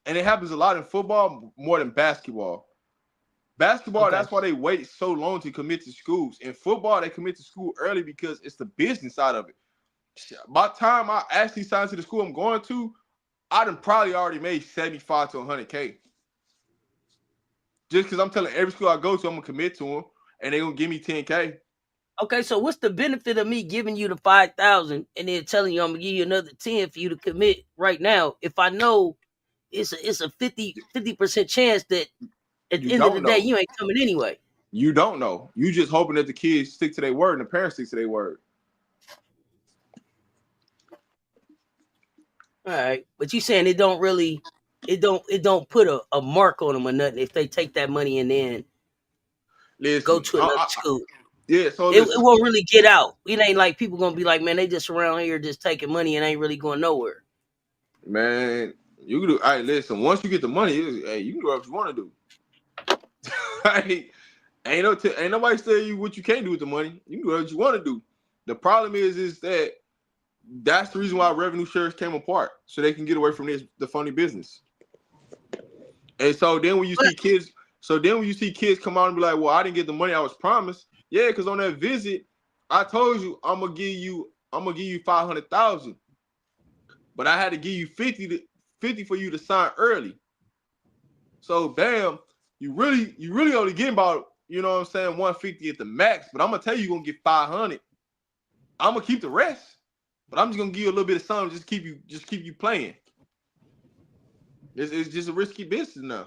and it happens a lot in football more than basketball. Basketball, That's why they wait so long to commit to schools. In football, they commit to school early because it's the business side of it. By the time I actually sign to the school I'm going to, I done probably already made 75 to 100K. Just because I'm telling every school I go to, I'm going to commit to them, and they're going to give me 10K. Okay, so what's the benefit of me giving you the 5,000 and then telling you I'm going to give you another 10 for you to commit right now if I know it's a 50% chance that at the end of the day, you ain't coming anyway? You don't know. You just hoping that the kids stick to their word and the parents stick to their word. All right, but you saying it don't put a mark on them or nothing if they take that money and then go to another school. So it won't really get out. It ain't like people gonna be like, man, they just around here just taking money and ain't really going nowhere. Man, you can do. All right, listen. Once you get the money, hey, you can do what you want to do. Ain't nobody tell you what you can't do with the money. You can do what you want to do. The problem is that that's the reason why revenue shares came apart, so they can get away from the funny business. And so then when you see kids come out and be like, well, I didn't get the money I was promised. Yeah, because on that visit, I told you I'm gonna give you 500,000, but I had to give you 50 for you to sign early. So bam, you really only get about, you know what I'm saying, 150 at the max. But I'm gonna tell you, you're gonna get 500. I'm gonna keep the rest. but I'm just gonna give you a little bit of something, just keep you playing. It's just a risky business now.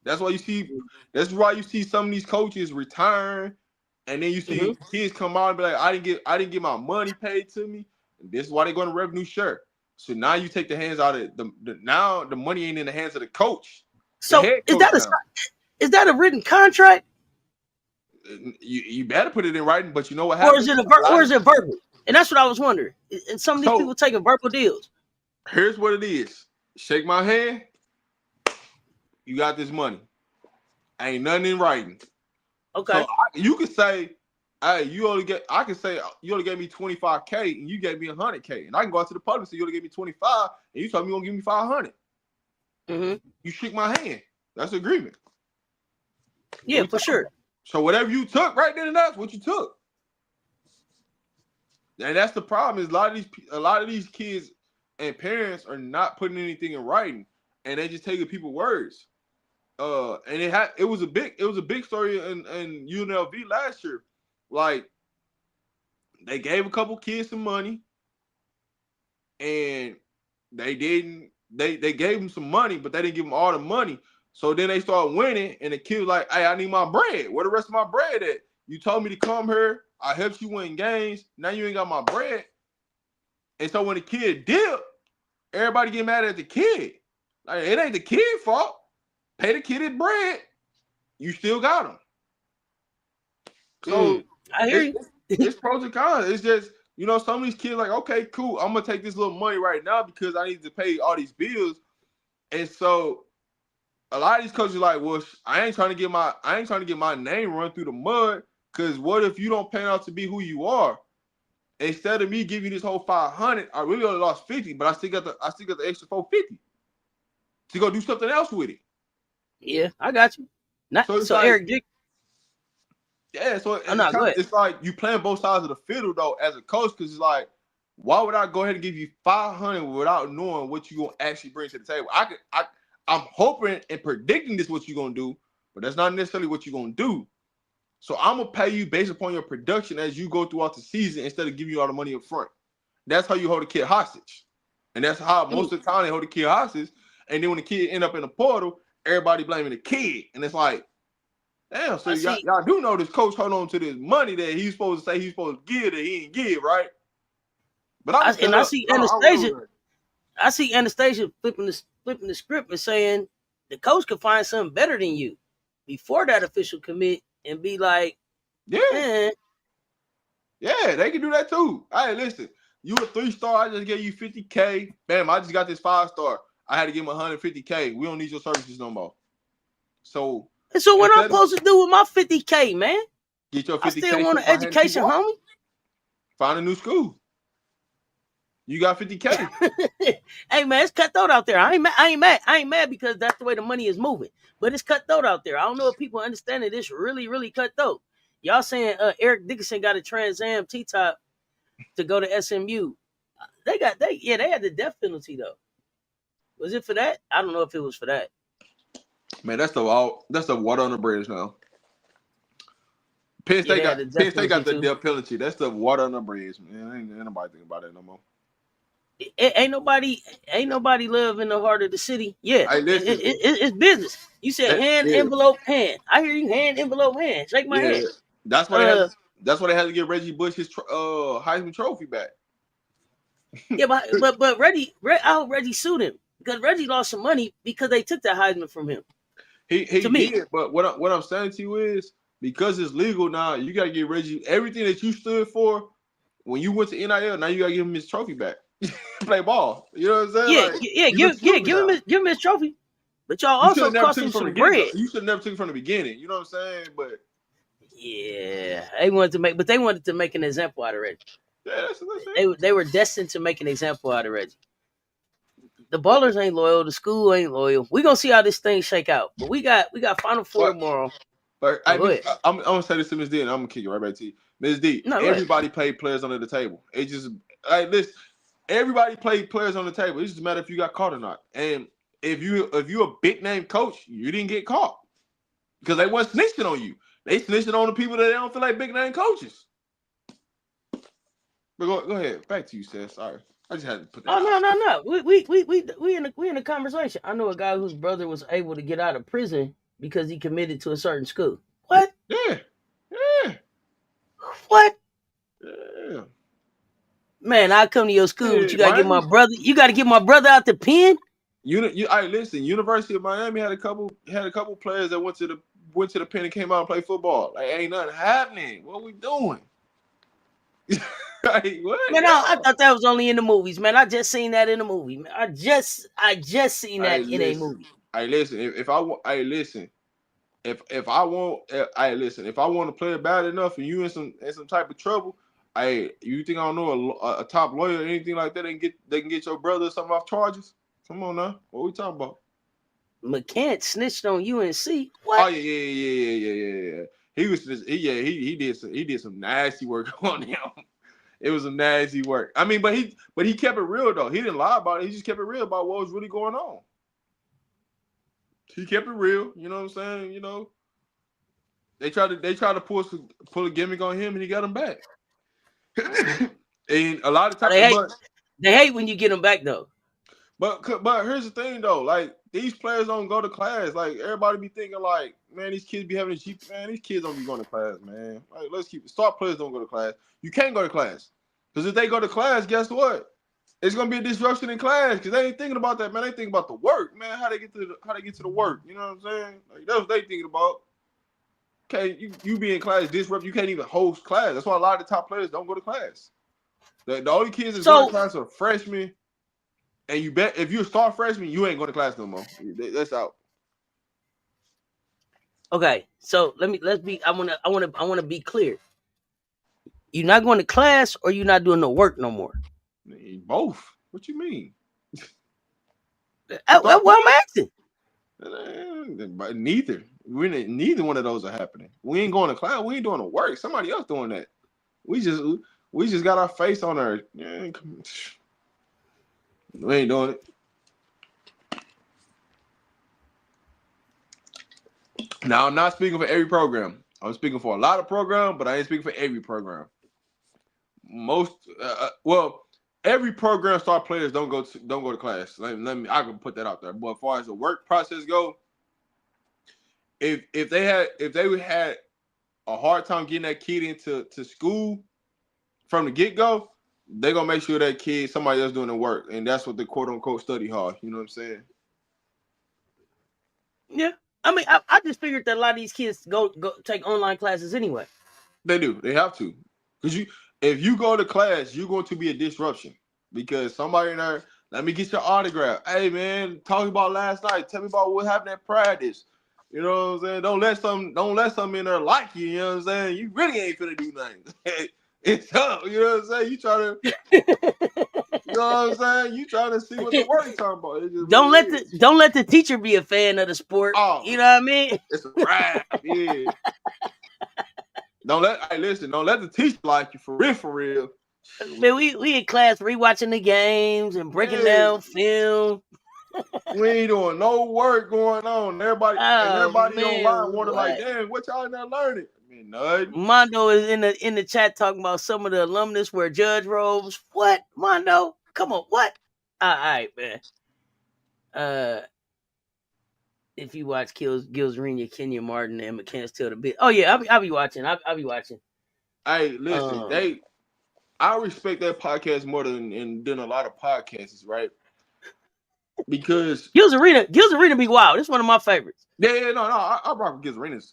That's why you see some of these coaches return, and then you see kids come out and be like, I didn't get my money paid to me. And this is why they go to revenue share. So now you take the hands out of now the money ain't in the hands of the coach. So is that a written contract? You better put it in writing, but you know what happens? Or is it verbal? And that's what I was wondering. And some of these people taking verbal deals. Here's what it is. Shake my hand. You got this money. Ain't nothing in writing. Okay. So you could say, hey, I can say you only gave me $25K and you gave me $100K. And I can go out to the public and say you only gave me 25 and you told me you're gonna give me 500. You shake my hand. That's agreement. Yeah, for sure. So whatever you took right then and that's what you took. And that's the problem is a lot of these kids and parents are not putting anything in writing and they just taking people's words. And it was a big story in UNLV last year. Like they gave a couple kids some money and they gave them some money, but they didn't give them all the money. So then they started winning, and the kid was like, hey, I need my bread. Where the rest of my bread at? You told me to come here. I helped you win games. Now you ain't got my bread. And so when the kid dipped, everybody get mad at the kid. Like, it ain't the kid's fault. Pay the kid his bread. You still got him. So I hear you. It's pros and cons. It's just, some of these kids like, okay, cool. I'm going to take this little money right now because I need to pay all these bills. And so a lot of these coaches are like, well, I ain't trying to get my name run through the mud because what if you don't pan out to be who you are? Instead of me giving you this whole 500, I really only lost 50, but I still got the extra 450 to go do something else with it. Yeah, I got you. So like, Eric Dick. Yeah, so it's like you playing both sides of the fiddle though as a coach because it's like, why would I go ahead and give you 500 without knowing what you gonna actually bring to the table? I'm hoping and predicting this what you're gonna do, but that's not necessarily what you're gonna do. So I'm gonna pay you based upon your production as you go throughout the season instead of giving you all the money up front. That's how you hold a kid hostage, and that's how most of the time they hold a kid hostage. And then when the kid end up in the portal, everybody blaming the kid, and it's like, damn. So y'all do know this coach hold on to this money that he's supposed to say he's supposed to give that he ain't give, right? But I see Anastasia flipping the script and saying the coach could find something better than you before that official commit and be like, yeah, they can do that too. Hey, listen, you a 3-star, I just gave you 50K. Bam, I just got this 5-star. I had to give him 150K. We don't need your services no more. So what I'm supposed to do with my 50K, man? Get your 50K. I still want an education, homie. Find a new school. You got 50K. Hey man, it's cutthroat out there. I ain't mad because that's the way the money is moving. But it's cutthroat out there. I don't know if people understand it. It's really, really cutthroat. Y'all saying Eric Dickinson got a Trans Am T-top to go to SMU. They had the death penalty though. Was it for that? I don't know if it was for that. Man, that's the water on the bridge now. Penn State got the death penalty. That's the water on the bridge, man. Ain't nobody think about it no more. Ain't nobody live in the heart of the city. Yeah, it's business. You said envelope, hand. I hear you, hand, envelope, hand. Shake my hand. That's why they had to get Reggie Bush his Heisman Trophy back. Yeah, but Reggie, I hope Reggie sued him because Reggie lost some money because they took that Heisman from him. He did, but what I'm saying to you is because it's legal now, you gotta give Reggie everything that you stood for when you went to NIL. Now you gotta give him his trophy back. Play ball. You know what I'm saying? Give him his trophy. But y'all also cost him some bread. You should have never took it from the beginning. You know what I'm saying? But yeah, they wanted to make an example out of Reggie. Yeah, they were destined to make an example out of Reggie. The Ballers ain't loyal. The school ain't loyal. We gonna see how this thing shake out. But we got Final Four tomorrow. But I'm gonna say this to Ms. D, and I'm gonna kick it right back to you, Ms. D. Everybody played players under the table. It just listen. Everybody played players on the table. It just matter if you got caught or not. And if you a big name coach, you didn't get caught because they wasn't snitching on you. They snitching on the people that they don't feel like big name coaches. But go ahead. Back to you, Cess. Sorry. I just had to put that Oh out. no. We in a conversation. I know a guy whose brother was able to get out of prison because he committed to a certain school. What? Yeah. What? Yeah. Man, I come to your school, but you gotta get my Miami. brother. You gotta get my brother out the pen. Listen. University of Miami had a couple players that went to the pen and came out and played football. Like, ain't nothing happening. What we doing? Like, what? Man, I thought that was only in the movies, man. I just seen that in the movie. Man. I just seen that in a movie. Listen. If I want, listen. If I want, listen. If I want to play it bad enough and you in some type of trouble, you think I don't know a top lawyer or anything like that? They can get your brother something off charges. Come on now, what we talking about? McCants snitched on UNC. What? Oh yeah. He did some nasty work on him. It was some nasty work. I mean, but he kept it real though. He didn't lie about it. He just kept it real about what was really going on. He kept it real. You know what I'm saying? You know, they tried to pull a gimmick on him, and he got him back. And a lot of times, they hate when you get them back though. But here's the thing though, like these players don't go to class. Like everybody be thinking like, man, these kids be having a Jeep. Man, these kids don't be going to class, man. Like let's keep it. Star players don't go to class. You can't go to class because if they go to class, guess what? It's gonna be a disruption in class because they ain't thinking about that, man. They think about the work, man. How they get to the work. You know what I'm saying? Like that's what they thinking about. Okay, you be in class disrupt. You can't even host class. That's why a lot of the top players don't go to class. The only kids that go to class are freshmen. And you bet if you're a star freshman, you ain't going to class no more. That's out. Okay, so let's be. I want to be clear. You're not going to class, or you're not doing no work no more. Both. What you mean? That's what I'm asking. Neither. Neither one of those are happening. We ain't going to class. We ain't doing the work. Somebody else doing that. We just got our face on her. Yeah, we ain't doing it. Now, I'm not speaking for every program. I'm speaking for a lot of programs, but I ain't speaking for every program. Every program star players don't go to class. I can put that out there. But as far as the work process go, if they had a hard time getting that kid into school from the get-go, they're going to make sure that kid, somebody else doing the work. And that's what the quote-unquote study hard. You know what I'm saying? Yeah. I mean, I just figured that a lot of these kids go take online classes anyway. They do. They have to. Because if you go to class, you're going to be a disruption. Because somebody in there, let me get your autograph. Hey, man, talk about last night. Tell me about what happened at practice. You know what I'm saying? Don't let some in there like you. You know what I'm saying? You really ain't finna do nothing. It's tough. You know what I'm saying? You try to, you know what I'm saying? You trying to see what the work talking about. Don't let the teacher be a fan of the sport. Oh, you know what I mean? It's a rap. Yeah. Don't let the teacher like you for real. Man, we in class rewatching the games and breaking down film. We ain't doing no work going on. Everybody online wondering like, damn, what y'all in there learning? I mean, nothing. Mondo is in the chat talking about some of the alumnus wear judge robes. What, Mondo? Come on, what? All right, man. If you watch Gilles Renia, Kenya Martin, and McCants tell the bit. Oh yeah, I'll be watching. I'll be watching. Hey, listen, I respect that podcast more than a lot of podcasts, right? Because Gilles Arena be wild. It's one of my favorites. Yeah, no, I rock with Gilles Arenas.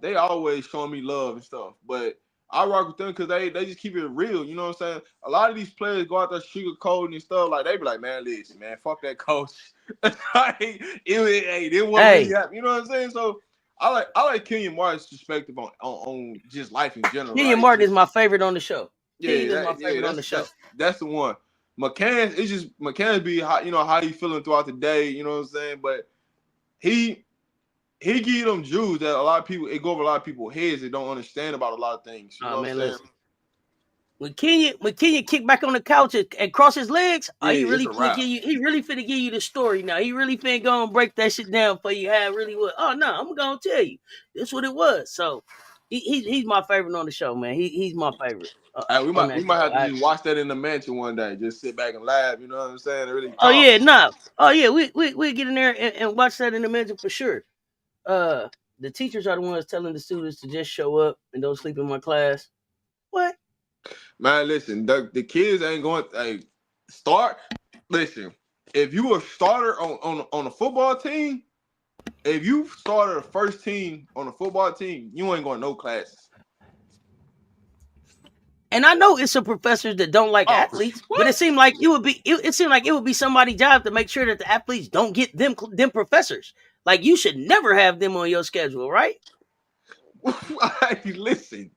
They always showing me love and stuff, but I rock with them because they just keep it real. You know what I'm saying? A lot of these players go out there sugarcoating and stuff. Like they be like, man, listen, man, fuck that coach. It wasn't really happening. You know what I'm saying? So I like Kenyon Martin's perspective on just life in general. Kenyon Martin is my favorite on the show. Yeah, my favorite on the show. That's the one. McCants be how he feeling throughout the day. You know what I'm saying? But he give them Jews that a lot of people, it go over a lot of people's heads that don't understand about a lot of things. You know what I'm saying? Listen. When Kenya kick back on the couch and cross his legs, he really finna give you the story now. He really finna go and break that shit down for you how it really was. Oh no, I'm gonna tell you. This what it was. So He's my favorite on the show, man. He's my favorite We on might that show. have to just watch that in the mansion one day. Just sit back and laugh. You know what I'm saying? Really Oh talk. yeah, no. Oh yeah, we get in there and watch that in the mansion for sure. The teachers are the ones telling the students to just show up and don't sleep in my class. What? Man, listen, the kids ain't going. Hey, start. Listen, if you a starter on a football team, if you started a first team on a football team, you ain't going to no classes. And I know it's some professors that don't like athletes, but it seemed like it would be somebody's job to make sure that the athletes don't get them professors. Like you should never have them on your schedule, right? Listen,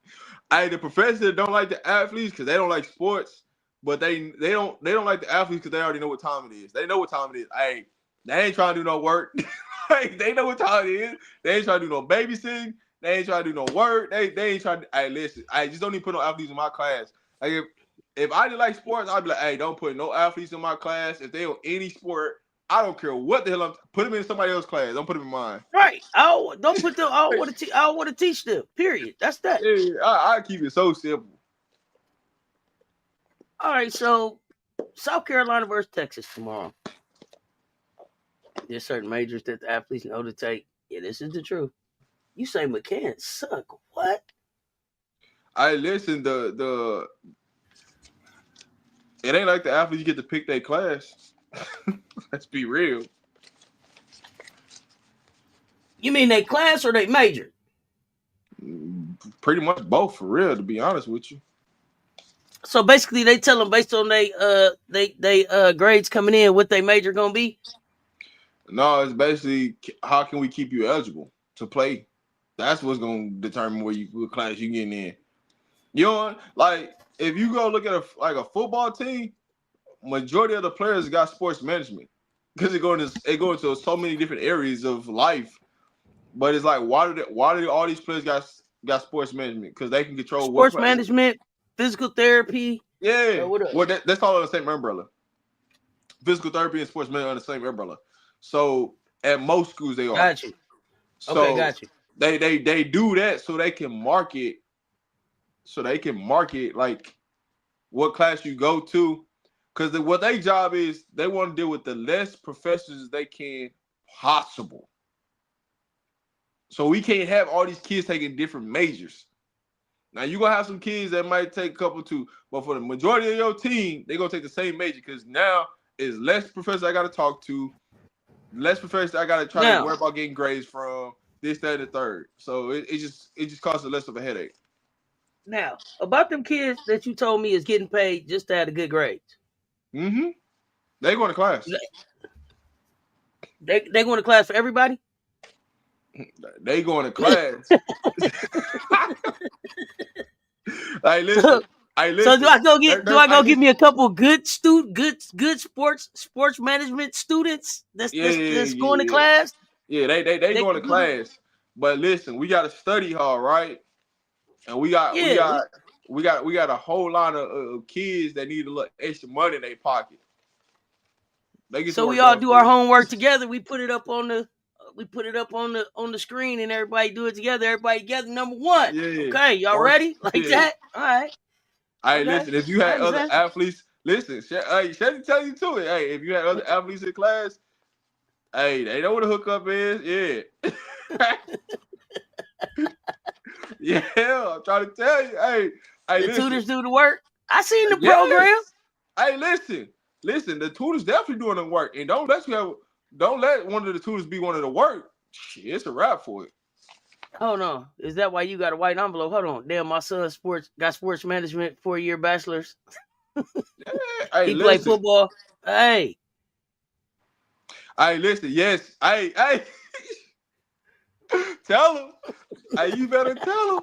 the professors that don't like the athletes because they don't like sports, but they don't like the athletes because they already know what time it is. They know what time it is. Hey, they ain't trying to do no work. They know what time it is. They ain't trying to do no babysitting. They ain't trying to do no work. They ain't trying to. Hey, listen. I just don't even put no athletes in my class. Like if I didn't like sports, I'd be like, hey, don't put no athletes in my class. If they on any sport, I don't care what the hell put them in somebody else's class. Don't put them in mine. Right. Don't put them. I don't want to teach them. Period. That's that. Yeah, I keep it so simple. All right. So South Carolina versus Texas tomorrow. There's certain majors that the athletes know to take. Yeah, this is the truth. You say mechanics suck. What? I listen. It ain't like the athletes get to pick their class. Let's be real. You mean they class or they major? Pretty much both, for real. To be honest with you. So basically, they tell them based on they grades coming in what they major gonna be. No, it's basically how can we keep you eligible to play. That's what's gonna determine what class you getting in. You know, like if you go look at a football team, majority of the players got sports management because it go into so many different areas of life. But it's like why do all these players got sports management? Because they can control sports management, physical therapy. Yeah, well that's all on the same umbrella. Physical therapy and sports management on the same umbrella. So at most schools they are. Got you. So okay, got you. They do that so they can market. So they can market like what class you go to, because what their job is, they want to deal with the less professors they can possible. So we can't have all these kids taking different majors. Now you're gonna have some kids that might take a couple too, but for the majority of your team, they're gonna take the same major because now it's less professors I gotta talk to, less professors I gotta try to worry about getting grades from, this, that, and the third. So it just causes less of a headache. Now, about them kids that you told me is getting paid just to have a good grades. Mm-hmm. They going to class. They going to class for everybody? They going to class. Hey, listen. So do I go give me a couple good sports management students that's going to class? Yeah, they going to class. But listen, we got a study hall, right? And we got a whole lot of kids that need a little extra money in their pocket. So we all do our homework together. We put it up on the screen and everybody do it together. Everybody together. Number one. Yeah. Okay, y'all ready? Like that? All right. Hey, listen, if you had other athletes, listen, Shelly tell you to it. Hey, if you had other athletes in class, hey, they know what a hookup is. Yeah. Yeah, I'm trying to tell you. Hey, the tutors do the work. I seen the program. Hey, listen, the tutors definitely doing the work. And don't let one of the tutors be one of the work. Shit, it's a wrap for it. Hold on. Is that why you got a white envelope? Hold on. Damn, my son got sports management 4-year bachelor's. He played football. Hey, listen, yes. Hey. Tell him. Hey, you better tell him.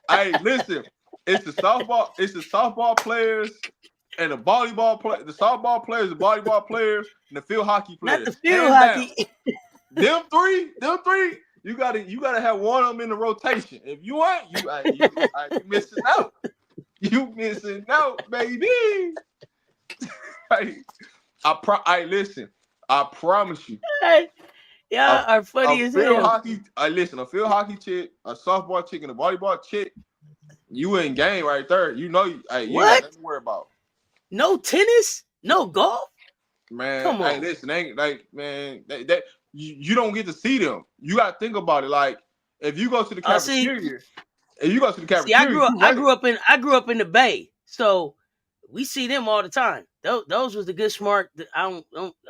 Hey, listen. It's the softball players and the volleyball players, the softball players, the volleyball players, and the field hockey players. Not the field hockey. Them three. You gotta have one of them in the rotation. If you ain't, you missing out. You missing out, baby. Hey, listen. I promise you. Hey, Y'all are funny as hell. Hockey. Listen, a field hockey chick, a softball chick, and a volleyball chick. You in game right there. You know, you ain't got nothing to worry about. No tennis, no golf. Man, come on. Hey, listen, ain't like man, that you don't get to see them. You got to think about it. Like if you go to the cafeteria, I grew up in the Bay, so we see them all the time. Those was the good smart. I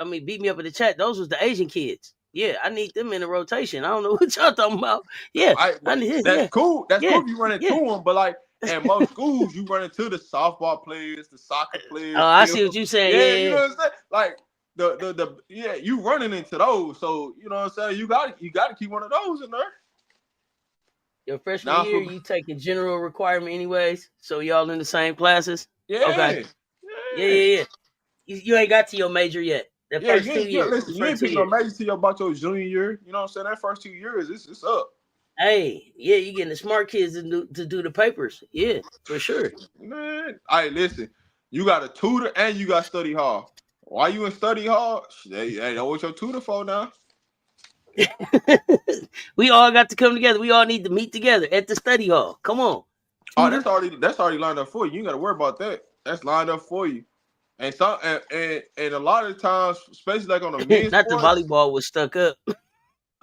mean, beat me up in the chat. Those was the Asian kids. Yeah, I need them in the rotation. I don't know what y'all talking about. Yeah, that's cool. That's cool if you run into them, but like at most schools, you run into the softball players, the soccer players. Oh, I see what you're saying. Yeah, you know what I'm saying? Like the you running into those. So you know what I'm saying? You got to keep one of those in there. Your freshman year, you taking general requirement anyways, so y'all in the same classes. Yeah. Okay. Yeah. You ain't got to your major yet. The first 2 years. Listen, you ain't picking no major till about your junior year. You know what I'm saying? That first 2 years, it's up. Hey, yeah, you getting the smart kids to do the papers. Yeah, for sure. Man, listen, you got a tutor and you got study hall. Why you in study hall? Hey, know what your tutor for now? We all got to come together. We all need to meet together at the study hall. Come on. Tutor? Oh, that's already lined up for you. You ain't got to worry about that. That's lined up for you. And some and a lot of times, especially like on the men's not the volleyball was stuck up.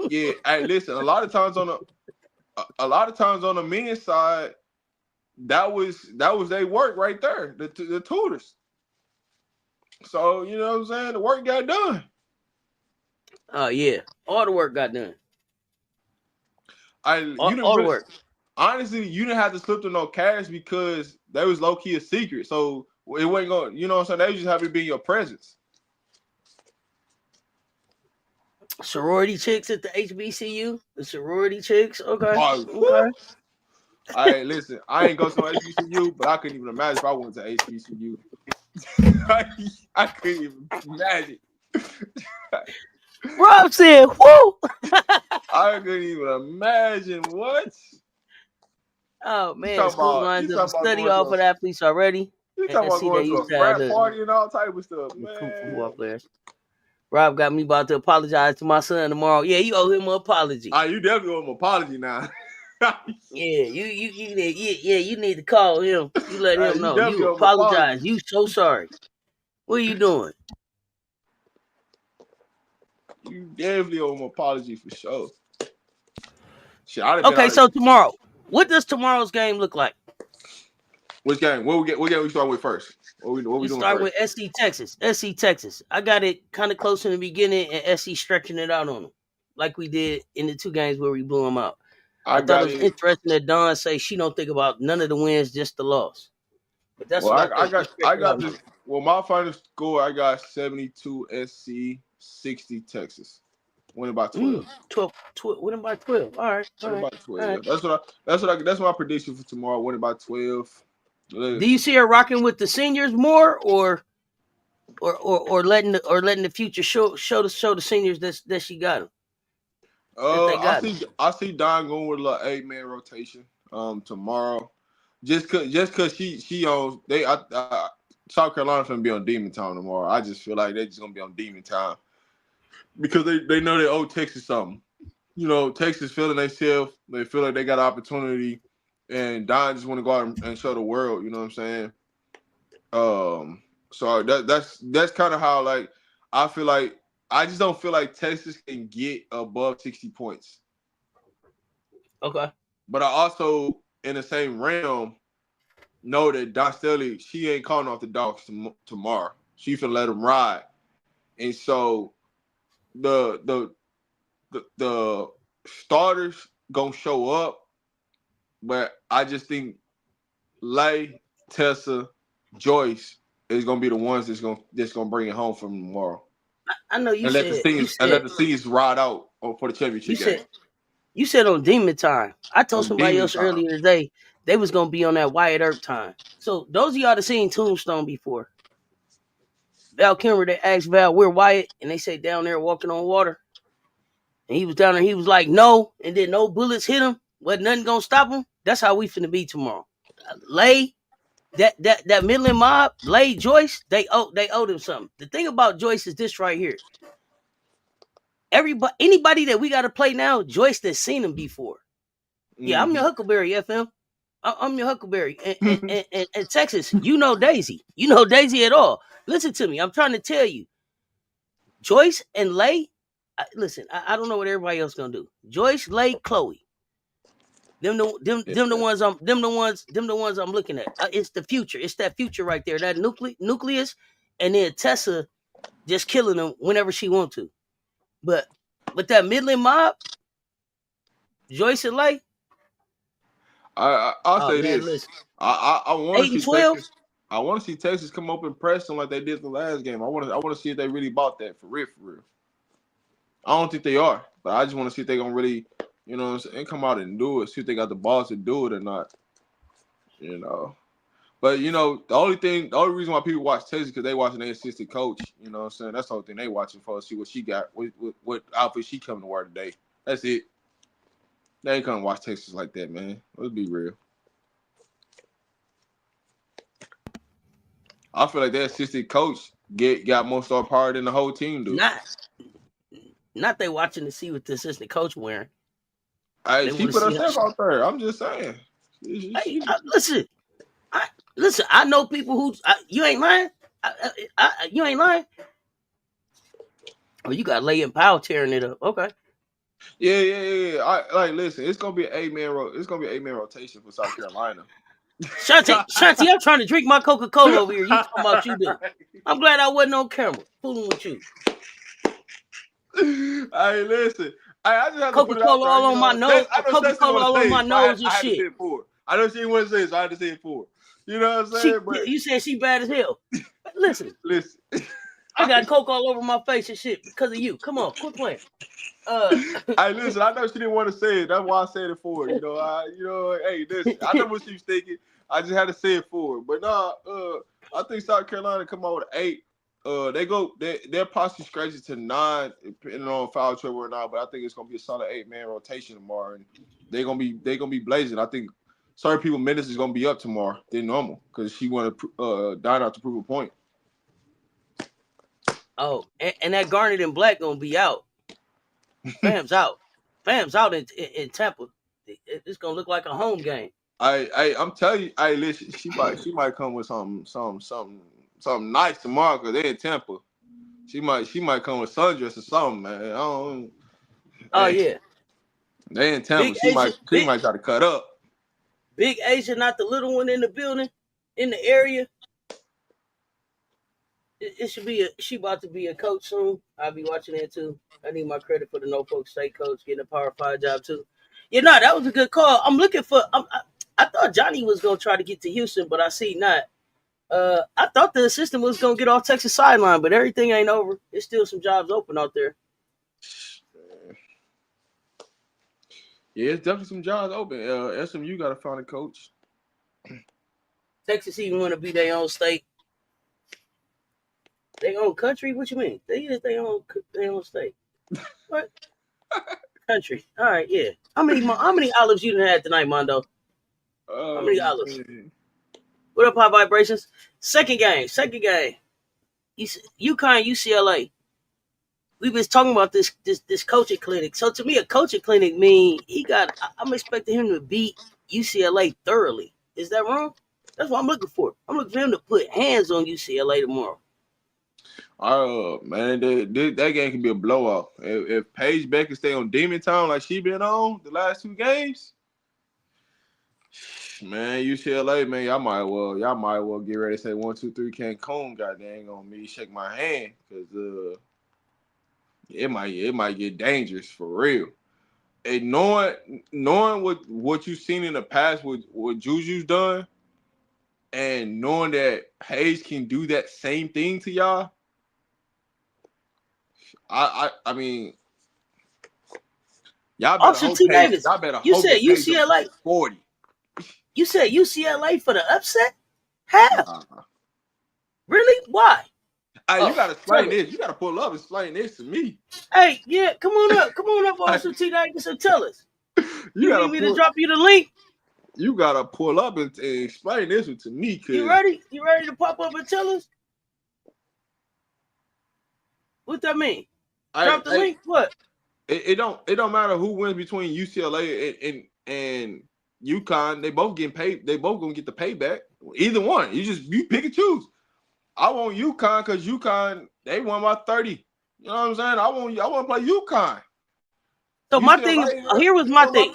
Yeah, hey, listen. A lot of times on the men's side, that was their work right there. The tutors. So you know what I'm saying. The work got done. Oh yeah, all the work got done. All the work. Honestly, you didn't have to slip to no cash because that was low key a secret. So it wasn't going. You know what I'm saying. They just have to be in your presence. Sorority chicks at the HBCU. The sorority chicks. Okay. Okay. Hey, listen. I ain't go to HBCU, but I couldn't even imagine if I went to HBCU. I couldn't even imagine. Rob said, "Whoa!" I couldn't even imagine what. Oh man, school lines up study hall for the athletes already. You talking about going to a frat party and all type of stuff, man. Football players. Rob got me about to apologize to my son tomorrow. Yeah, you owe him an apology. You definitely owe him an apology now. Yeah, you need to call him. You let him know. You apologize. You so sorry. What are you doing? You definitely owe him an apology for sure. Shit, okay, so tomorrow. What does tomorrow's game look like? Which game? What game we start with first? What we doing start first? with SC Texas. SC Texas. I got it kind of close in the beginning and SC stretching it out on them. Like we did in the 2 games where we blew them out. I thought it was interesting that Dawn say she don't think about none of the wins, just the loss. But that's what I got this. Well, my final score, I got 72 SC, 60 Texas. Winning by 12. 12. Winning by 12. All right. Winning by 12. Right. That's my prediction for tomorrow. Winning by 12. Do you see her rocking with the seniors more, or letting the future show the seniors that she got them? I see Don going with a little 8-man rotation tomorrow, just cause she owns South Carolina's gonna be on Demon Time tomorrow. I just feel like they're just gonna be on Demon Time because they know they owe Texas something. You know, Texas feeling themselves. They feel like they got an opportunity, and Don just want to go out and show the world. You know what I'm saying? So that's kind of how like I feel like. I just don't feel like Texas can get above 60 points. Okay. But I also, in the same realm, know that Don Staley, she ain't calling off the dogs tomorrow. She finna let them ride. And so the starters gonna show up, but I just think Lay, Tessa, Joyce is gonna be the ones that's gonna bring it home from tomorrow. I know you let the seniors ride out for the championship game. You said on Demon Time. I told somebody else earlier today they was gonna be on that Wyatt Earp time. So those of y'all that seen Tombstone before, Val Kilmer, they asked Val where Wyatt, and they say down there walking on water. And he was down there. He was like no, and then no bullets hit him. Wasn't nothing gonna stop him. That's how we finna be tomorrow. Lay. That Midland mob, Lay, Joyce, they owed him something. The thing about Joyce is this right here. anybody that we got to play now, Joyce has seen them before. Yeah, I'm your Huckleberry, FM. I'm your Huckleberry. And Texas, you know Daisy. You know Daisy at all. Listen to me. I'm trying to tell you. Joyce and Lay, listen, I don't know what everybody else gonna do. Joyce, Lay, Chloe. Them the ones I'm looking at. It's the future. It's that future right there. That nucleus, and then Tessa just killing them whenever she want to. But that Midland mob, Joyce and Lay. I'll say man, this. Listen. I want to see 12. Texas. I want to see Texas come up and press them like they did the last game. I want to see if they really bought that for real. I don't think they are, but I just want to see if they're gonna really, you know, and come out and do it. See if they got the balls to do it or not. You know, but you know, the only reason why people watch Texas because they watching their assistant coach. You know what I'm saying? That's the only thing they watching for. See what she got, what outfit she coming to wear today. That's it. They ain't gonna watch Texas like that, man. Let's be real. I feel like their assistant coach got more star power than the whole team do. Not they watching to see what the assistant coach wearing. She put herself out there. I'm just saying. Listen. I know people who you ain't lying. You ain't lying. Oh, you got Lay and Powell tearing it up. Okay. Yeah. Listen, it's gonna be an 8-man rotation for South Carolina. Shanti, I'm trying to drink my Coca-Cola over here. You talking about you do? I'm glad I wasn't on camera fooling with you. Hey, listen. I just have to put it out Coca-Cola all on my nose. Coca-Cola all on my nose and shit. I know she didn't want to say it, so I had to say it for her. You know what I'm saying? But you said she bad as hell. Listen. I got Coke all over my face and shit because of you. Come on, quit playing. Hey, listen, I know she didn't want to say it. That's why I said it for her. Hey, listen, I know what she was thinking. I just had to say it for her. But I think South Carolina come out with 8. They're possibly scratching to 9, depending on foul trouble or not. But I think it's gonna be a solid 8-man rotation tomorrow, and they're gonna be blazing. I think certain people minutes is gonna be up tomorrow than normal because she wanted Dine out to prove a point. Oh, and that Garnet and Black gonna be out. Fam's out in Tampa. It's gonna look like a home game. I'm telling you, listen, she might come with something nice tomorrow because they're in Tampa. She might come with sundress or something, man. Yeah. They in Tampa. She might try to cut up. Big Asia, not the little one in the building, in the area. She about to be a coach soon. I'll be watching that too. I need my credit for the Norfolk State coach getting a Power 5 job too. That was a good call. I'm looking for. I thought Johnny was gonna try to get to Houston, but I see not. I thought the assistant was gonna get off Texas sideline, but everything ain't over. There's still some jobs open out there. Yeah, it's definitely some jobs open. SMU got to find a coach. Texas even want to be their own state. They own country? What you mean? They own state. What? Country. All right, yeah. How many olives you done had tonight, Mondo? How many olives? Man. What up, high vibrations? Second game. UConn, UCLA. We've been talking about this coaching clinic. So to me, a coaching clinic mean I'm expecting him to beat UCLA thoroughly. Is that wrong? That's what I'm looking for. I'm looking for him to put hands on UCLA tomorrow. Man, that game can be a blowout. If Paige Becker stay on Demon Town like she been on the last 2 games, man, UCLA, man, y'all might well get ready to say 1, 2, 3 Cancun. God dang on me, shake my hand because it might get dangerous for real. And knowing what you've seen in the past, what Juju's done, and knowing that Paige can do that same thing to y'all. I mean, y'all better hope Paige. Y'all better hope you said UCLA 40. You said UCLA for the upset? How? Really? Why? Hey, you gotta explain this. You gotta pull up and explain this to me. Hey, yeah, come on up, Officer T. Davis, and tell us. You need me to drop you the link? You gotta pull up and explain this to me. You ready? You ready to pop up and tell us? What that mean? Drop the link. What? It don't matter who wins between UCLA and UConn. They both getting paid. They both gonna get the payback. Either one. You pick and choose. I want UConn because UConn they won by 30. You know what I'm saying? I want to play UConn. So my thing is, here was my thing.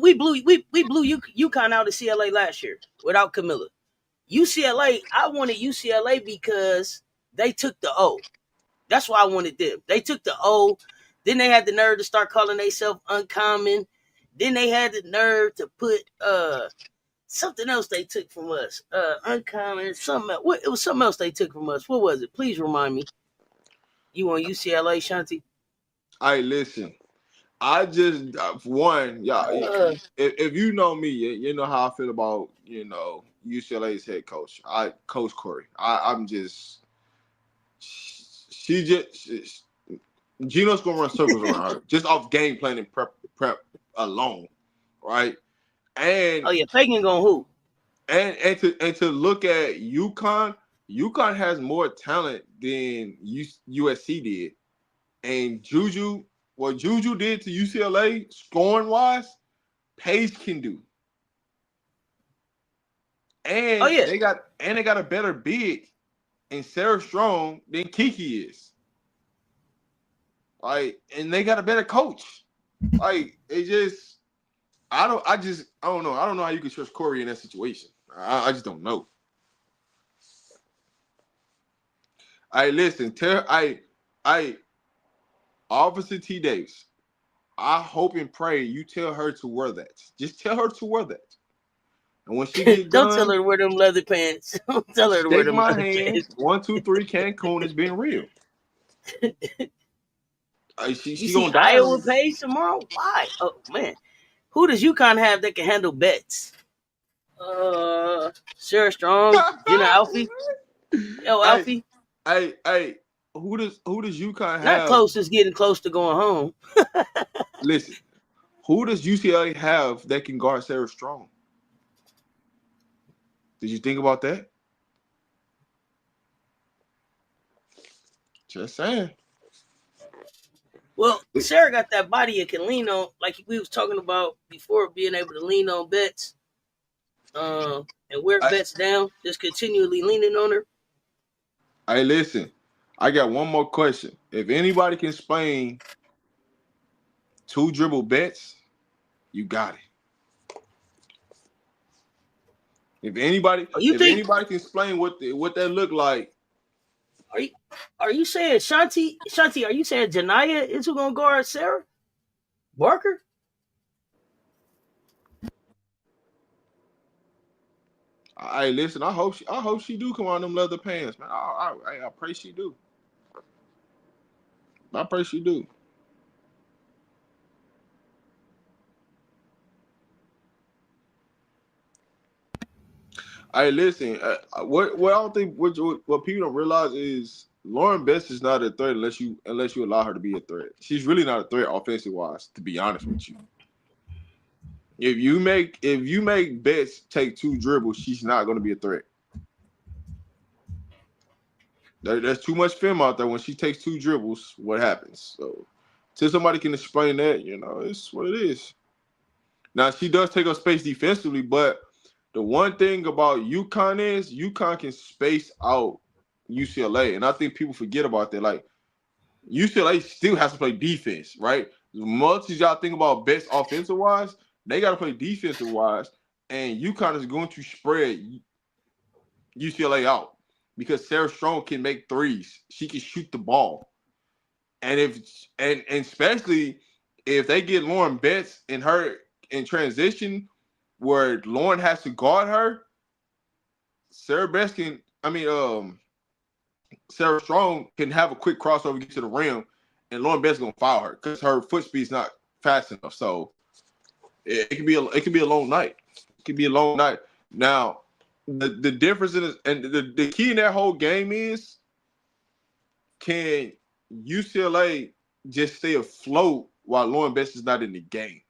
We blew UConn out of CLA last year without Camilla. UCLA, I wanted UCLA because they took the O. That's why I wanted them. They took the O. Then they had the nerve to start calling themselves uncommon. Then they had the nerve to put something else they took from us. Uncommon, something else. It was something else they took from us. What was it? Please remind me. You on UCLA, Shanti? Hey, listen. I just one, y'all. If you know me, you know how I feel about UCLA's head coach. Coach Corey. I'm just. Gino's gonna run circles around her just off game planning prep alone, right? And Fagan gonna hoop. And to look at UConn has more talent than USC did, and what Juju did to UCLA scoring wise, Paige can do. And they got a better big in Sarah Strong than Kiki is. Like, and they got a better coach. Like, I don't know. I don't know how you can trust Corey in that situation. I just don't know. Listen, Officer T. Davis, I hope and pray you tell her to wear that. Just tell her to wear that. And when she gets don't tell her to wear them leather pants. Don't tell her to wear them leather pants. 1, 2, 3, Cancun is being real. She gonna die. Iowa Page tomorrow? Why? Oh man, who does UConn have that can handle bets? Sarah Strong, Jenna Alfie. Yo, Alfie. Hey, who does UConn have? Not close is getting close to going home. Listen, who does UCLA have that can guard Sarah Strong? Did you think about that? Just saying. Well, Sarah got that body it can lean on, like we was talking about before, being able to lean on bets, and wear bets down, just continually leaning on her. Hey, listen, I got one more question. If anybody can explain 2 dribble bets, you got it. If anybody can explain what that look like. Are you saying Shanti? Are you saying Janiyah is who gonna guard Sarah Barker? Hey, listen. I hope she do come on them leather pants, man. I pray she do. I pray she do. Hey, listen. What I don't think what people don't realize is Lauren Best is not a threat unless you allow her to be a threat. She's really not a threat offensive wise, to be honest with you. If you make Best take 2 dribbles, she's not going to be a threat. There's too much film out there. When she takes 2 dribbles, what happens? So, till somebody can explain that, it's what it is. Now she does take up space defensively, but the one thing about UConn is UConn can space out UCLA, and I think people forget about that. Like, UCLA still has to play defense, right? As much as y'all think about best offensive wise, they got to play defensive wise, and UConn is going to spread UCLA out because Sarah Strong can make threes. She can shoot the ball, and especially if they get Lauren Betts in transition, where Lauren has to guard her, Sarah Strong can have a quick crossover, get to the rim, and Lauren Betts gonna foul her because her foot speed's not fast enough. So it can be a long night. It can be a long night. Now the difference in the key in that whole game is, can UCLA just stay afloat while Lauren Betts is not in the game?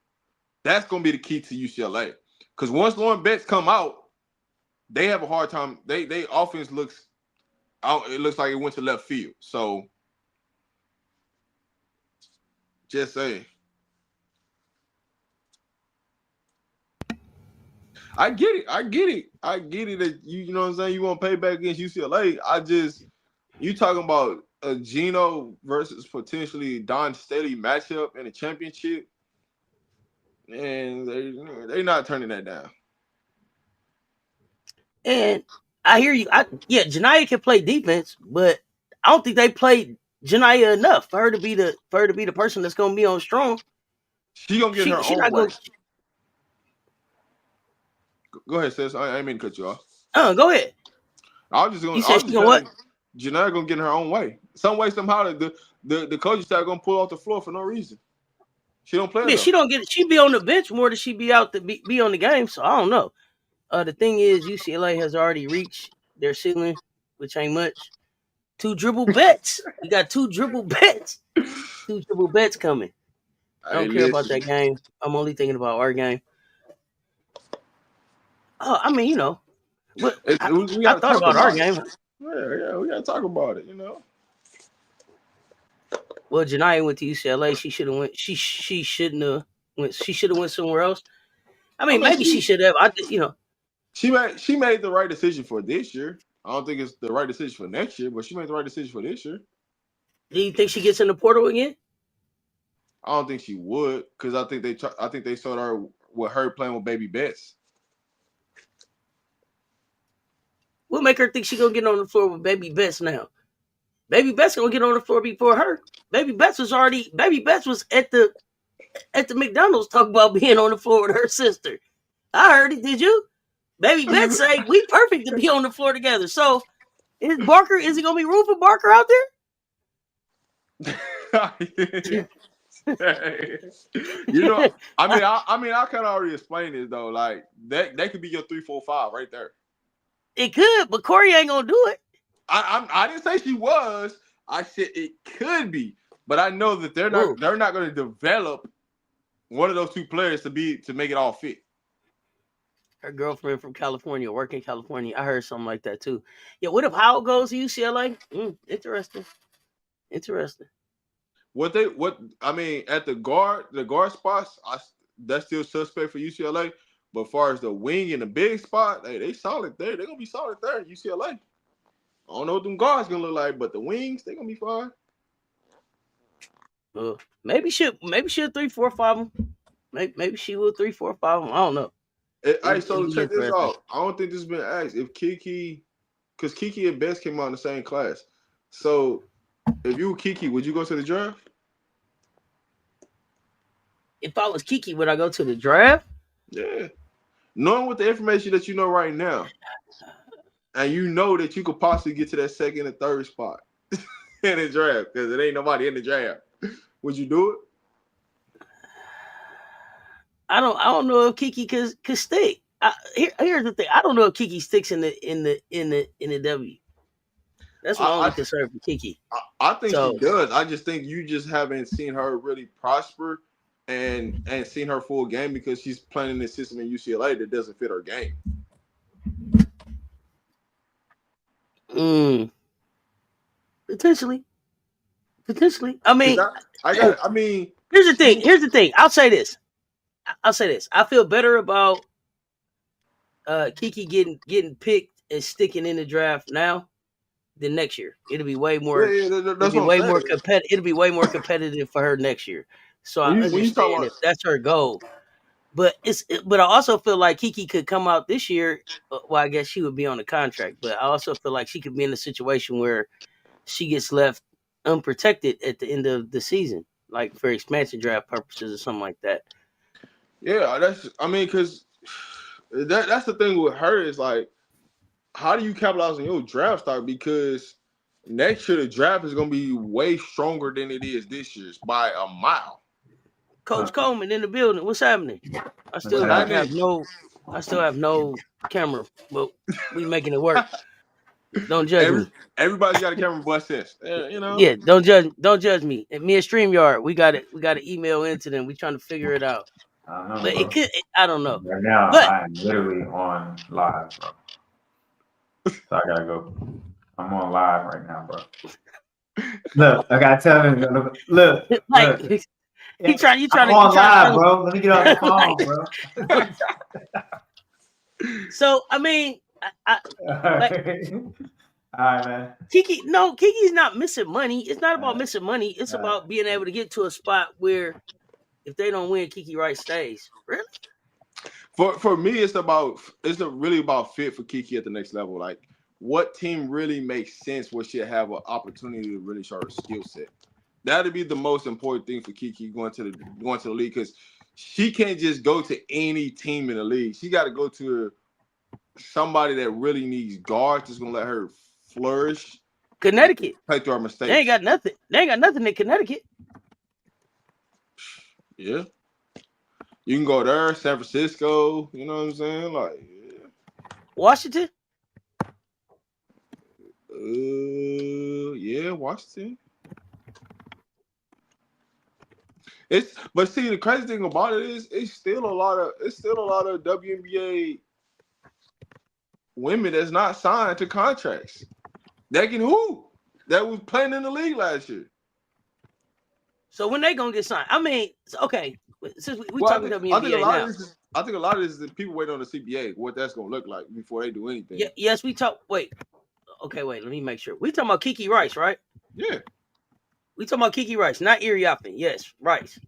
That's gonna be the key to UCLA. Because once Lauren Betts come out, they have a hard time. They offense looks out. It looks like it went to left field. So Just saying. I get it that you know what I'm saying, you want to pay back against UCLA. You talking about a Gino versus potentially Don Staley matchup in a championship, and they not turning that down. And I hear you. Janiyah can play defense, but I don't think they played Janiyah enough for her to be the person that's gonna be on strong. She gonna get her own way. Go ahead, sis. I ain't mean to cut you off. Go ahead. I was just gonna what? Janiyah gonna get in her own way. Some way, somehow, the coaching staff gonna pull off the floor for no reason. She don't play. Yeah, she don't get it. She be on the bench more than she be out to be on the game. So I don't know. The thing is, UCLA has already reached their ceiling, which ain't much. 2 dribble bets. We got 2 dribble bets. 2 dribble bets coming. I don't care about that game. I'm only thinking about our game. Oh, I mean, you know, but I thought about our game. Yeah, we gotta talk about it. You know. Well, Janiyah went to UCLA. She should have went. She shouldn't have went. She should have went somewhere else. I mean, maybe she should have. She made the right decision for this year. I don't think it's the right decision for next year, but she made the right decision for this year. Do you think she gets in the portal again? I don't think she would, because I think they saw her with her playing with Baby Betts. We'll make her think she's gonna get on the floor with Baby Betts now. Baby Betts gonna get on the floor before her. Baby Betts was at the McDonald's talking about being on the floor with her sister. I heard it. Did you? Baby Betts say we perfect to be on the floor together. So is it gonna be room for Barker out there? You know, I kind of already explained it though. Like that could be your 3-4-5 right there. It could, but Corey ain't gonna do it. I didn't say she was. I said it could be, but I know that they're not going to develop one of those 2 players to make it all fit. Her girlfriend from California, working in California. I heard something like that too. Yeah, what if Howell goes to UCLA? Interesting. At the guard spots, that's still suspect for UCLA. But as far as the wing and the big spot, they solid there. They're gonna be solid there at UCLA. I don't know what them guards gonna look like, but the wings, they're gonna be fine. Maybe she'll 3-4-5 them. Maybe she will 3-4-5 them. I don't know. So check this out. I don't think this has been asked. If Kiki, because Kiki and Bess came out in the same class. So if you were Kiki, would you go to the draft? If I was Kiki, would I go to the draft? Yeah. Knowing with the information that you know right now, and you know that you could possibly get to that 2nd and 3rd spot in the draft, because it ain't nobody in the draft, would you do it? I don't know if Kiki could stick. Here's the thing. I don't know if Kiki sticks in the W. That's my only concern for Kiki. I think she does. I just think you just haven't seen her really prosper and seen her full game because she's playing in this system in UCLA that doesn't fit her game. Potentially. I mean, here's the thing. I'll say this. I feel better about Kiki getting picked and sticking in the draft now than next year. It'll be way more. It'll be way more competitive for her next year. So I understand if that's her goal. But I also feel like Kiki could come out this year. Well, I guess she would be on a contract, but I also feel like she could be in a situation where she gets left unprotected at the end of the season, like for expansion draft purposes or something like that. Yeah, because that's the thing with her is like, how do you capitalize on your draft stock? Because next year the draft is going to be way stronger than it is this year's by a mile. Coach Coleman in the building. What's happening? I still have no camera, but we making it work. Don't judge me. Everybody's got a camera but Cess. You know? Yeah, don't judge me. And me and StreamYard, we got to email into them. We trying to figure it out. I don't know. But it could. I don't know. Right now, I'm literally on live, bro. So I gotta go. I'm on live right now, bro. Look, I gotta tell him. Look. You trying I'm on live, bro. Let me get off the phone, bro. So I mean, like all right, man. Kiki's not missing money. It's not about missing money. It's about being able to get to a spot where if they don't win, Kiki Wright stays. Really? For me, it's really about fit for Kiki at the next level. Like, what team really makes sense where she'll have an opportunity to really show her skill set. That'd be the most important thing for Kiki going to the league, because she can't just go to any team in the league. She got to go to somebody that really needs guards that's gonna let her flourish. Connecticut. Play through her mistakes. They ain't got nothing. They ain't got nothing in Connecticut. Yeah. You can go there, San Francisco. You know what I'm saying? Like, yeah. Washington. Yeah, Washington. But see, the crazy thing about it is it's still a lot of WNBA women that's not signed to contracts. That was playing in the league last year. So when they gonna get signed? I mean, okay, since we talking WNBA I think a lot now. of this is that people wait on the CBA, what that's gonna look like before they do anything. Yeah, yes, we talk. Wait, let me make sure. We talking about Kiki Rice, right? Yeah. We talking about Kiki Rice, not Erie Oppen. Yes, Rice.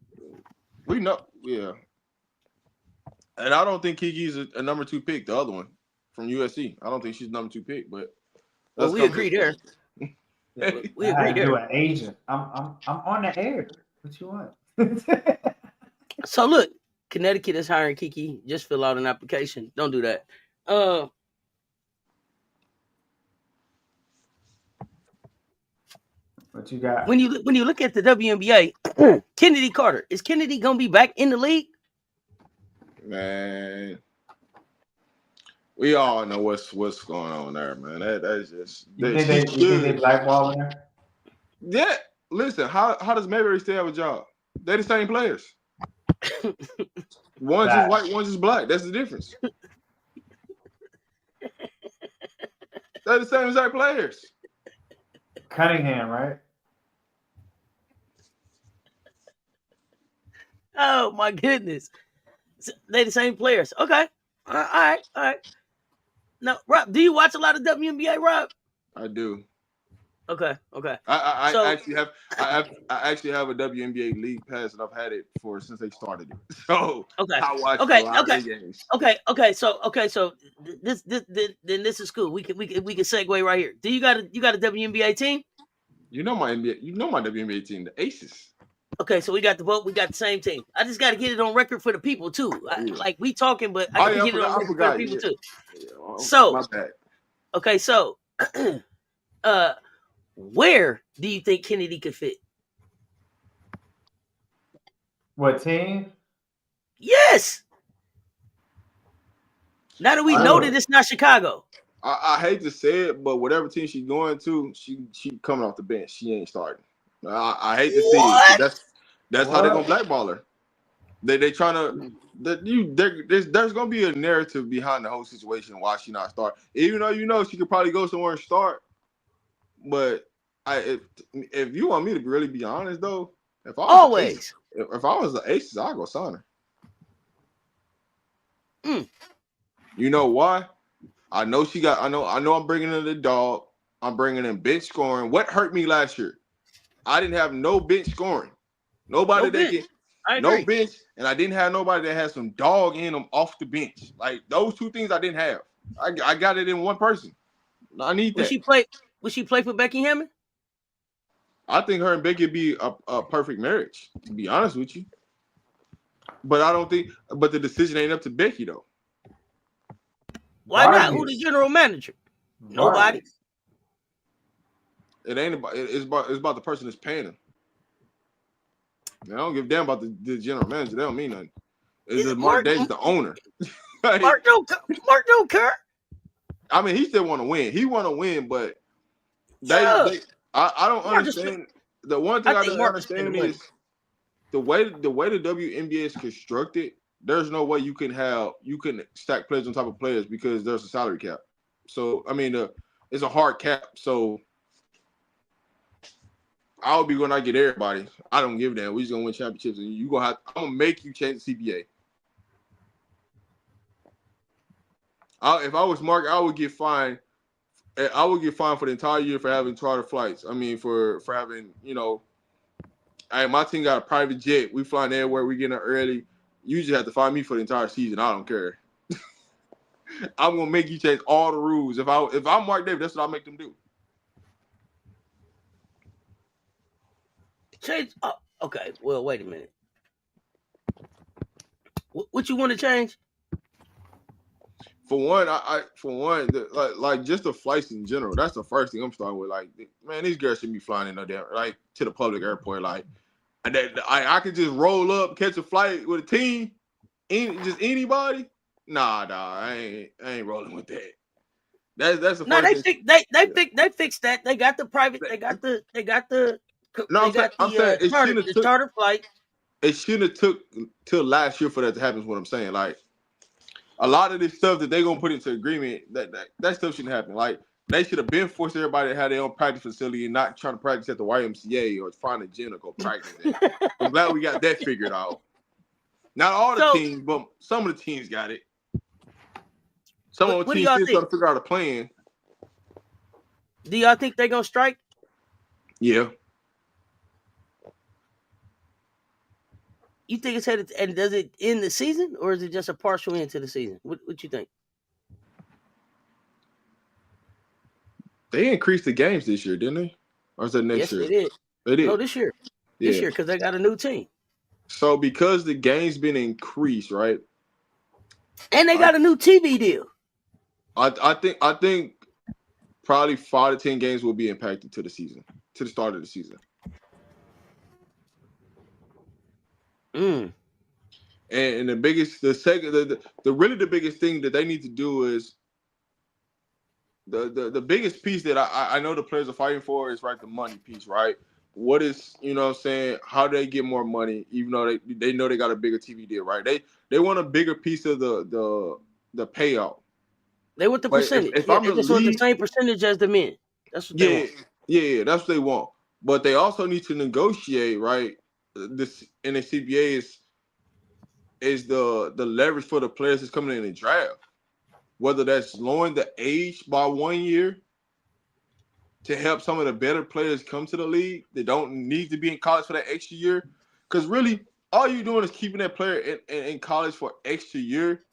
We know, yeah. And I don't think Kiki's a number 2 pick. The other one from USC, I don't think she's number 2 pick. But we agree there. We agree there. You're an agent. I'm on the air. What you want? So look, Connecticut is hiring Kiki. Just fill out an application. Don't do that. What you got? When you look at the WNBA, Kennedy Carter, is Kennedy gonna be back in the league? Man, we all know what's going on there, man. That's just. You think they blackballing her? Yeah. Listen, how does Mayberry still have a job? They're the same players. One's just white, one's just black. That's the difference. They're the same exact players. Cunningham, right? Oh my goodness, they the same players. Okay, all right. Now, Rob, do you watch a lot of WNBA, Rob? I do. Okay. I actually have a WNBA league pass, and I've had it since they started it. So okay, I watch a lot of games. Okay. So this is cool. We can segue right here. Do you got a WNBA team? You know my WNBA team, the Aces. Okay, so we got the vote. We got the same team. I just got to get it on record for the people too. Like we talking, but I got to get it on record for the people too. Yeah, so my bad. Okay, so where do you think Kennedy could fit? What team? Yes. Now that we know that it's not Chicago. I hate to say it, but whatever team she's going to, she coming off the bench. She ain't starting. I hate to see it. That's how they're gonna blackball her. They trying to there's gonna be a narrative behind the whole situation why she not start. Even though she could probably go somewhere and start. But if you want me to really be honest though, if I was the Aces, I'd go sign her. You know why? I know I'm bringing in the dog. I'm bringing in bench scoring. What hurt me last year? I didn't have no bench scoring. Nobody no bench, and I didn't have nobody that had some dog in them off the bench. Like those two things I didn't have. I got it in one person. I need that. Would she play for Becky Hammond? I think her and Becky would be a perfect marriage, to be honest with you. But I don't think. But the decision ain't up to Becky though. Why not? Who's the general manager? Nobody. It ain't about. It's about the person that's paying them. I don't give a damn about the general manager. They don't mean nothing. It's just Mark Davis, the owner. Mark don't care. I mean, he still want to win. He want to win, but I don't understand. The one thing I don't understand is the way the WNBA is constructed. There's no way you can stack players on top of players because there's a salary cap. So I mean, it's a hard cap. So I'll be going to get everybody. I don't give a damn. We just gonna win championships, and you gonna have. I'm gonna make you change the CBA. If I was Mark, I would get fined. I would get fined for the entire year for having charter flights. I mean, for having my team got a private jet. We flying everywhere. We getting there early. You just have to fine me for the entire season. I don't care. I'm gonna make you change all the rules. If I'm Mark Davis, that's what I make them do. Change. Oh, okay. Well, wait a minute. What you want to change? For one, like just the flights in general. That's the first thing I'm starting with. Like, man, these girls shouldn't be flying in no damn to the public airport. Like, I could just roll up, catch a flight with a team, just anybody. Nah, I ain't rolling with that. That's the first thing. They fixed that. They got the private. They got the. No, I'm saying the charter flight. It shouldn't have took till last year for that to happen. Is what I'm saying. Like, a lot of this stuff that they're gonna put into agreement, that stuff shouldn't happen. Like, they should have been forced everybody to have their own practice facility and not trying to practice at the YMCA or find a gym to go practice at. I'm glad we got that figured out. Not all the teams, but some of the teams got it. Some of the teams still trying to figure out a plan. Do y'all think they're gonna strike? Yeah. You think it's headed, and does it end the season, or is it just a partial end to the season? What you think? They increased the games this year, didn't they? Or is that next year? Yes, they did. They did. No, this year. Yeah. This year, because they got a new team. So because the game's been increased, right? And they got a new TV deal. I think probably 5 to 10 games will be impacted to the season, to the start of the season. And the biggest thing that they need to do is the biggest piece that I know the players are fighting for is the money piece, right? What is, what I'm saying, how do they get more money, even though they know they got a bigger TV deal, right? They want a bigger piece of the payout. They want the percentage. If they just want the same percentage as the men. That's what they want. Yeah, that's what they want. But they also need to negotiate, right? This in the CBA is the leverage for the players that's coming in the draft. Whether that's lowering the age by 1 year to help some of the better players come to the league that don't need to be in college for that extra year. Because really, all you're doing is keeping that player in college for extra year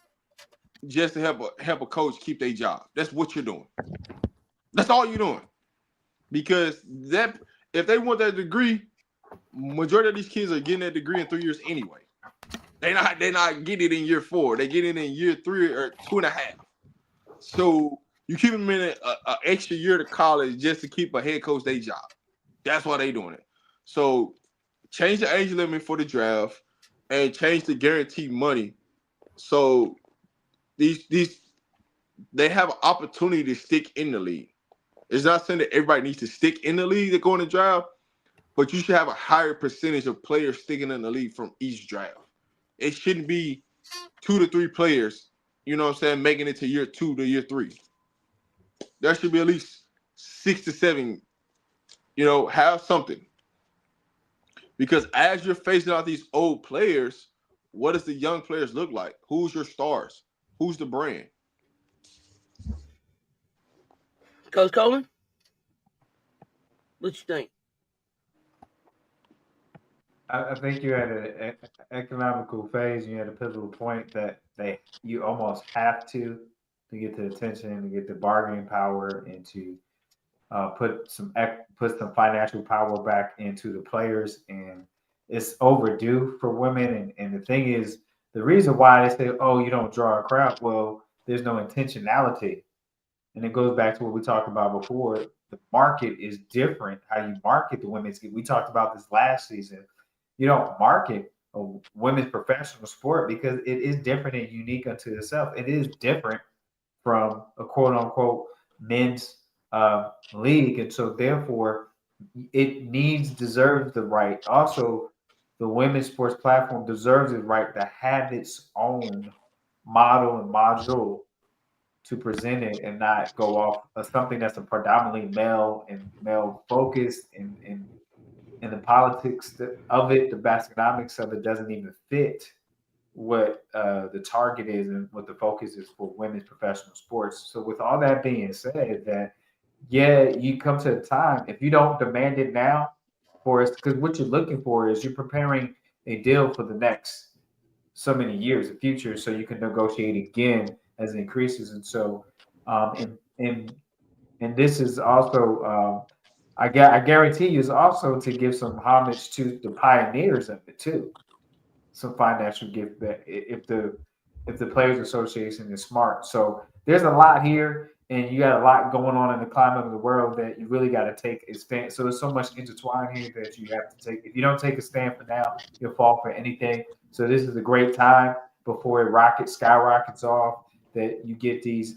just to help a coach keep their job. That's what you're doing. That's all you're doing. Because if they want that degree, majority of these kids are getting that degree in 3 years anyway. They're not getting it in year 4. They get it in year 3 or 2.5. So you keep them in an extra year to college just to keep a head coach their job. That's why they doing it. So change the age limit for the draft and change the guaranteed money. So they have an opportunity to stick in the league. It's not saying that everybody needs to stick in the league to go in the draft, but you should have a higher percentage of players sticking in the league from each draft. It shouldn't be 2 to 3 players, making it to year 2 to year 3. There should be at least 6 to 7, have something. Because as you're facing out these old players, what does the young players look like? Who's your stars? Who's the brand? Coach Coleman, what you think? I think you're at an economical phase. And you're at a pivotal point that you almost have to get the attention, to get the bargaining power, and to put some financial power back into the players. And it's overdue for women. And the thing is, the reason why they say, "Oh, you don't draw a crowd," well, there's no intentionality. And it goes back to what we talked about before. The market is different. How you market the women's game. We talked about this last season. You don't market a women's professional sport because it is different and unique unto itself. It is different from a quote unquote men's league. And so therefore it deserves the right. Also, the women's sports platform deserves the right to have its own model and module to present it and not go off of something that's a predominantly male focused and and the politics of it, the baskenomics of it doesn't even fit what the target is and what the focus is for women's professional sports. So with all that being said, that you come to a time, if you don't demand it now for us, because what you're looking for is you're preparing a deal for the next so many years, the future, so you can negotiate again as it increases. And so, and this is also, I guarantee you, is also to give some homage to the pioneers of it too. Some financial gift that if the Players Association is smart. So there's a lot here, and you got a lot going on in the climate of the world that you really got to take a stand. So there's so much intertwined here that you have to take. If you don't take a stand for now, you'll fall for anything. So this is a great time before it skyrockets off, that you get these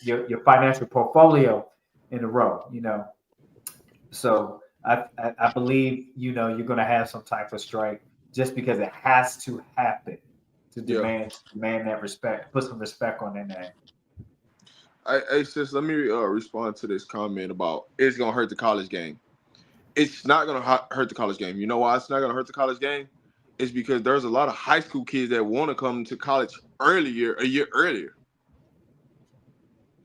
your financial portfolio in a row. So I believe you're going to have some type of strike, just because it has to happen to demand that respect, put some respect on that name. Hey, sis, let me respond to this comment about it's gonna hurt the college game. It's not gonna hurt the college game. You know why it's not gonna hurt the college game? It's because there's a lot of high school kids that want to come to college a year earlier,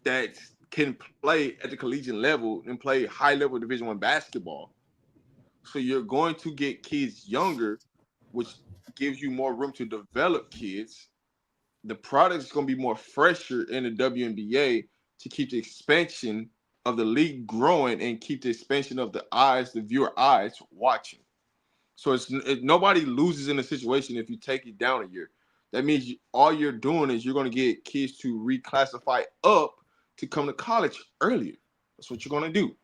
that can play at the collegiate level and play high level Division I basketball. So you're going to get kids younger, which gives you more room to develop kids. The product is going to be more fresher in the WNBA to keep the expansion of the league growing and keep the expansion of the viewer eyes watching. So nobody loses in a situation if you take it down a year. That means all you're doing is you're going to get kids to reclassify up to come to college earlier. That's what you're going to do.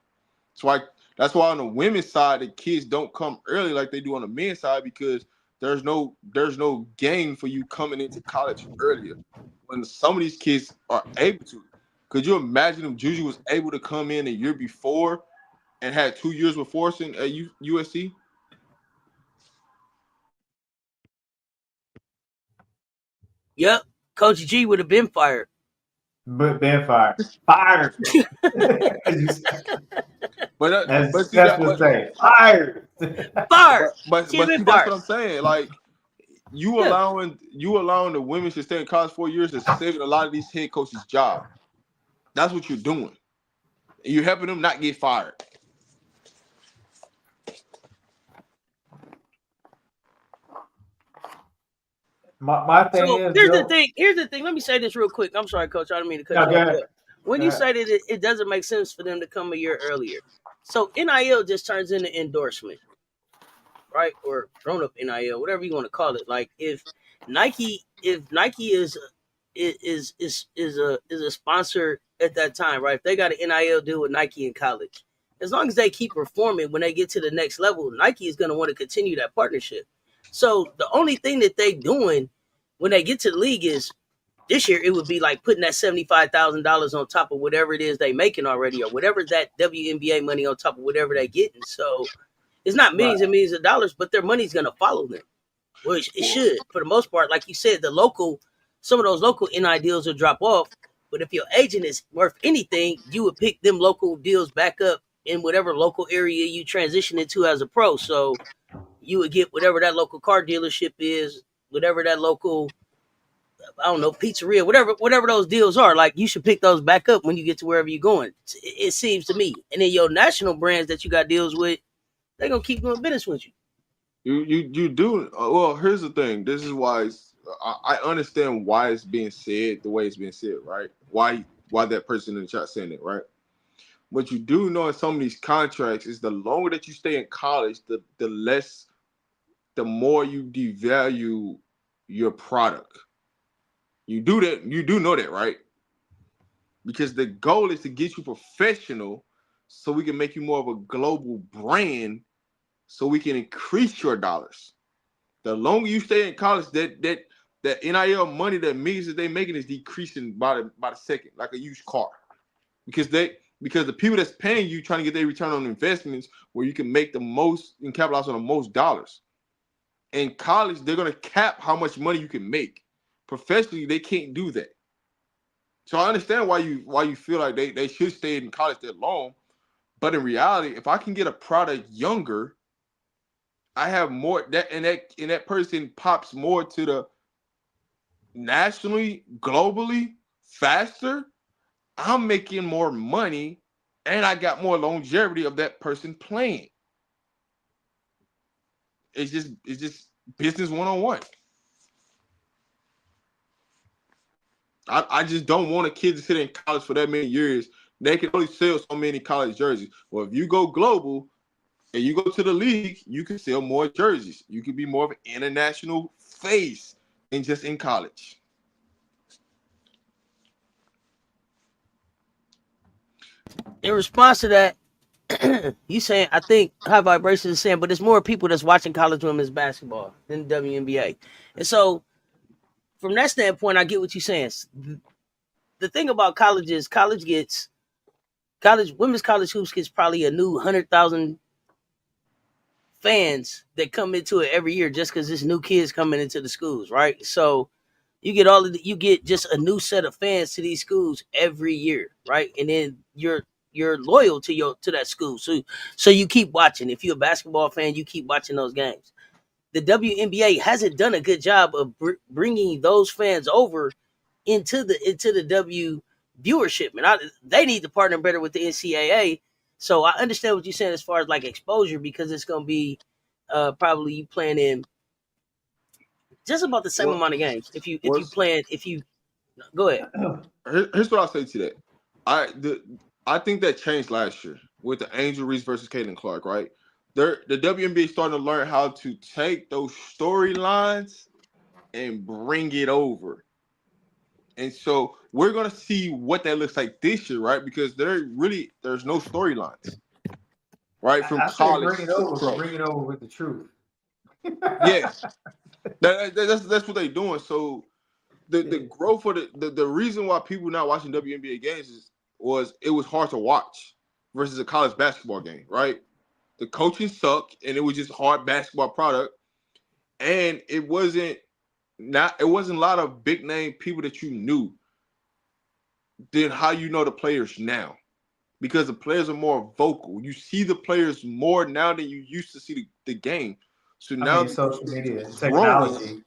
That's why on the women's side, the kids don't come early like they do on the men's side, because there's no gain for you coming into college earlier when some of these kids are able to. Could you imagine if Juju was able to come in a year before and had 2 years before us at USC? Yep. Coach G would have been fired. But been fired. Fired. But that's what say. Fired. Fired. But see, that's what I'm saying. Like, you allowing the women to stay in college 4 years is saving a lot of these head coaches' job. That's what you're doing. You're helping them not get fired. My thing is, here's the thing. Let me say this real quick. I'm sorry, Coach. I don't mean to cut you off. When you say that it doesn't make sense for them to come a year earlier, so NIL just turns into endorsement, right? Or grown-up NIL, whatever you want to call it. Like if Nike is a sponsor at that time, right? If they got an NIL deal with Nike in college, as long as they keep performing when they get to the next level, Nike is going to want to continue that partnership. So the only thing that they doing when they get to the league is, this year it would be like putting that $75,000 on top of whatever it is they making already, or whatever that WNBA money on top of whatever they getting. So it's not millions and millions of dollars, but their money's going to follow them. Well, it should, for the most part. Like you said, some of those local NI deals will drop off. But if your agent is worth anything, you would pick them local deals back up in whatever local area you transition into as a pro. So you would get whatever that local car dealership is, whatever that local, I don't know, pizzeria, whatever those deals are. Like, you should pick those back up when you get to wherever you're going. It seems to me. And then your national brands that you got deals with, they're going to keep doing business with you. You do. Well, here's the thing. This is why I understand why it's being said the way it's being said, right? Why that person in the chat saying it, right? What you do know in some of these contracts is the longer that you stay in college, the more you devalue your product. You do that. You do know that, right? Because the goal is to get you professional so we can make you more of a global brand, so we can increase your dollars. The longer you stay in college, that NIL money, that millions that they're making, is decreasing by the second, like a used car. Because the people that's paying you trying to get their return on investments where you can make the most and capitalize on the most dollars. In college, they're going to cap how much money you can make. Professionally, they can't do that. So I understand why you feel like they should stay in college that long. But in reality, if I can get a product younger, I have more that and that person pops more to the nationally, globally, faster. I'm making more money, and I got more longevity of that person playing. It's just business 101. I just don't want a kid to sit in college for that many years. They can only sell so many college jerseys. Well, if you go global and you go to the league, you can sell more jerseys. You can be more of an international face than just in college. In response to that, you saying, I think High Vibrations is saying, but there's more people that's watching college women's basketball than WNBA. And so from that standpoint, I get what you're saying. The thing about college is women's college hoops gets probably a new 100,000 fans that come into it every year just because there's new kids coming into the schools, right? So you get just a new set of fans to these schools every year, right? And then you're loyal to that school, so you keep watching. If you're a basketball fan, you keep watching those games. The WNBA hasn't done a good job of bringing those fans over into the W viewership, and they need to partner better with the NCAA. So I understand what you're saying as far as like exposure, because it's going to be probably you playing in just about the same amount of games. If you go ahead. Here's what I'll say to that. I think that changed last year with the Angel Reese versus Caitlin Clark, right? The WNBA starting to learn how to take those storylines and bring it over. And so we're going to see what that looks like this year, right? Because there's no storylines, right? From college bring it over with the truth. Yes. That's what they're doing. So the growth for the reason why people not watching WNBA games was it was hard to watch versus a college basketball game, right? The coaching sucked, and it was just hard basketball product, and it wasn't a lot of big name people that you knew than how you know the players now, because the players are more vocal. You see the players more now than you used to see the game. So now social media technology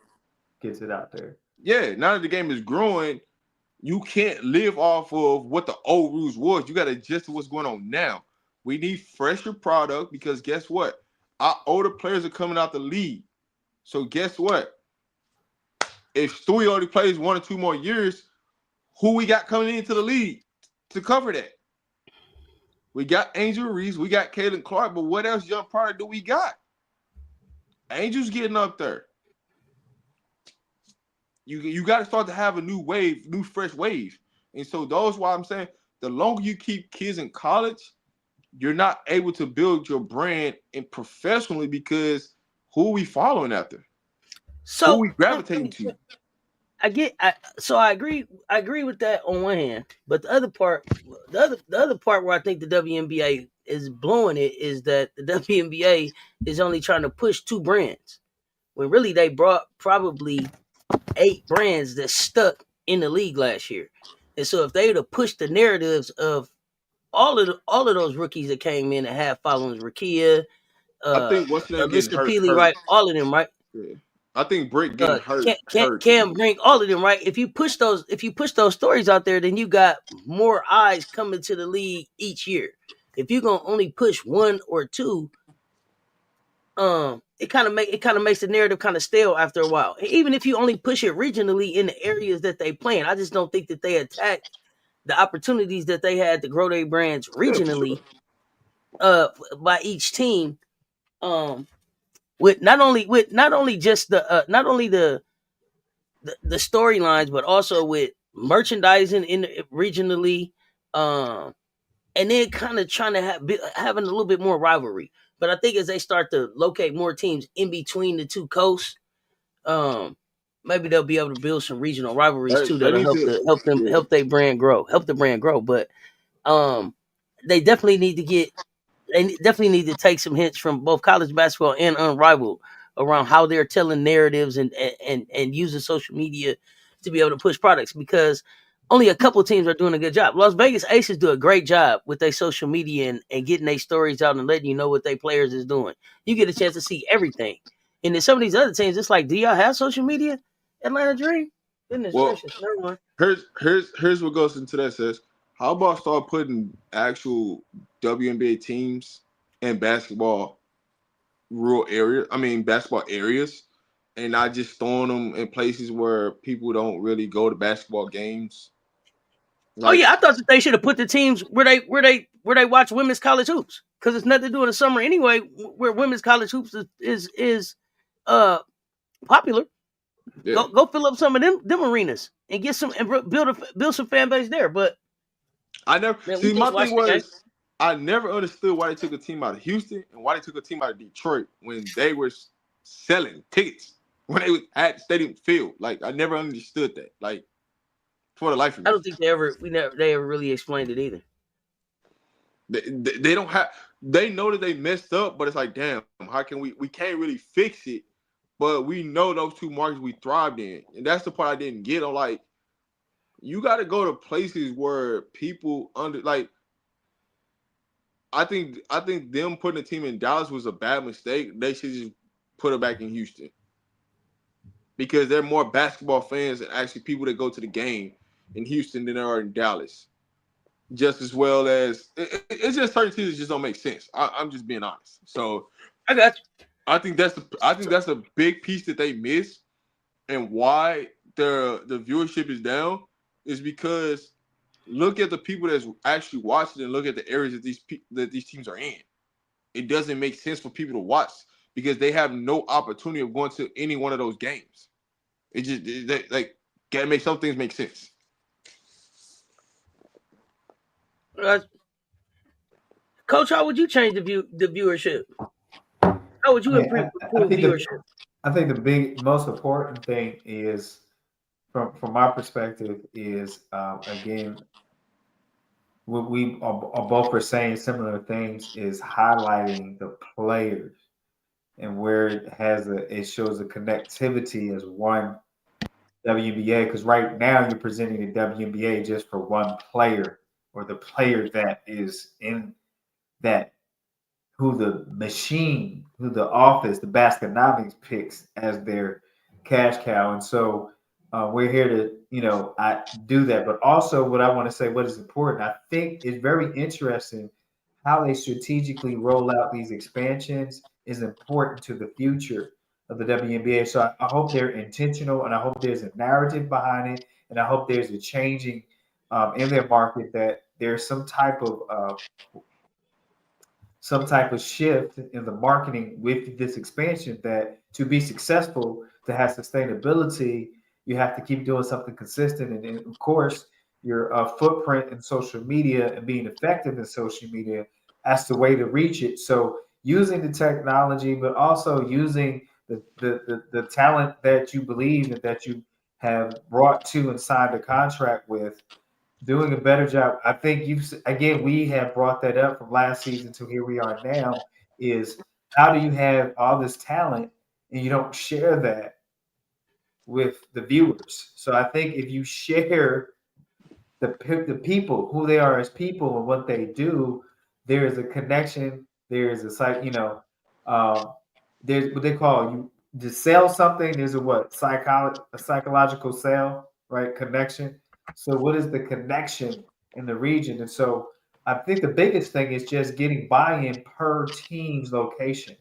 gets it out there. Yeah, now that the game is growing, you can't live off of what the old rules was. You got to adjust to what's going on now. We need fresher product, because guess what? Our older players are coming out the league. So guess what? If Stewie only plays 1 or 2 more years, who we got coming into the league to cover that? We got Angel Reese, we got Caitlin Clark, but what else young product do we got? Angel's getting up there. You got to start to have a new wave, new fresh wave. And so those why I'm saying the longer you keep kids in college, you're not able to build your brand and professionally, because who are we following after? So who are we gravitating to? I agree with that on one hand, but the other part where I think the WNBA is blowing it is that the WNBA is only trying to push 2 brands, when really they brought probably 8 brands that stuck in the league last year. And so if they would have pushed the narratives of all of those rookies that came in and had followings, Rakia, I think what's name getting hurt, right? All of them, right? Yeah. I think Britt getting hurt. Cam bring all of them, right? If you push those stories out there, then you got more eyes coming to the league each year. If you're gonna only push 1 or 2, it kind of makes the narrative kind of stale after a while. Even if you only push it regionally in the areas that they play in, I just don't think that they attack the opportunities that they had to grow their brands regionally, by each team, with not only just the storylines, but also with merchandising regionally, and then kind of trying to having a little bit more rivalry. But I think as they start to locate more teams in between the 2 coasts, maybe they'll be able to build some regional rivalries too that'll help their brand grow, help the brand grow. But they definitely need to take some hints from both college basketball and Unrivaled around how they're telling narratives and using social media to be able to push products. Because only a couple teams are doing a good job. Las Vegas Aces do a great job with their social media and getting their stories out and letting you know what their players is doing. You get a chance to see everything. And then some of these other teams, it's like, do y'all have social media? Atlanta Dream? Goodness Well, gracious, never mind. here's what goes into that. Says, how about start putting actual WNBA teams in basketball basketball areas, and not just throwing them in places where people don't really go to basketball games. Oh yeah, I thought that they should have put the teams where they watch women's college hoops, because it's nothing to do in the summer anyway, where women's college hoops is popular. Yeah. Go fill up some of them arenas and get some and build some fan base there. But I never we my just watched thing the game. was I never understood why they took a team out of Houston and why they took a team out of Detroit when they were selling tickets when they had stadium filled. Like, I never understood that. Like, for the life of me, I don't think they ever really explained it either. they don't have. They know that they messed up, but it's like, damn, how can we can't really fix it? But we know those two markets we thrived in, and that's the part I didn't get. I'm like, you got to go to places where people I think them putting a team in Dallas was a bad mistake. They should just put it back in Houston, because they're more basketball fans and actually people that go to the game in Houston than there are in Dallas. Just as well as it's just certain teams that just don't make sense. I'm just being honest. So I got you. I think that's a big piece that they miss, and why the viewership is down is because look at the people that's actually watching and look at the areas that these teams are in. It doesn't make sense for people to watch because they have no opportunity of going to any one of those games. It just gotta make some things make sense. Coach, how would you change the viewership? How would you improve viewership? I think the most important thing is, from my perspective, is again, what we are both are saying similar things, is highlighting the players and where it shows a connectivity as one WNBA. Because right now you're presenting the WNBA just for one player, or the player that is in that, who the machine, who the office, the Basconomics picks as their cash cow. And so we're here to, I do that. But also what I want to say, what is important, I think it's very interesting how they strategically roll out these expansions is important to the future of the WNBA. So I hope they're intentional, and I hope there's a narrative behind it, and I hope there's a changing in their market, that there's some type of shift in the marketing with this expansion, that to be successful, to have sustainability, you have to keep doing something consistent. And of course, your footprint in social media and being effective in social media, that's the way to reach it. So using the technology, but also using the talent that you believe and that you have brought to and signed a contract with, doing a better job. I think we have brought that up from last season to here we are now, is how do you have all this talent and you don't share that with the viewers? So I think if you share the people, who they are as people and what they do, there is a connection. There is there's what they call, you to sell something. There's a psychological sale, right? Connection. So what is the connection in the region? And so I think the biggest thing is just getting buy-in per team's location.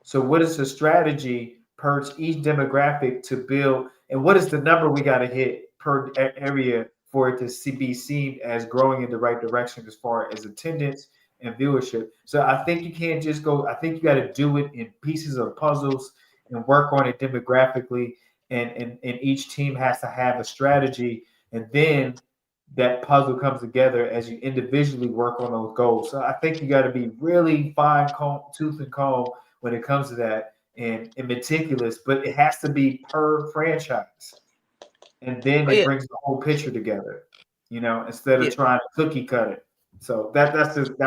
So what is the strategy per each demographic to build, and what is the number we got to hit per area for it to be seen as growing in the right direction as far as attendance and viewership? So I think you can't just go. I think you got to do it in pieces of puzzles and work on it demographically. And each team has to have a strategy, and then that puzzle comes together as you individually work on those goals. So I think you got to be really fine tooth and comb when it comes to that, and meticulous, but it has to be per franchise. And then it brings the whole picture together, instead of trying to cookie cut it. So that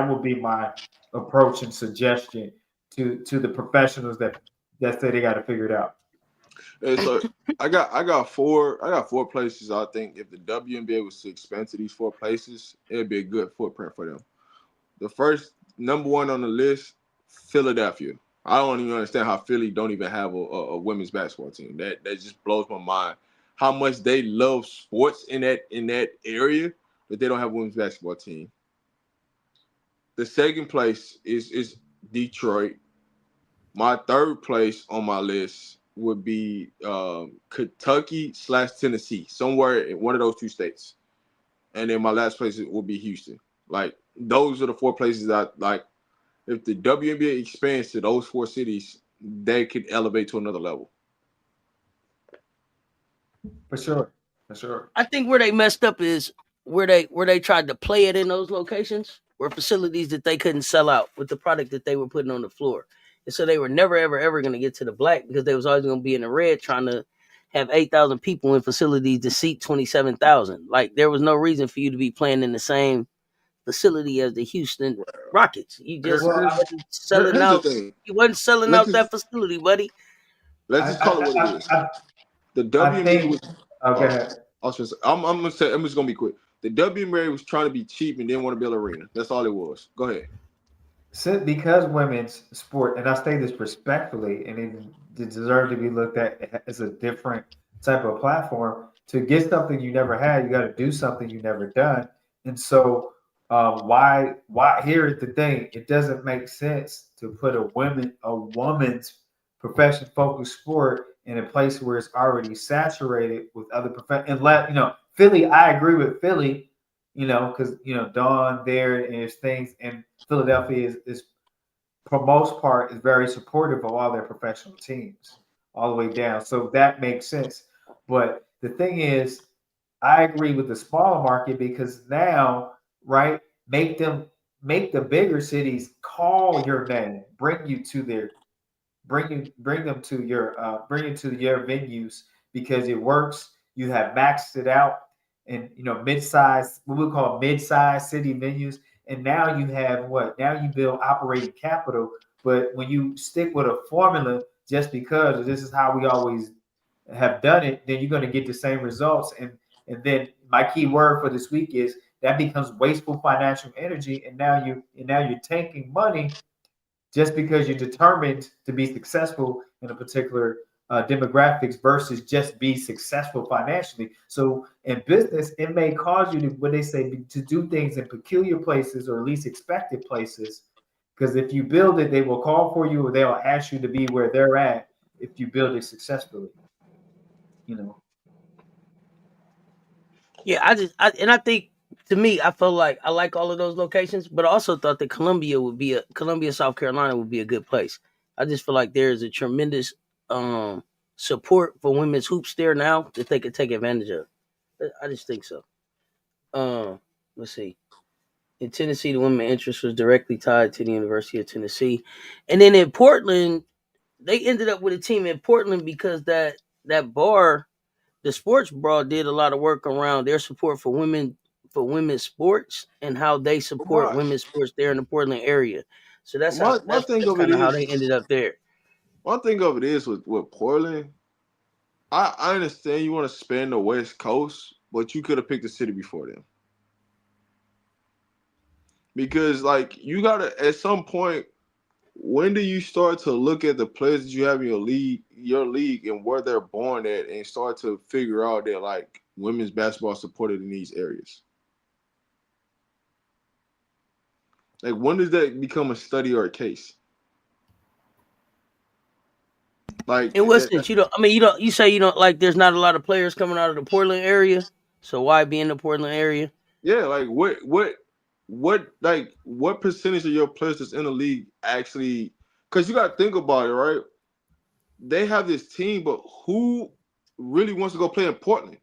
would be my approach and suggestion to the professionals that say they got to figure it out. And so I got four places. I think if the WNBA was to expand to these 4 places, it'd be a good footprint for them. The first number 1 on the list, Philadelphia. I don't even understand how Philly don't even have a women's basketball team. That just blows my mind. How much they love sports in that area, but they don't have a women's basketball team. The second place is Detroit. My third place on my list would be Kentucky/Tennessee, somewhere in one of those 2 states. And then my last place would be Houston. Like, those are the 4 places that, like, if the WNBA expands to those 4 cities, they could elevate to another level. For sure. I think where they messed up is where they tried to play it in those locations were facilities that they couldn't sell out with the product that they were putting on the floor. And so they were never, ever going to get to the black because they was always going to be in the red trying to have 8,000 people in facilities to seat 27,000. Like, there was no reason for you to be playing in the same facility as the Houston Rockets. You just selling out. You wasn't selling out that facility, buddy. Let's just call it what it is. The WNBA was. Okay. I'm just gonna be quick. The WNBA was trying to be cheap and didn't want to build an arena. That's all it was. Go ahead. Because women's sport, and I say this respectfully, and it deserves to be looked at as a different type of platform. To get something you never had, you got to do something you never done. And so, why? Here's the thing: it doesn't make sense to put a woman's profession focused sport in a place where it's already saturated with other professions. And Philly, I agree with Philly. Because Dawn there and there's things, and Philadelphia is for most part is very supportive of all their professional teams all the way down. So that makes sense. But the thing is, I agree with the smaller market because now, right, make the bigger cities call your name, bring you to their venues because it works. You have maxed it out. And mid-size, what we call mid-size city venues, and now you have what? Now you build operating capital. But when you stick with a formula, just because this is how we always have done it, then you're going to get the same results. And then my key word for this week is that becomes wasteful financial energy, and now you're tanking money just because you're determined to be successful in a particular demographics versus just be successful financially. So in business, it may cause you to, what they say, to do things in peculiar places or least expected places. Because if you build it, they will call for you or they'll ask you to be where they're at if you build it successfully. Yeah, I think to me, I feel like I like all of those locations, but I also thought that Columbia, South Carolina would be a good place. I just feel like there is a tremendous support for women's hoops there now that they could take advantage of. I just think so. Let's see. In Tennessee, the women's interest was directly tied to the University of Tennessee, and then in Portland, they ended up with a team in Portland because that bar, the sports bra, did a lot of work around their support for women's sports and how they support women's sports there in the Portland area. So that's kind of how they ended up there. One thing of it is with Portland, I understand you want to spend the West Coast, but you could have picked the city before them. Because, like, you got to, at some point, when do you start to look at the players that you have in your league and where they're born at and start to figure out that, like, women's basketball supported in these areas? Like, when does that become a study or a case? Like, in what sense? You say you don't like there's not a lot of players coming out of the Portland area, so why be in the Portland area? Yeah, like what percentage of your players that's in the league actually, because you got to think about it, right? They have this team, but who really wants to go play in Portland?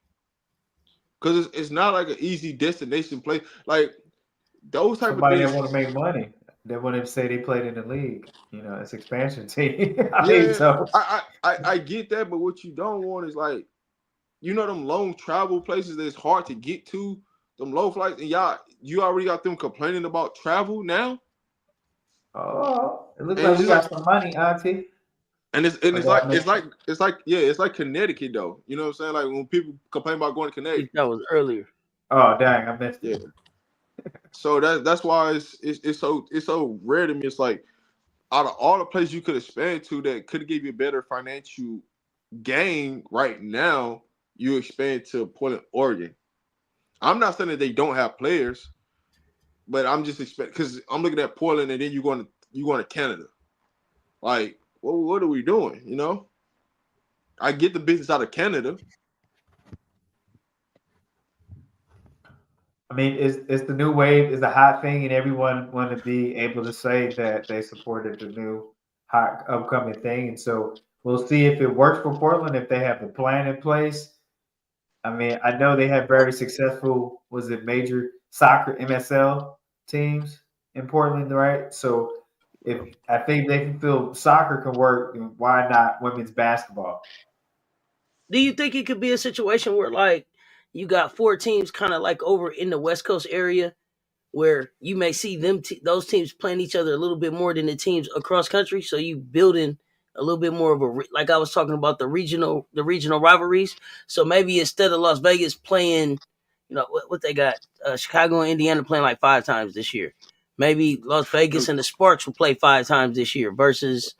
Because it's not like an easy destination play. Like, those type Somebody of things. That want to make money. They want to say they played in the league. It's expansion team. I get that, but what you don't want is, like, them long travel places that's hard to get to, them low flights, and you already got them complaining about travel now. Oh, it looks like we got some money, Auntie. And it's like Connecticut though. You know what I'm saying? Like when people complain about going to I think Connecticut. that was earlier. Oh dang, I missed Yeah. it. So that's why it's so rare to me. It's like out of all the places you could expand to that could give you a better financial gain right now, you expand to Portland, Oregon. I'm not saying that they don't have players, but I'm just expecting because I'm looking at Portland and then you going to Canada. Like, well, what are we doing? You know, I get the business out of Canada. I mean, it's the new wave, is the hot thing, and everyone want to be able to say that they supported the new hot upcoming thing. And so we'll see if it works for Portland, if they have the plan in place. I mean, I know they have very successful, was it major soccer MSL teams in Portland, right? So if I think they can feel soccer can work, then why not women's basketball? Do you think it could be a situation where like you got 4 teams kind of like over in the West Coast area where you may see those teams playing each other a little bit more than the teams across country, so you building a little bit more of like I was talking about the regional rivalries. So maybe instead of Las Vegas playing, what they got, Chicago and Indiana playing like 5 times this year. Maybe Las Vegas and the Sparks will play 5 times this year versus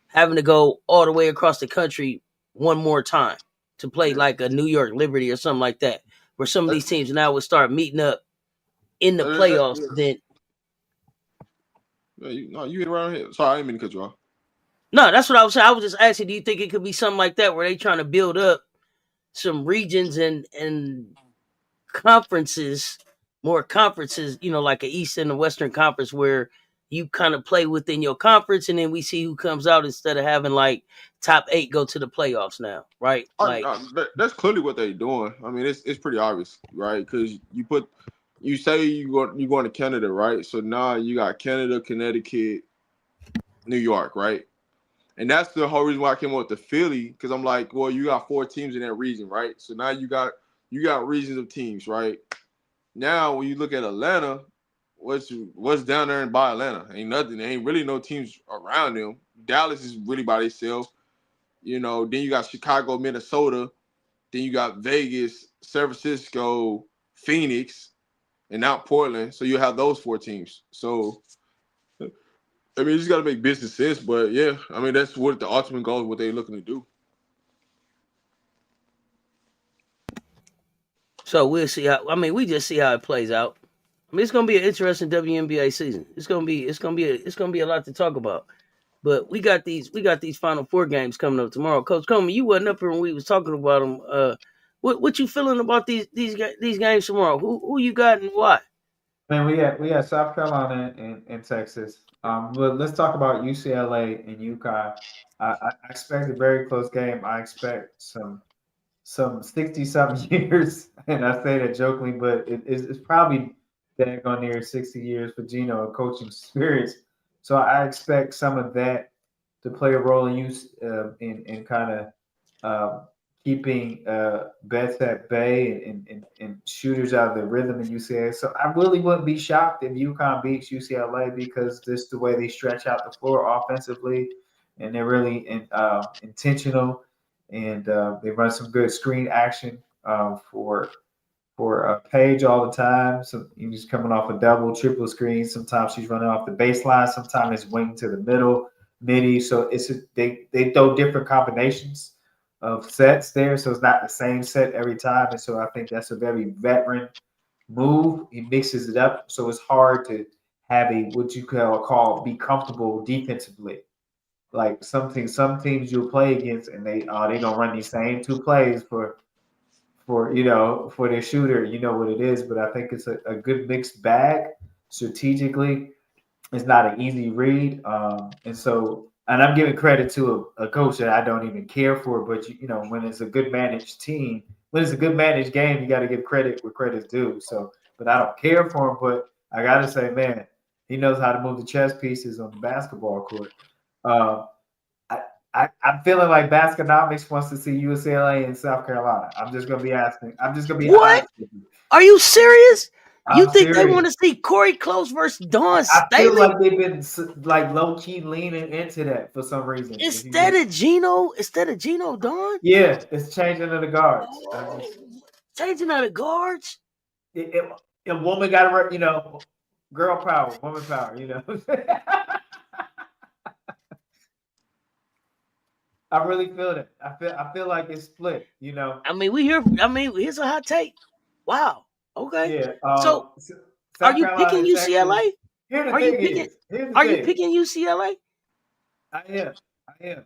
having to go all the way across the country one more time to play like a New York Liberty or something like that, where some of these teams now would start meeting up in the playoffs. Then you hit around here. Sorry, I didn't mean to cut you off. No, that's what I was saying. I was just asking, do you think it could be something like that where they trying to build up some regions and conferences, more conferences, like an East and a Western conference where you kind of play within your conference and then we see who comes out instead of having like top 8 go to the playoffs now, right? Like That's clearly what they're doing. I mean, it's pretty obvious, right? Because you say you're going to Canada, right? So now you got Canada, Connecticut, New York, right? And that's the whole reason why I came up with the Philly, because I'm like, well, you got 4 teams in that region, right? So now you got regions of teams, right? Now when you look at Atlanta, what's down there and by Atlanta? Ain't nothing. There ain't really no teams around them. Dallas is really by themselves. Then you got Chicago, Minnesota. Then you got Vegas, San Francisco, Phoenix, and now Portland. So you have those 4 teams. So I mean, you just got to make business sense, but yeah, I mean, that's what the ultimate goal is, what they're looking to do. So we'll see how. I mean, we just see how it plays out. I mean, it's gonna be an interesting WNBA season. It's gonna be a lot to talk about. But we got these Final Four games coming up tomorrow. Coach Coleman, you wasn't up here when we was talking about them. What you feeling about these games tomorrow? Who you got and why? Man, we got South Carolina and Texas. But let's talk about UCLA and UConn. I expect a very close game. I expect some 60-something years, and I say that jokingly, but it's probably daggone near 60 years for Gino and coaching experience. So I expect some of that to play a role in kind of keeping bets at bay and shooters out of the rhythm in UCLA. So I really wouldn't be shocked if UConn beats UCLA because this the way they stretch out the floor offensively, and they're really intentional, and they run some good screen action for Paige all the time. So he's coming off a double, triple screen. Sometimes she's running off the baseline. Sometimes it's wing to the middle, midi. So they throw different combinations of sets there, so it's not the same set every time. And so I think that's a very veteran move. He mixes it up, so it's hard to have what you call be comfortable defensively. Like some teams you'll play against, and they gonna run these same 2 plays for their shooter. You know what it is, but I think it's a good mixed bag strategically. It's not an easy read, and I'm giving credit to a coach that I don't even care for. But when it's a good managed team, when it's a good managed game, you got to give credit where credit's due. So, but I don't care for him. But I got to say, man, he knows how to move the chess pieces on the basketball court. I'm feeling like Baskonomics wants to see UCLA and South Carolina. I'm just gonna be asking. I'm just gonna be what? honest with you. Are you serious? You I'm think they serious. want to see Corey Close versus Dawn I feel Staley like they've been like low key leaning into that for some reason. instead of Gino Dawn? Yeah, it's changing of the guards. Oh, changing out the guards. A woman got to, girl power, woman power. I really feel that. I feel like it's split. I mean, here's a hot take. Wow. Okay. Yeah. So, are South you picking Carolina, Texas. UCLA? Here's the Are you thing picking? is, here's the Are you thing. picking UCLA? I am.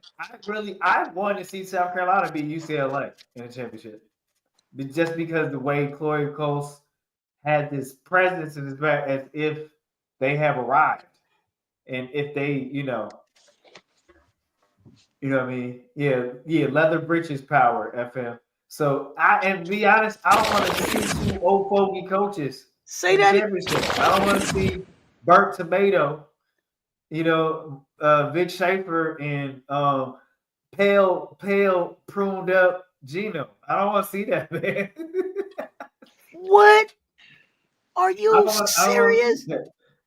I want to see South Carolina beat UCLA in the championship. Just because the way Chloe Coles had this presence in his back as if they have arrived. And if they, you know what I mean? Yeah, leather britches power, FM. So and to be honest, I don't want to see two old fogey coaches Say in the that. championship. I don't want to see Burnt Tomato, Vic Schaefer and pale pruned up Gino. I don't want to see that, man. What? Are you serious?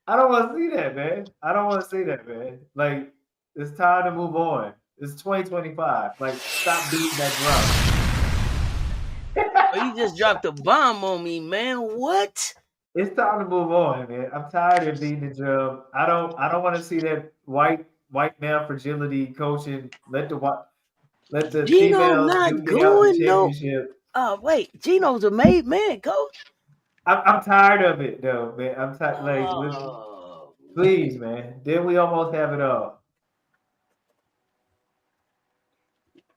I don't want to see that, man. I don't want to see that, man. Like, it's time to move on. It's 2025. Like, stop beating that drum. Oh, you just dropped a bomb on me, man. What? It's time to move on, man. I'm tired of beating the drum. I don't want to see that white male fragility coaching. Let the Gino females not duke it out the going no. championship. Wait, Gino's a made man, coach. I'm tired of it, though, man. I'm tired. Like, please, man. Then we almost have it all.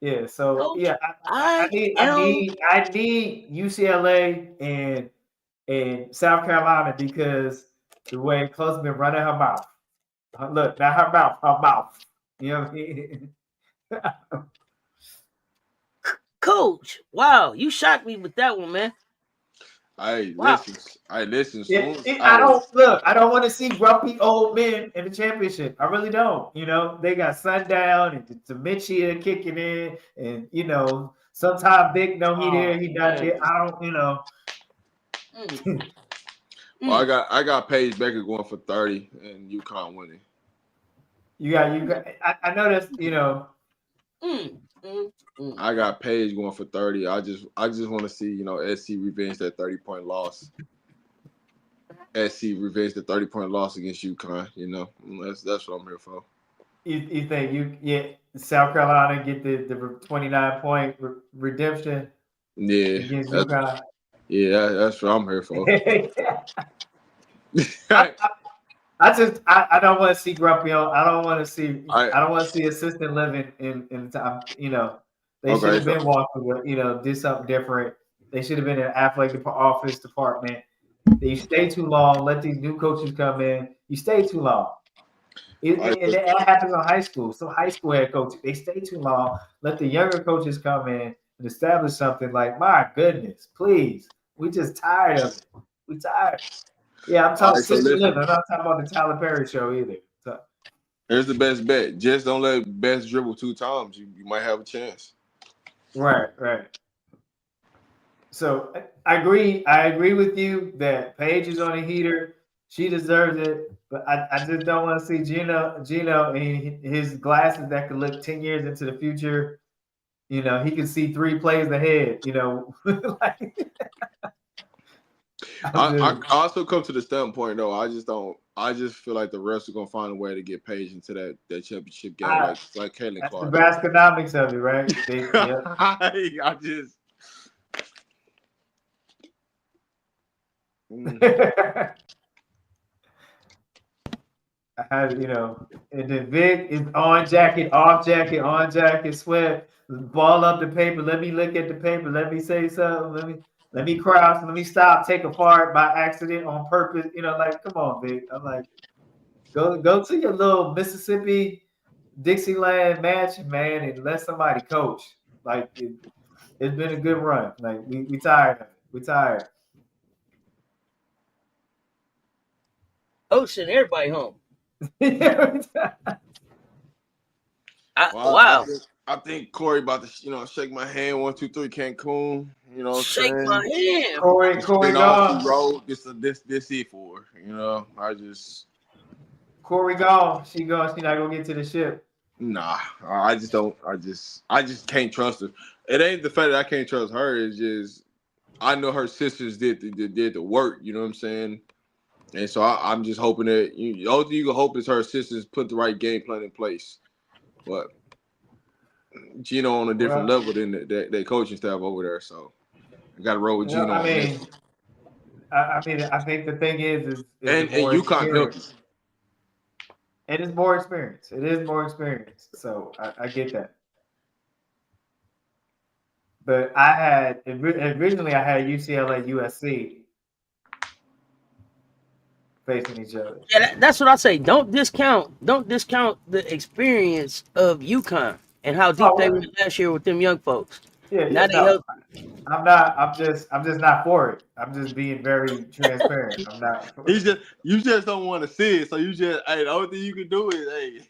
Yeah. So Coach, yeah, I need UCLA and South Carolina because the way Close been running her mouth. Look, not her mouth. You know what I mean? Coach, wow, you shocked me with that one, man. Listen. Yeah, I don't want to see grumpy old men in the championship. I really don't. They got Sundown and Dementia kicking in, and sometimes Vic he there, he not there. I don't. Well, I got Paige Becker going for 30 and UConn winning. You got. I noticed. I got Paige going for 30. I just want to see SC revenge that 30-point loss. SC revenge the 30-point loss against UConn. That's what I'm here for. You think South Carolina get the 29-point redemption? Yeah, against UConn. Yeah, that's what I'm here for. I don't want to see grumpy. I don't want to see assistant living in time. They should have been walking. Did something different. They should have been in an athletic office department. You stay too long. Let these new coaches come in. You stay too long. And that happens in high school. So high school head coaches, they stay too long. Let the younger coaches come in and establish something. Like, my goodness, please. We just tired of it. We tired. Yeah, I'm talking assistant living. I'm not talking about the Tyler Perry show either. So, here's the best bet. Just don't let Best dribble 2 times. You might have a chance. Right. So I agree with you that Paige is on a heater. She deserves it, but I just don't want to see Gino and his glasses that could look 10 years into the future. He can see 3 plays ahead. I also come to the standpoint though. I just feel like the refs are gonna find a way to get Paige into that championship game, like Caitlin Clark. That's the Basconomics of it, right? I just. And then Vic is on jacket, off jacket, on jacket, sweat, ball up the paper. Let me look at the paper. Let me say something. Let me cross. Let me stop. Take a part by accident on purpose. Come on, Vic. I'm like, go to your little Mississippi Dixieland match, man, and let somebody coach. Like it's been a good run. Like we tired of it. We tired. Oh, send everybody home. Wow. I think Corey about to, shake my hand. 1, 2, 3, Cancun. You know what I'm Shake saying? my hand. Corey All she gone. wrote. This it for her. Corey gone. She gone. She not gonna get to the ship. Nah. I just don't. I just can't trust her. It ain't the fact that I can't trust her. It's just I know her sisters did the work. You know what I'm saying? And so I'm just hoping that all you can hope is her sisters put the right game plan in place. But Gino on a different level than that coaching staff over there. So I got to roll with Gino. I think the thing is and UConn healthy. It is more experience. It is more experience. So I get that. But originally I had UCLA, USC facing each other. Yeah, that's what I say. Don't discount the experience of UConn and how deep they went last year with them young folks. Yeah, now they help. I'm not. I'm just not for it. I'm just being very transparent. I'm not. You just don't want to see it, so the only thing you can do is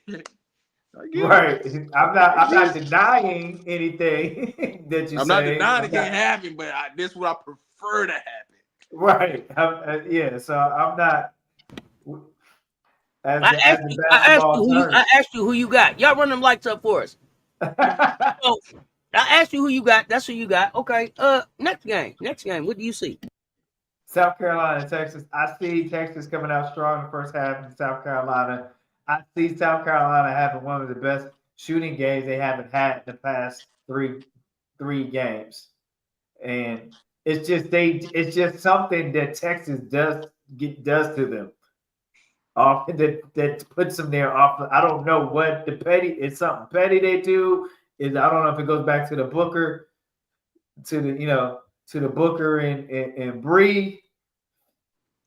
Right. I'm not denying anything that you say. I'm not denying it can happen, but this is what I prefer to happen. Right. Yeah. So I'm not. I asked you who you got. Y'all run them lights up for us. So, I asked you who you got. That's who you got. Okay. Next game. What do you see? South Carolina, Texas. I see Texas coming out strong in the first half in South Carolina. I see South Carolina having one of the best shooting games they haven't had in the past three games. And it's just something that Texas does to them. That puts them there off. I don't know what it's something petty they do. I don't know if it goes back to the Booker, to the Booker and Bree,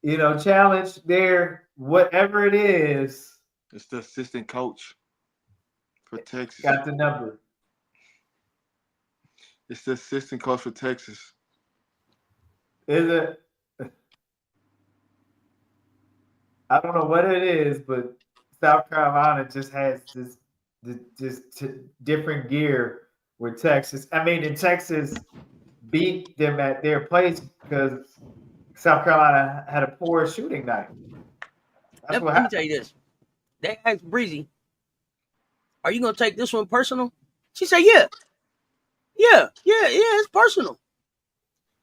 challenge there. Whatever it is, it's the assistant coach for Texas. Got the number. It's the assistant coach for Texas. Is it? I don't know what it is, but South Carolina just has this different gear with Texas. I mean, and Texas beat them at their place because South Carolina had a poor shooting night. Let me tell you this. They asked Breezy, "Are you gonna take this one personal?" She said, "Yeah, it's personal.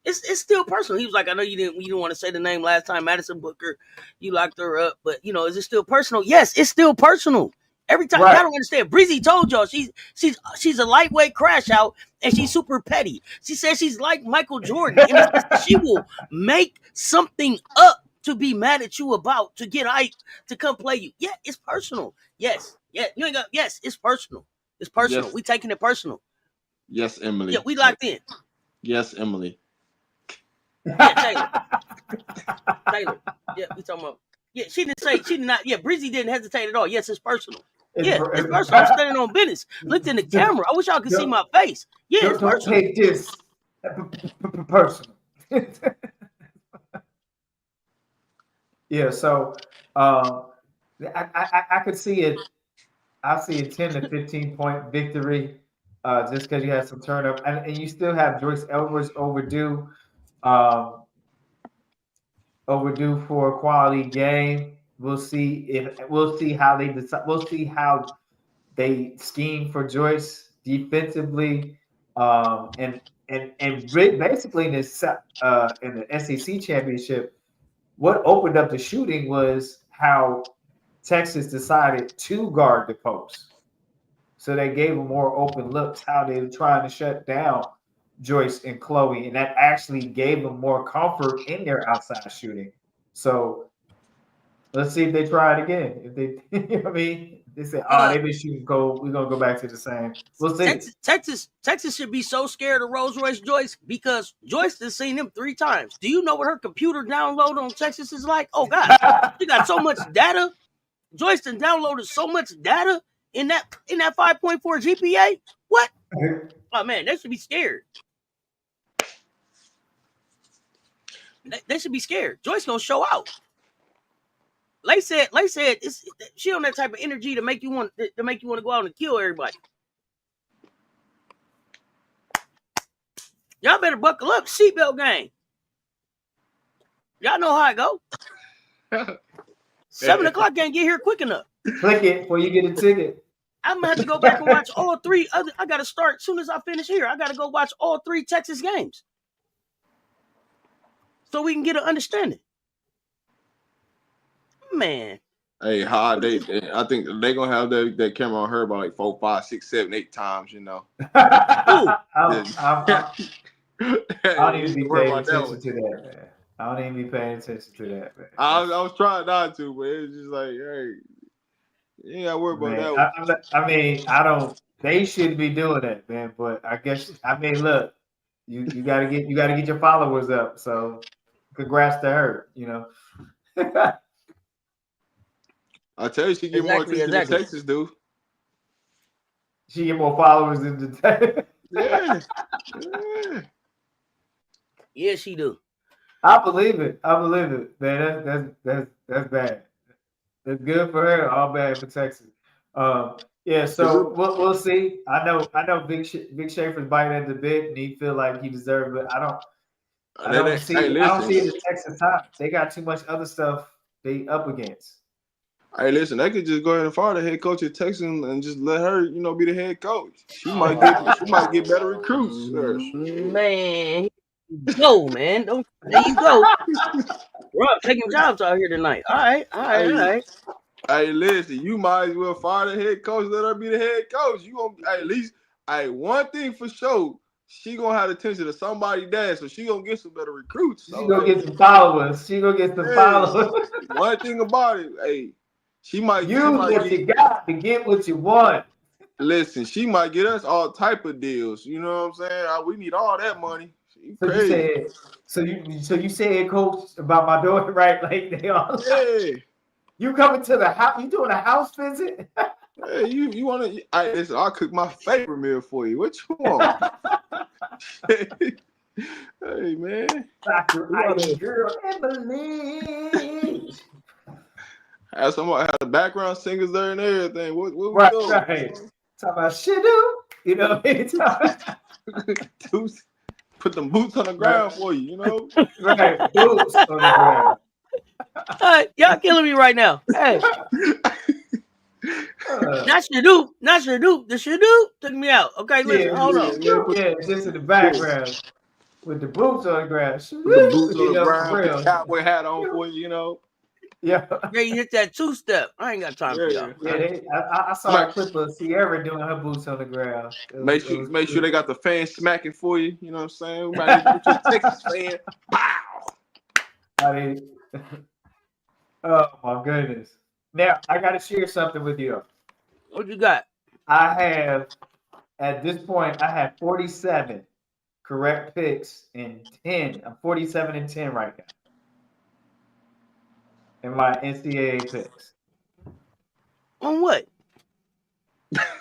It's still personal." He was like, "I know you didn't want to say the name last time, Madison Booker. You locked her up, but is it still personal?" Yes, it's still personal. Every time, y'all don't understand. Breezy told y'all she's a lightweight crash out and she's super petty. She says she's like Michael Jordan, and she will make something up to be mad at you about to get hype to come play you. Yeah, it's personal. Yes, you ain't got. Yes, it's personal. It's personal. Yes. We taking it personal. Yes, Emily. Yeah, we locked in. Yes, Emily. Yeah, Taylor. Yeah, we talking about. Yeah, she did not. Yeah, Breezy didn't hesitate at all. Yes, it's personal. It's personal. I'm standing on business. Looked in the camera. I wish y'all could see my face. Yeah, it's personal. Don't take this personal. Yeah, so I could see it. I see a 10 to 15 point victory just because you had some turnover, and you still have Joyce Edwards overdue for a quality game. We'll see how they decide. We'll see how they scheme for Joyce defensively, and basically in the SEC championship. What opened up the shooting was how Texas decided to guard the post. So they gave them more open looks, how they were trying to shut down Joyce and Chloe, and that actually gave them more comfort in their outside shooting. So let's see if they try it again. If they, you know what I mean? They say, they've been shooting gold. We're going to go back to the same. We'll see. Texas should be so scared of Rolls Royce Joyce because Joyce has seen him 3 times. Do you know what her computer download on Texas is like? Oh, God. She got so much data. Joyce done downloaded so much data in that 5.4 GPA. What? Oh, man, they should be scared. They should be scared. Joyce going to show out. Lay said, she on that type of energy to make you want to go out and kill everybody. Y'all better buckle up. Seatbelt game. Y'all know how it go. 7 o'clock can't get here quick enough. Click it before you get a ticket. I'm gonna have to go back and watch all 3 other. I gotta start as soon as I finish here. I gotta go watch all 3 Texas games so we can get an understanding. Man. Hey, how they I think they're gonna have that camera on her about like 4, 5, 6, 7, 8 times, you know. I don't even be paying attention to that, man. I don't even be paying attention to that, man. I was trying not to, but it's just like, hey, you ain't gotta worry about that. I mean, I don't. They shouldn't be doing that, man. But I guess, I mean, look, you gotta get your followers up. So, congrats to her. You know. I tell you, she get more attention than Texas do. She get more followers than the Texas. Yeah. Yeah, she do. I believe it, man. That's bad. That's good for her. All bad for Texas. Yeah. So we'll see. I know. Big Schaefer's biting at the bit, and he feel like he deserved it. I don't see it in Texas time. They got too much other stuff they up against. Hey, listen, they could just go ahead and fire the head coach at Texas and just let her, be the head coach. She might get better recruits. Man, go, man. There you go. Rob taking jobs out here tonight. All right. Hey, listen, you might as well fire the head coach. Let her be the head coach. You gonna at least. Hey, one thing for sure, she gonna have attention to somebody dad, so she gonna get some better recruits. She gonna get some followers. Followers. One thing about it, hey. She might you got to get what you want. Listen, she might get us all type of deals. You know what I'm saying? We need all that money. So you said, Coach, about my daughter, right? Like they all. Yeah. You coming to the house? You doing a house visit? Hey, you want to? Listen, I'll cook my favorite meal for you. What you want? Hey, man. Dr. Girl, Emily. Have the background singers there and everything. What we doing? Right. Talk about shit, you know. Put them boots on the ground for you, you know. Right, boots on the ground. All right, y'all killing me right now. Hey, not your dude. The Shadoop took me out. Okay, listen, hold on. Yeah, just in the background with the boots on the ground. The boots on the ground, put the cowboy hat on for you, you know. Yeah. Yeah, you hit that 2-step. I ain't got time for y'all. Yeah, I saw a clip of Sierra doing her boots on the ground. Make sure they got the fans smacking for you. You know what I'm saying? We might get a Texas fan. Pow! Oh my goodness. Now I gotta share something with you. What you got? At this point, I have 47 correct picks in 10. I'm 47 and 10 right now. In my NCAA picks. On what?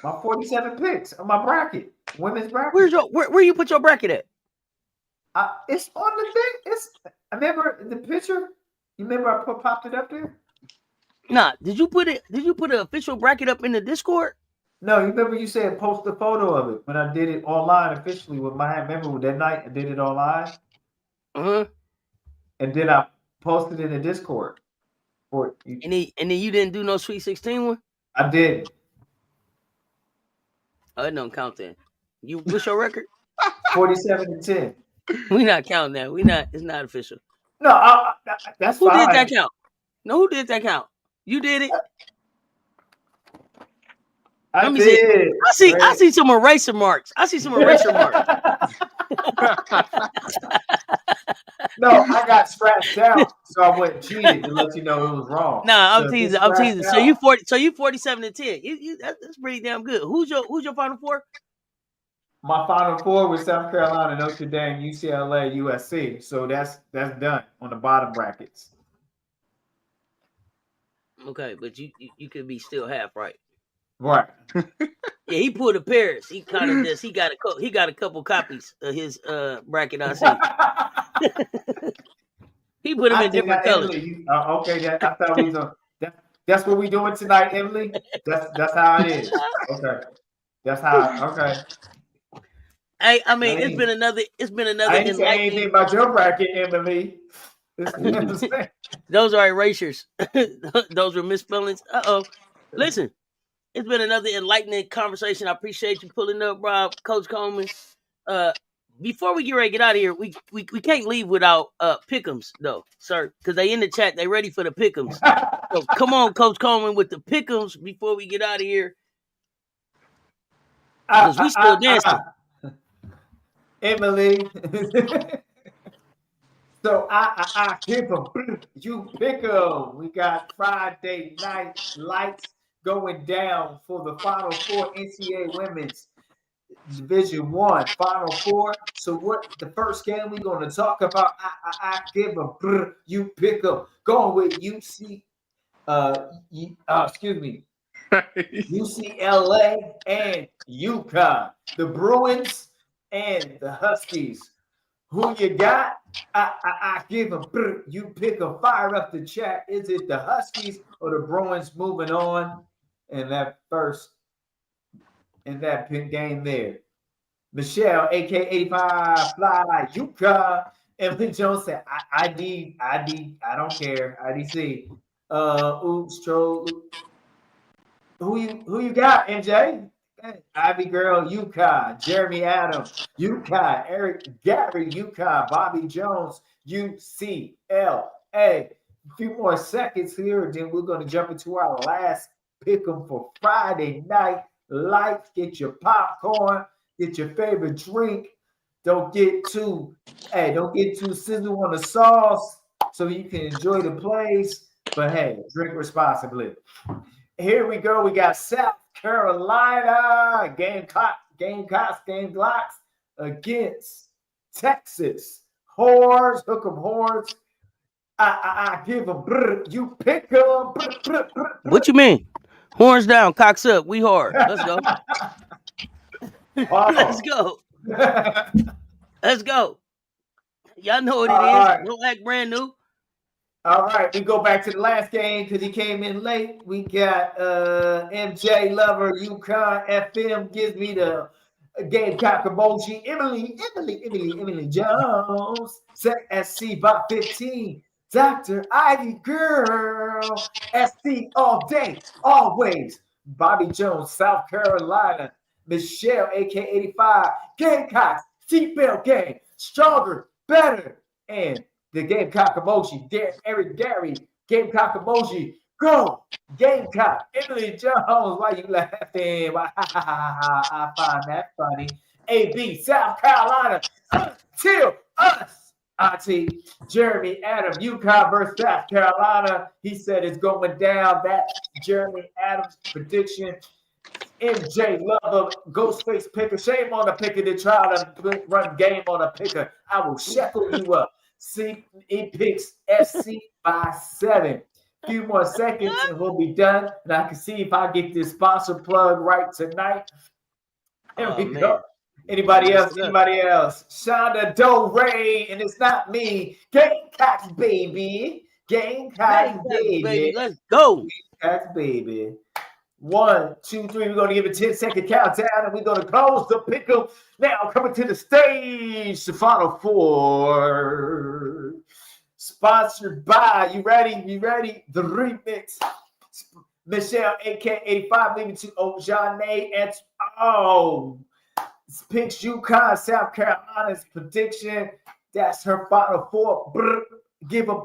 My 47 picks on my bracket. Women's bracket. Where you put your bracket at? It's on the thing. I remember the picture. You remember I popped it up there? Nah. Did you put an official bracket up in the Discord? No, you remember you said post a photo of it when I did it online officially with my remember that night I did it online? Uh-huh. And then I posted it in the Discord. And then you didn't do no Sweet 16 one? I did. Oh, it don't count then. What's your record? 47 and 10. We not counting that. It's not official. No, that's who fine. Who did that count? No, who did that count? You did it. Let me see. I see some eraser marks. No, I got scratched out, so I went cheated to let you know it was wrong. Nah, I'm teasing. So you 47 and 10. That's pretty damn good. Who's your final four? My final four was South Carolina, Notre Dame, UCLA, USC. So that's done on the bottom brackets. Okay, but you could be still half right. Right. Yeah, he pulled a Paris. He kind of just he got a couple copies of his bracket. I see. He put them in different colors. Okay, I thought we was that's what we doing tonight, Emily. That's how it is. Okay, that's how. Okay. Hey, I mean, it's been another I ain't saying anything enlightening. about your bracket, Emily. Those are erasures. Those were misspellings. Listen, it's been another enlightening conversation. I appreciate you pulling up, Rob, Coach Coleman. Before we get ready to get out of here, we can't leave without pick'ems though, sir, because they in the chat. They ready for the pick'ems. So come on, Coach Coleman, with the pick'ems before we get out of here, because we still dancing. Emily. So I give them, you pick them. We got Friday night lights going down for the Final Four NCAA Women's Division I Final Four. So what the first game we're going to talk about? I give them, you pick them. Going with UCLA and UConn, the Bruins and the Huskies. Who you got? I give them. You pick a fire up the chat. Is it the Huskies or the Bruins moving on in that pin game there? Michelle, AK85 Fly, UConn. Emily Jones said, I don't care. IDC. Oops, troll. Who you got, MJ? Ivy Girl, UConn, Jeremy Adams, UConn, Eric Gary, UConn, Bobby Jones, UCLA. A few more seconds here, then we're going to jump into our last pick 'em for Friday night lights. Get your popcorn, get your favorite drink. Don't get too sizzle on the sauce so you can enjoy the plays. But hey, drink responsibly. Here we go. We got South Carolina Gamecocks against Texas Horns. Hook 'em Horns. I give them. You pick them. What you mean? Horns down, cocks up. We hard. Let's go. Let's go. Let's go. Y'all know what it is. Right. Don't act brand new. All right, we go back to the last game because he came in late. We got MJ Lover, UConn FM gives me the Gamecock emoji. Emily Jones, set SC bot 15. Dr. Ivy Girl, SC all day, always. Bobby Jones, South Carolina. Michelle, AK85. Gamecocks, seatbelt game, stronger, better, and the Gamecock emoji. Eric Gary, Gamecock emoji. Go, Gamecock. Emily Jones, why you laughing? I find that funny. AB, South Carolina. Until us. Auntie, Jeremy Adams, UConn versus South Carolina. He said it's going down. That's Jeremy Adams' prediction. MJ Lover, Ghostface Picker. Shame on the picker that try to run game on a picker. I will shackle you up. See, he picks SC by 7. Few more seconds and we'll be done. And I can see if I get this sponsor plug right tonight. There we go. Anybody else? Shonda Doe Ray, and it's not me. Gamecocks, baby. Gamecocks, baby. Let's go. Gamecocks, baby. 1, 2, 3. We're going to give a 10-second countdown, and we're going to close the pick'em. Now coming to the stage, the Final Four. Sponsored by, you ready? The remix. Michelle, AK85, leaving to Ojane. And picks UConn, South Carolina's prediction. That's her Final Four. Give them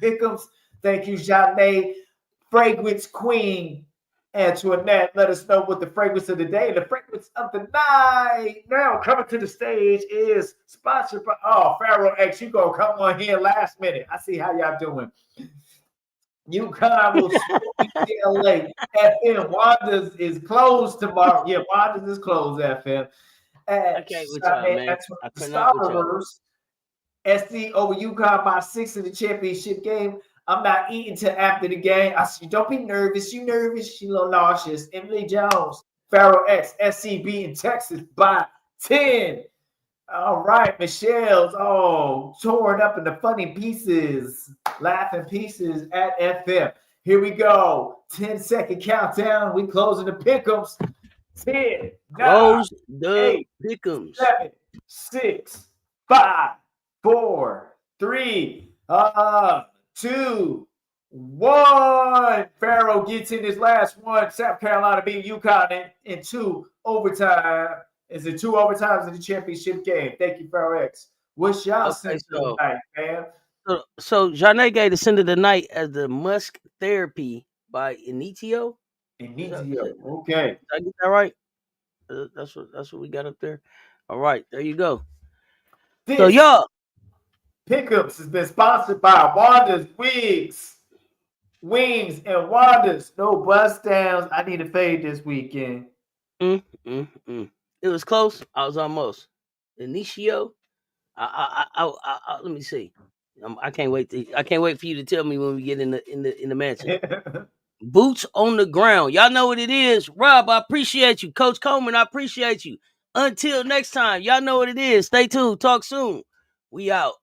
pick'ems. Thank you, Janae. Fragrance Queen, Antoinette. Let us know what the fragrance of the day and the fragrance of the night. Now coming to the stage is sponsored by Pharaoh X. You gonna come on here last minute. I see how y'all doing. UConn will UCLA. FM. Wanda's is closed tomorrow. Yeah, Wanda's is closed, FM. Okay, with y'all, man. Starters, SC over UConn by 6 in the championship game. I'm not eating till after the game. I said, don't be nervous. You nervous? You a little nauseous. Emily Jones, Pharaoh X, SCB in Texas by 10. All right, Michelle's torn up into funny pieces, laughing pieces at FM. Here we go. 10-second countdown. We closing the pick'ems. 10, 9, Close the 8, pick'ems. 7, 6, 5, 4, 3, 2, 1. Farrell gets in his last one. South Carolina beat UConn in 2 overtime. Is it 2 overtimes in the championship game? Thank you, Farrell X. What's y'all sense of the night, man? So Janae gave the Send of the Night as the Musk Therapy by Initio. Okay. Did I get that right? That's what we got up there. All right, there you go. So This y'all, Pickups has been sponsored by Wanda's Wings and Wanda's. No bust downs. I need a fade this weekend. it was close. I was almost. Initio. Let me see. I can't wait for you to tell me when we get in the mansion. Boots on the ground. Y'all know what it is. Rob, I appreciate you. Coach Coleman, I appreciate you. Until next time, y'all know what it is. Stay tuned. Talk soon. We out.